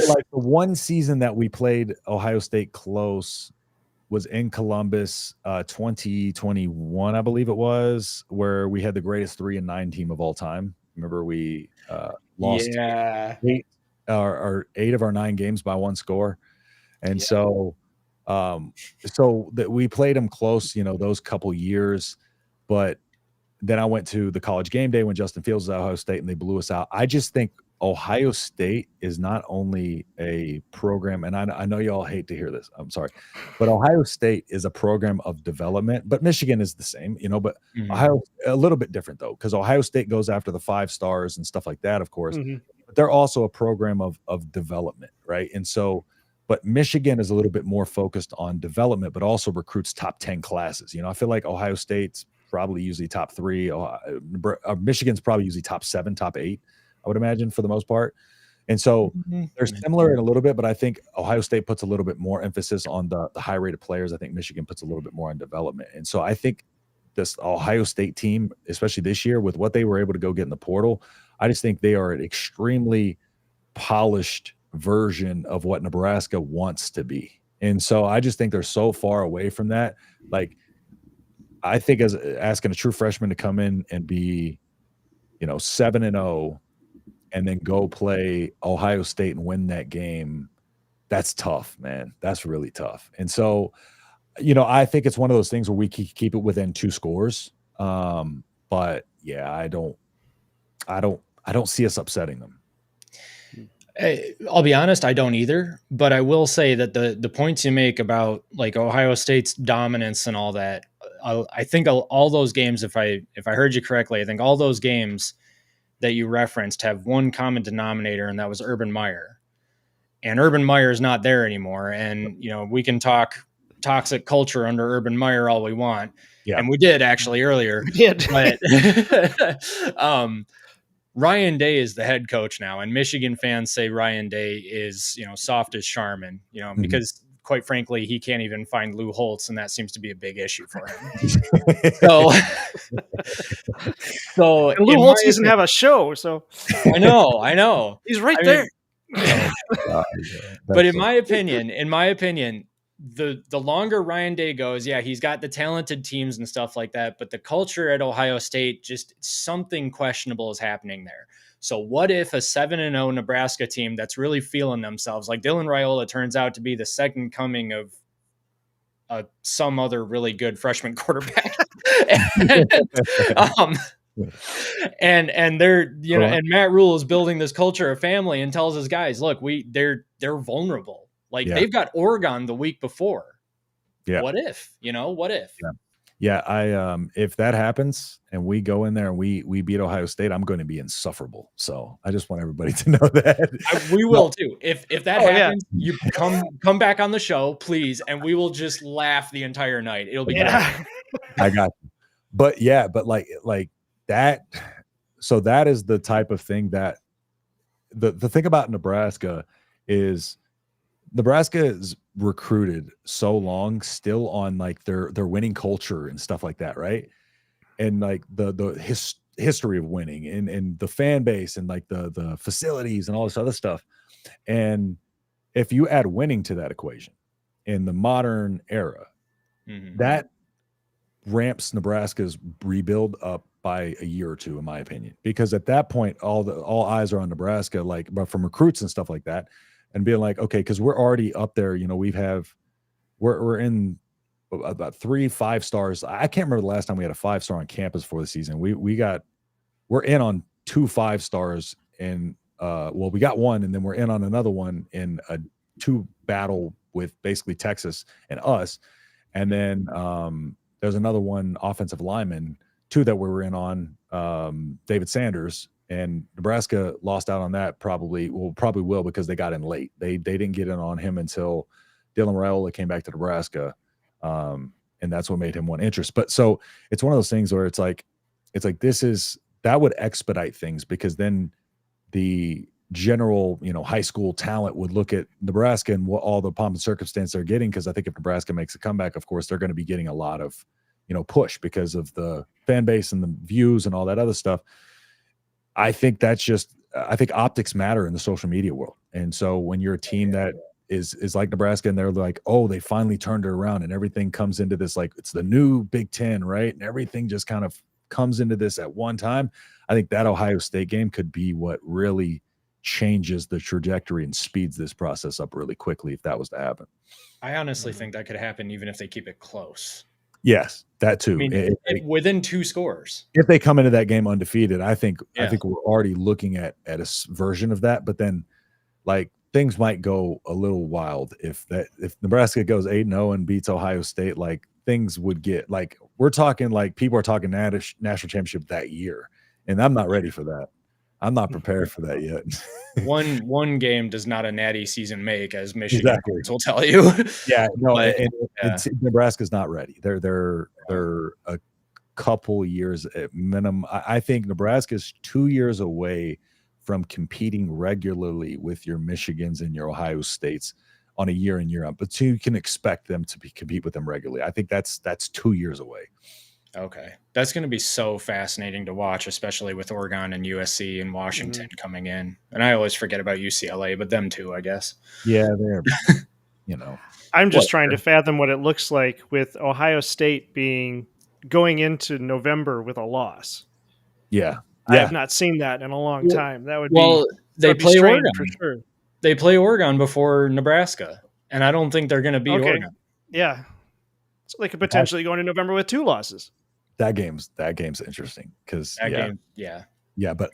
like the one season that we played Ohio State close was in Columbus, 2021, I believe it was, where we had the greatest 3-9 team of all time. Remember we lost 8 of our 9 games by 1 score. And so that we played them close, those couple years, but then I went to the College Game Day when Justin Fields was at Ohio State and they blew us out. I just think Ohio State is not only a program, and I know y'all hate to hear this, I'm sorry, but Ohio State is a program of development, but Michigan is the same, but Ohio, a little bit different though, because Ohio State goes after the 5 stars and stuff like that, of course, but they're also a program of development, right? And so, but Michigan is a little bit more focused on development, but also recruits top 10 classes. I feel like Ohio State's probably usually top 3. Michigan's probably usually top 7, top 8, I would imagine, for the most part. And so they're similar in a little bit, but I think Ohio State puts a little bit more emphasis on the high-rated players. I think Michigan puts a little bit more on development. And so I think this Ohio State team, especially this year, with what they were able to go get in the portal, I just think they are an extremely polished version of what Nebraska wants to be. And so I just think they're so far away from that. Like, I think as asking a true freshman to come in and be, 7-0 and then go play Ohio State and win that game, that's tough, man. That's really tough. And so, I think it's one of those things where we keep it within 2 scores. But yeah, I don't see us upsetting them. I'll be honest, I don't either, but I will say that the points you make about like Ohio State's dominance and all that, I think all those games, if I heard you correctly, I think all those games that you referenced have one common denominator, and that was Urban Meyer. And Urban Meyer is not there anymore. And, we can talk toxic culture under Urban Meyer all we want. Yeah. And we did actually earlier. We did. But Ryan Day is the head coach now, and Michigan fans say Ryan Day is, soft as Charmin, because quite frankly, he can't even find Lou Holtz, and that seems to be a big issue for him. so and Lou Holtz doesn't have a show, so I know. He's right there. But in my opinion, the longer Ryan Day goes, he's got the talented teams and stuff like that, but the culture at Ohio State, just something questionable is happening there. So what if a 7-0 Nebraska team that's really feeling themselves, like Dylan Raiola, turns out to be the second coming of some other really good freshman quarterback, and they're and Matt Rule is building this culture of family and tells his guys, look, they're vulnerable. Like they've got Oregon the week before. Yeah. What if? What if? Yeah. I if that happens and we go in there and we beat Ohio State, I'm going to be insufferable. So I just want everybody to know that. We will too. If that happens, you come back on the show, please, and we will just laugh the entire night. It'll be good. I got you. But like that. So that is the type of thing that the thing about Nebraska is Nebraska is recruited so long still on like their winning culture and stuff like that, right? And like the history of winning and the fan base and like the facilities and all this other stuff. And if you add winning to that equation in the modern era, that ramps Nebraska's rebuild up by a year or 2, in my opinion, because at that point all eyes are on Nebraska, like, but from recruits and stuff like that. And being like, okay, because we're already up there, we're in about 3 5 stars. I can't remember the last time we had a 5-star on campus for the season. We're in on 2 5 stars, and we got one, and then we're in on another one in a 2 battle with basically Texas and us, and then there's another one offensive lineman 2 that we were in on, David Sanders. And Nebraska lost out on that probably will because they got in late. They didn't get in on him until Dylan Raiola came back to Nebraska, and that's what made him want interest. But so it's one of those things where it's like that would expedite things, because then the general, high school talent would look at Nebraska and what all the pomp and circumstance they're getting. Because I think if Nebraska makes a comeback, of course, they're going to be getting a lot of, push because of the fan base and the views and all that other stuff. I think optics matter in the social media world. And so when you're a team that is like Nebraska and they're like, oh, they finally turned it around and everything comes into this, like it's the new Big Ten, right? And everything just kind of comes into this at one time. I think that Ohio State game could be what really changes the trajectory and speeds this process up really quickly if that was to happen. I honestly think that could happen even if they keep it close. Yes, that too. I mean, within 2 scores. If they come into that game undefeated, I think we're already looking at a version of that. But then, like, things might go a little wild if Nebraska goes 8-0 and beats Ohio State. Like, things would get, like, we're talking, like, people are talking national championship that year, and I'm not ready for that. I'm not prepared for that yet. One game does not a natty season make, as Michigan will tell you. Yeah, no, Nebraska's not ready. They're a couple years at minimum. I think Nebraska's 2 years away from competing regularly with your Michigans and your Ohio States on a year in, year out. But so you can expect them to compete with them regularly. I think that's 2 years away. Okay. That's going to be so fascinating to watch, especially with Oregon and USC and Washington coming in. And I always forget about UCLA, but them too, I guess. Yeah, they're, I'm just trying to fathom what it looks like with Ohio State going into November with a loss. Yeah. I have not seen that in a long time. That would they play Oregon for sure. They play Oregon before Nebraska, and I don't think they're going to beat Oregon. Yeah. So they could potentially go into November with 2 losses. That game's interesting because but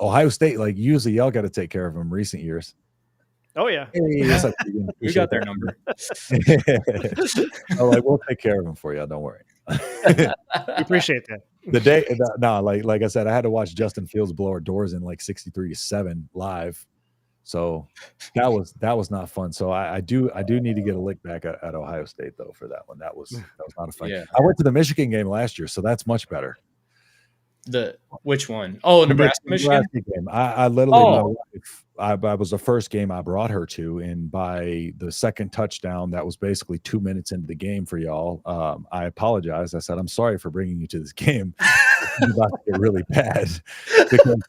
Ohio State, like, usually y'all got to take care of them recent years. Oh yeah, we got their number. We'll take care of them for you. Don't worry. We appreciate that. The day, like I said, I had to watch Justin Fields blow our doors in like 63-7 live. So that was not fun. So I do need to get a lick back at Ohio State though for that one. That was not a fun. Yeah. I went to the Michigan game last year, so that's much better. Which one? Oh, Nebraska Michigan game. I literally my wife, I was the first game I brought her to, and by the second touchdown, that was basically 2 minutes into the game for y'all. I apologized. I said, I'm sorry for bringing you to this game. It's about to get really bad because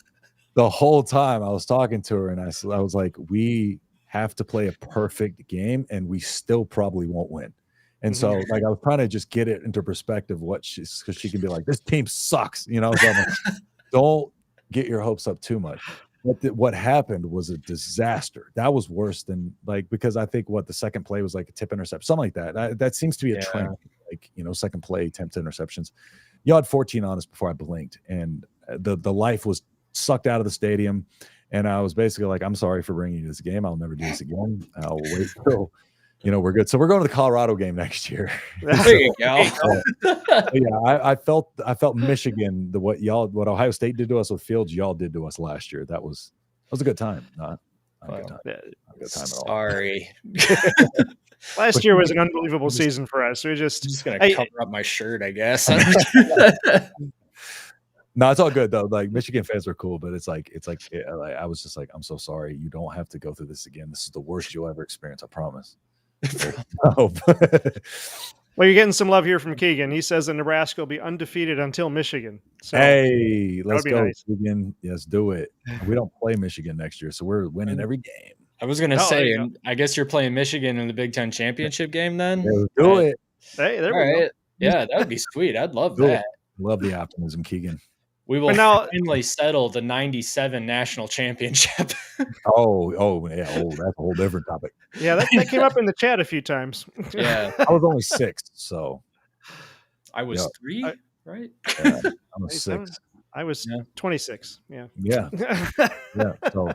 the whole time I was talking to her and I was like, we have to play a perfect game and we still probably won't win. And so, like, I was trying to just get it into perspective because she can be like, this team sucks, So I'm like, don't get your hopes up too much. What happened was a disaster. That was worse than, like, because I think the second play was like a tip interception, something like that. That seems to be a trend, like, second play attempt interceptions. You had 14 on us before I blinked, and the life was sucked out of the stadium. And I was basically like, I'm sorry for bringing you this game. I'll never do this again. I'll wait till, we're good. So we're going to the Colorado game next year. There you go. I felt Michigan, what Ohio State did to us with Fields, y'all did to us last year. That was a good time. Not a good time. Not a good time at all. Sorry. Last year was an unbelievable season for us. We're just going to cover up my shirt, I guess. No, it's all good though. Like, Michigan fans are cool, but it's like I was just like, I'm so sorry. You don't have to go through this again. This is the worst you'll ever experience. I promise. Well, you're getting some love here from Keegan. He says that Nebraska will be undefeated until Michigan. So hey, let's go, nice. Keegan. Yes, do it. We don't play Michigan next year, so we're winning every game. I was going to say, and I guess you're playing Michigan in the Big Ten championship game then? Yeah, do it. Hey, there we go. Yeah, that would be sweet. I'd love that. Love the optimism, Keegan. We will finally settle the 97 national championship. Oh, yeah. That's a whole different topic. Yeah, that came up in the chat a few times. Yeah. I was only 6, so. I was 3, right? Yeah, I was 6. I was 26. Yeah. Yeah. Yeah. So,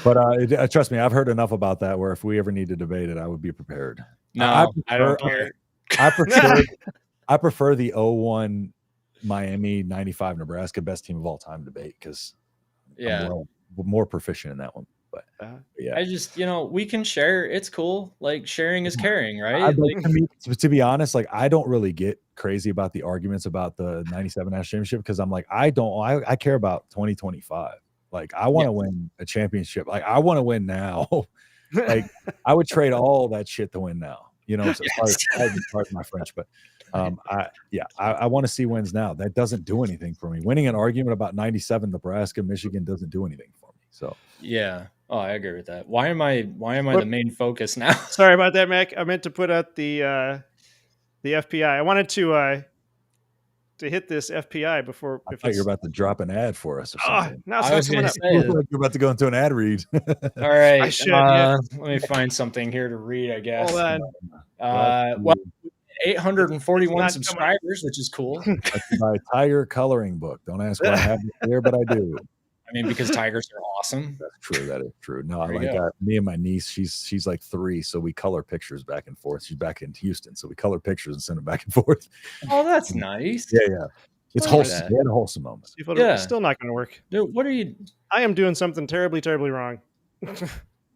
but trust me, I've heard enough about that where if we ever need to debate it, I would be prepared. No, I don't care. I prefer the 01 Miami 95 Nebraska best team of all time debate because I'm more proficient in that one. But yeah, I just, we can share. It's cool. Like sharing is caring, right? To be honest, like I don't really get crazy about the arguments about the 97 national championship because I'm like, I care about 2025. Like I want to win a championship. Like I want to win now. Like I would trade all that shit to win now. So pardon my French, but I want to see wins now. That doesn't do anything for me. Winning an argument about 97 Nebraska, Michigan doesn't do anything for me. So yeah. Oh, I agree with that. Why am I the main focus now? Sorry about that, Mac. I meant to put out the FPI. I wanted to hit this FPI before. I thought you were about to drop an ad for us or something. No, it's not coming up. Like you're about to go into an ad read. All right. I should, Let me find something here to read, I guess. Hold on. Well, 841 subscribers, which is cool. My Tiger coloring book. Don't ask why I have it here, but I do. I mean, because tigers are awesome. That's true. That is true. No, me and my niece, she's like 3, so we color pictures back and forth. She's back in Houston, so we color pictures and send them back and forth. Oh, that's nice. Yeah. It's wholesome. We had a wholesome moment. Still not going to work. Dude, what are you? I am doing something terribly, terribly wrong.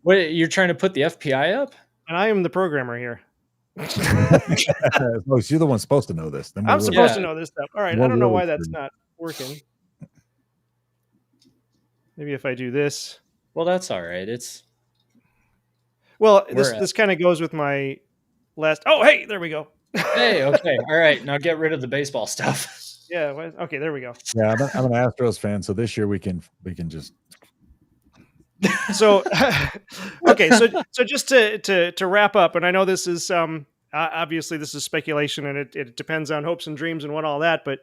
What, you're trying to put the FPI up? And I am the programmer here. Oh, so you're the one supposed to know this. I'm supposed to know this stuff. All right. I don't know why that's not working. Maybe if I do this. Well, that's all right. This kind of goes with my last. Oh, hey, there we go. Hey, okay. All right. Now get rid of the baseball stuff. Yeah. Okay, there we go. Yeah, I'm an Astros fan, so this year we can just. So, okay. So just to wrap up, and I know this is obviously this is speculation, and it depends on hopes and dreams and what all that, but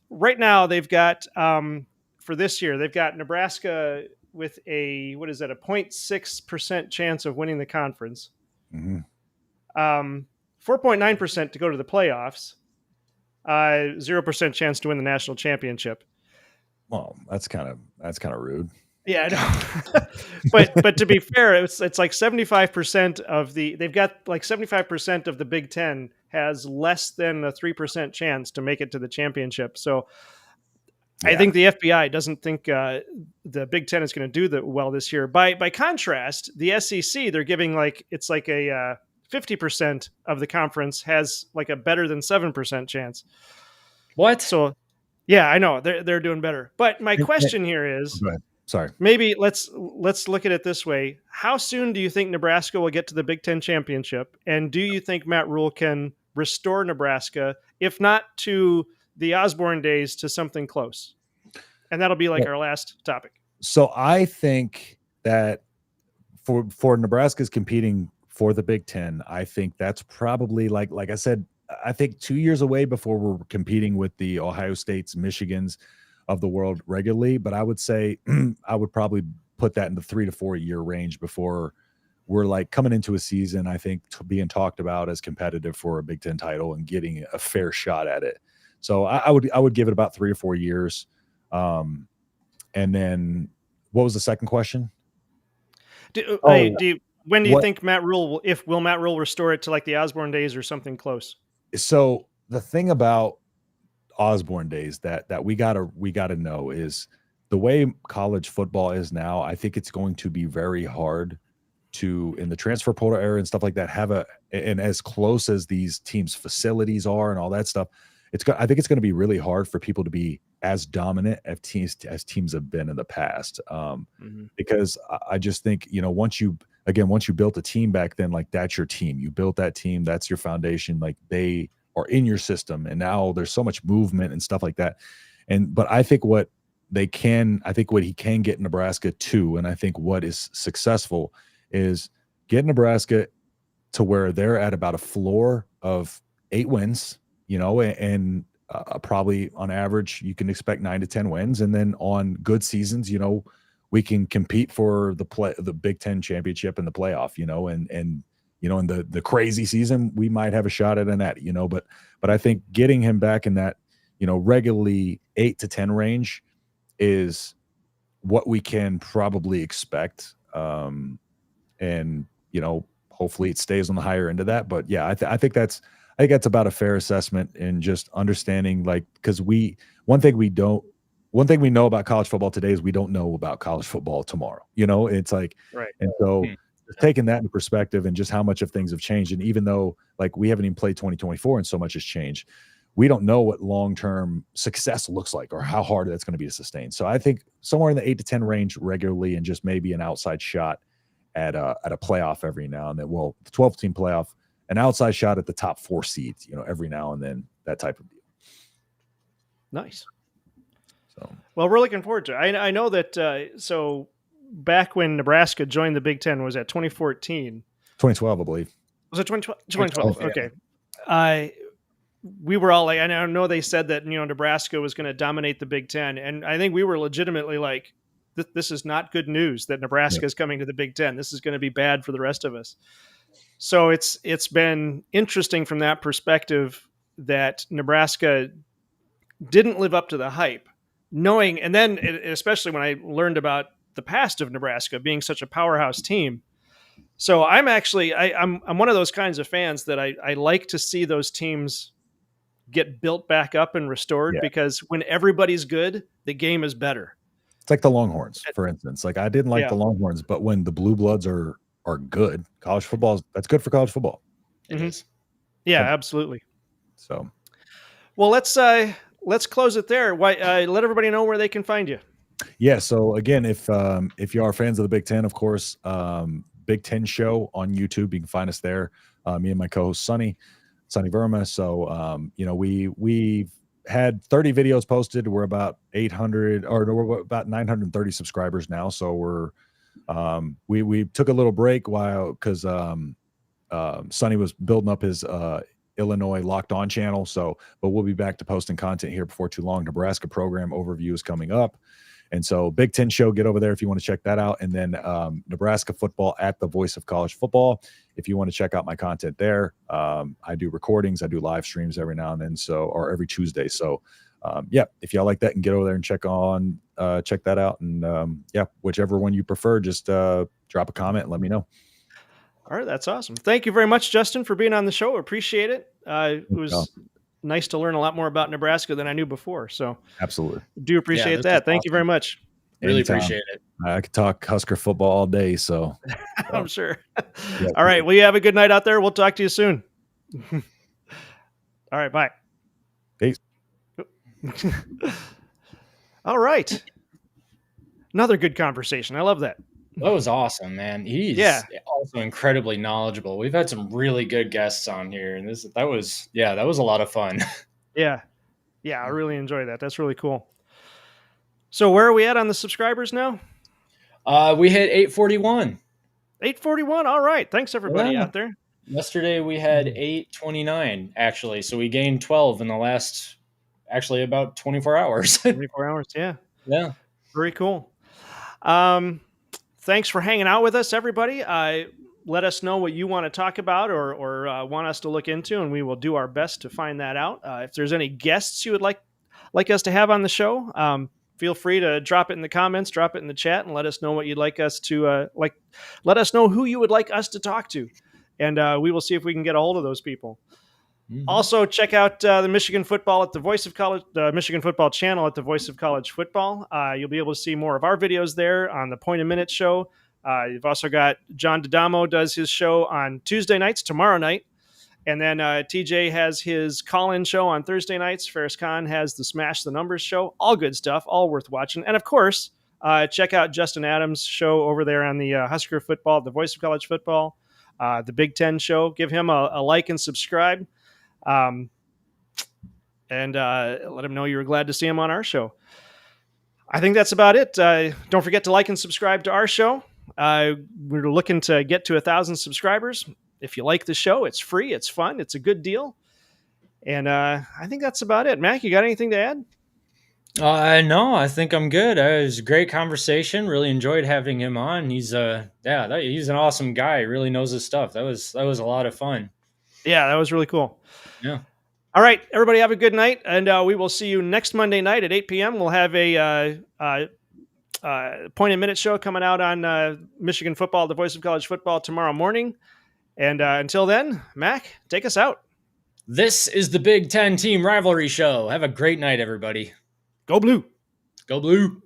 right now they've got for this year they've got Nebraska with a 0.6% chance of winning the conference. Mm-hmm. 4.9% to go to the playoffs. 0% chance to win the national championship. Well, that's kind of rude. Yeah, I know. but to be fair, it's like 75% of they've got like 75% of the Big Ten has less than a 3% chance to make it to the championship. So I think the FBI doesn't think the Big Ten is going to do well this year. By contrast, the SEC, they're giving it's like a 50% of the conference has like a better than 7% chance. What? So yeah, I know they're doing better. But my question here is, go ahead. Sorry. Maybe let's look at it this way. How soon do you think Nebraska will get to the Big Ten championship? And do you think Matt Rule can restore Nebraska, if not to the Osborne days, to something close? And that'll be our last topic. So I think that for Nebraska's competing for the Big Ten, I think that's probably like I said, I think 2 years away before we're competing with the Ohio States, Michigans of the world regularly. But I would say I would probably put that in the 3 to 4 year range before we're coming into a season, I think, being talked about as competitive for a Big Ten title and getting a fair shot at it. So I would give it about 3 or 4 years. And then what was the second question? When do you think Matt Rule will Matt Rule restore it to like the Osborne days or something close? So the thing about Osborne days that we gotta know is the way college football is now. I think it's going to be very hard to, in the transfer portal era and stuff like that, and as close as these teams' facilities are and all that stuff, I think it's going to be really hard for people to be as dominant as teams have been in the past. Because I just think, once you built a team back then, that's your team. You built that team. That's your foundation. They are in your system. And now there's so much movement and stuff like that. But I think what he can get Nebraska to, and I think what is successful is get Nebraska to where they're at about a floor of 8 wins, and probably on average, you can expect 9 to 10 wins. And then on good seasons, we can compete for the Big Ten championship and the playoff, and in the crazy season, we might have a shot at an natty, but I think getting him back in that, regularly 8 to 10 range is what we can probably expect. And hopefully it stays on the higher end of that. But yeah, I think that's about a fair assessment, and just understanding, because one thing one thing we know about college football today is we don't know about college football tomorrow. It's like, right. And so taking that into perspective and just how much of things have changed. And even though like we haven't even played 2024 and so much has changed, we don't know what long-term success looks like or how hard that's going to be to sustain. So I think somewhere in the 8 to 10 range regularly, and just maybe an outside shot at a playoff every now and then. Well, the 12 team playoff, an outside shot at the top 4 seeds, every now and then, that type of deal. Nice. So, well, we're looking forward to it. I know that. So back when Nebraska joined the Big Ten, was that 2014? 2012, I believe. Was it 2012? Okay. We were all like, I know they said that, Nebraska was going to dominate the Big Ten. And I think we were legitimately like, this is not good news that Nebraska is coming to the Big Ten. This is going to be bad for the rest of us. So it's been interesting from that perspective that Nebraska didn't live up to the hype, knowing, and then especially when I learned about the past of Nebraska being such a powerhouse team. So I'm actually, I'm one of those kinds of fans that I like to see those teams get built back up and restored, because when everybody's good, the game is better. It's like the Longhorns, for instance. Like I didn't like the Longhorns, but when the Blue Bloods are good, college football, that's good for college football. It is. Yeah, absolutely. So, well, let's close it there. Let everybody know where they can find you. Yeah. So again, if you are fans of the Big Ten, of course, Big Ten Show on YouTube, you can find us there. Me and my co-host Sonny Verma. So we've had 30 videos posted. We're about 800, or no, we're about 930 subscribers now. So we're we took a little break because Sonny was building up his Illinois Locked On channel. So, but we'll be back to posting content here before too long. Nebraska program overview is coming up. And so Big Ten Show, get over there if you want to check that out. And then Nebraska football at the Voice of College Football. If you want to check out my content there, I do recordings, I do live streams every now and then, or every Tuesday. So if y'all like that, and get over there and check that out. And whichever one you prefer, just drop a comment and let me know. All right, that's awesome. Thank you very much, Justin, for being on the show. Appreciate it. It was nice to learn a lot more about Nebraska than I knew before. So absolutely, do appreciate that. Thank you very much. Really appreciate it. I could talk Husker football all day. So I'm sure. All right. Well, you have a good night out there. We'll talk to you soon. All right. Bye. Peace. All right. Another good conversation. I love that. That was awesome, man. He's also incredibly knowledgeable. We've had some really good guests on here, and that was a lot of fun. Yeah, I really enjoy that. That's really cool. So where are we at on the subscribers now? We hit 841. 841. All right. Thanks everybody out there. Yesterday we had 829 actually, so we gained 12 in the last about 24 hours. 24 hours. Yeah. Yeah. Very cool. Thanks for hanging out with us, everybody. Let us know what you want to talk about or want us to look into, and we will do our best to find that out. If there's any guests you would like us to have on the show, feel free to drop it in the comments, drop it in the chat, and let us know what you'd like us to let us know who you would like us to talk to, and we will see if we can get a hold of those people. Mm-hmm. Also, check out the Michigan football at the Voice of College, the Michigan football channel at the Voice of College Football. You'll be able to see more of our videos there on the Point a Minute show. You've also got John D'Adamo does his show on Tuesday nights, tomorrow night. And then TJ has his call-in show on Thursday nights. Ferris Khan has the Smash the Numbers show. All good stuff, all worth watching. And of course, check out Justin Adams' show over there on the Husker football, the Voice of College Football, the Big Ten show. Give him a like and subscribe. And let him know you were glad to see him on our show. I think that's about it. Don't forget to like and subscribe to our show. We're looking to get to 1,000 subscribers. If you like the show, it's free, it's fun, it's a good deal. And I think that's about it. Mac, you got anything to add? No, I think I'm good. It was a great conversation. Really enjoyed having him on. He's he's an awesome guy. He really knows his stuff. That was a lot of fun. Yeah, that was really cool. Yeah. All right, everybody have a good night, and we will see you next Monday night at 8 p.m. We'll have a Point a Minute show coming out on Michigan football, the Voice of College Football, tomorrow morning. And until then, Mac, take us out. This is the Big Ten Team Rivalry Show. Have a great night, everybody. Go Blue. Go Blue.